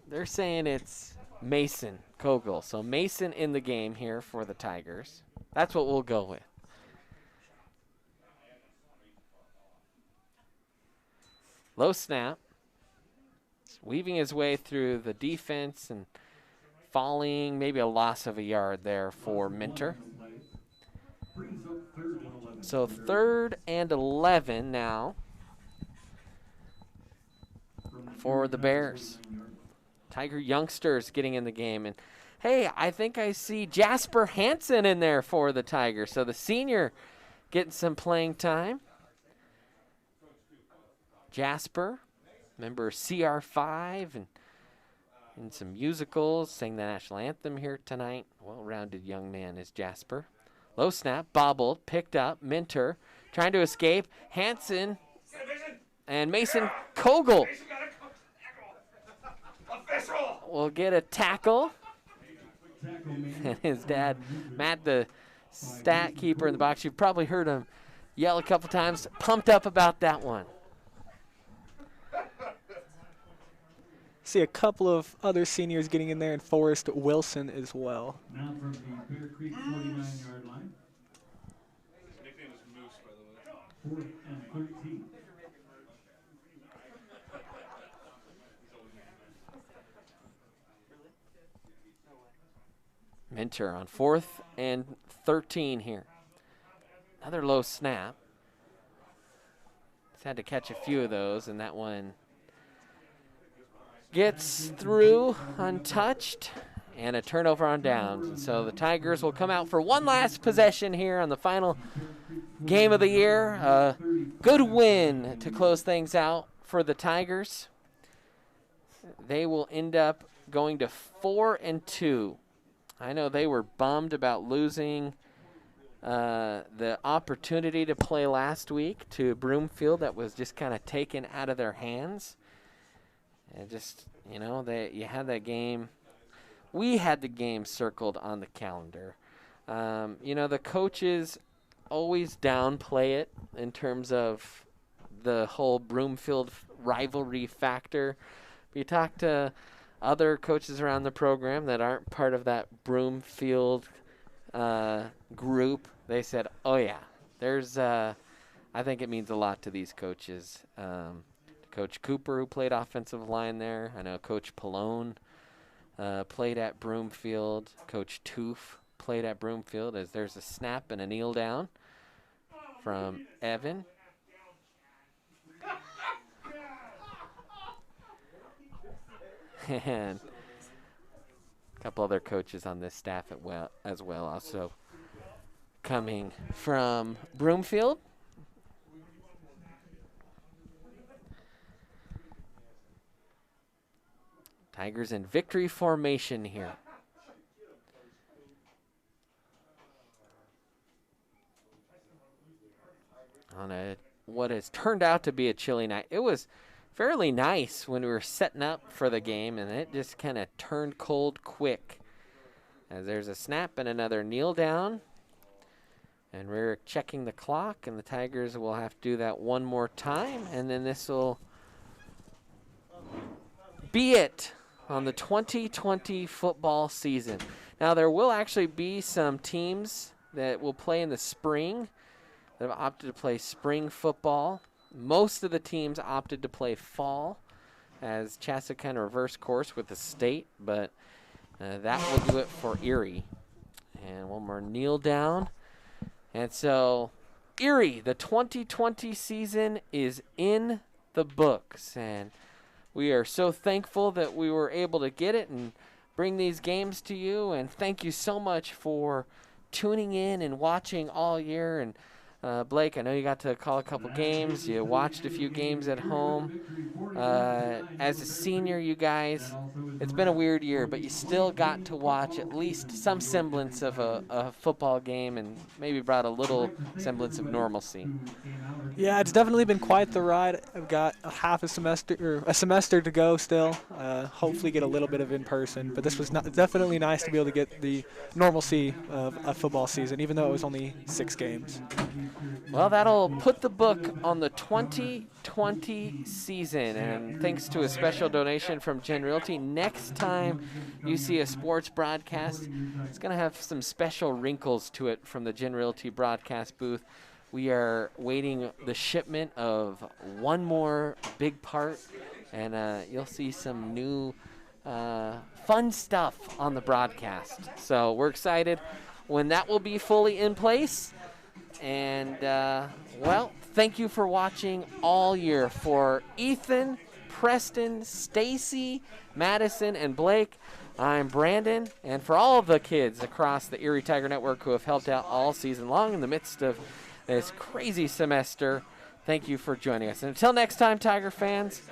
they're saying it's Mason Kogel. So Mason in the game here for the Tigers. That's what we'll go with. Low snap. Weaving his way through the defense and falling, maybe a loss of a yard there for Minter. So 3rd and 11 now for the Bears. Tiger youngsters getting in the game. And, hey, I think I see Jasper Hansen in there for the Tigers. So the senior getting some playing time. Jasper, member CR5 and in some musicals, sang the national anthem here tonight. Well-rounded young man is Jasper. Low snap, bobbled, picked up, Minter trying to escape. Hansen and Mason Kogel will get a tackle. And his dad, Matt, the stat keeper in the box. You've probably heard him yell a couple times. Pumped up about that one. See a couple of other seniors getting in there, and Forrest Wilson as well. Now from the Bear Creek 49-yard line. His nickname is Moose, by the way. 4th and 13. Minter on 4th and 13 here. Another low snap. He's had to catch a few of those, and that one gets through untouched, and a turnover on downs. And so the Tigers will come out for one last possession here on the final game of the year. A good win to close things out for the Tigers. They will end up going to 4-2. I know they were bummed about losing the opportunity to play last week to Broomfield. That was just kind of taken out of their hands. And just, you know, you had that game. We had the game circled on the calendar. You know, the coaches always downplay it in terms of the whole Broomfield rivalry factor. But you talk to other coaches around the program that aren't part of that Broomfield group, they said, oh, yeah, there's I think it means a lot to these coaches. Coach Cooper, who played offensive line there. I know Coach Pallone played at Broomfield. Coach Toof played at Broomfield, as there's a snap and a kneel down from Evan. And a couple other coaches on this staff as well, also coming from Broomfield. Tigers in victory formation here. On what has turned out to be a chilly night. It was fairly nice when we were setting up for the game, and it just kind of turned cold quick. As there's a snap and another kneel down. And we're checking the clock, and the Tigers will have to do that one more time, and then this will be it on the 2020 football season. Now, there will actually be some teams that will play in the spring that have opted to play spring football. Most of the teams opted to play fall, as Chaska kind of reversed course with the state, but that will do it for Erie. And one more kneel down. And so, Erie, the 2020 season is in the books, and we are so thankful that we were able to get it and bring these games to you. And thank you so much for tuning in and watching all year. And Blake, I know you got to call a couple games. You watched a few games at home. As a senior, you guys, it's been a weird year, but you still got to watch at least some semblance of a football game, and maybe brought a little semblance of normalcy. Yeah, it's definitely been quite the ride. I've got a semester to go still. Hopefully get a little bit of in person, but this was definitely nice to be able to get the normalcy of a football season, even though it was only 6 games. Well, that'll put the book on the 2020 season, and thanks to a special donation from Gen Realty, next time you see a sports broadcast, it's going to have some special wrinkles to it from the Gen Realty broadcast booth. We are waiting the shipment of one more big part, and you'll see some new fun stuff on the broadcast. So we're excited when that will be fully in place. And, well, thank you for watching all year. For Ethan, Preston, Stacy, Madison, and Blake, I'm Brandon. And for all of the kids across the Erie Tiger Network who have helped out all season long in the midst of this crazy semester, thank you for joining us. And until next time, Tiger fans,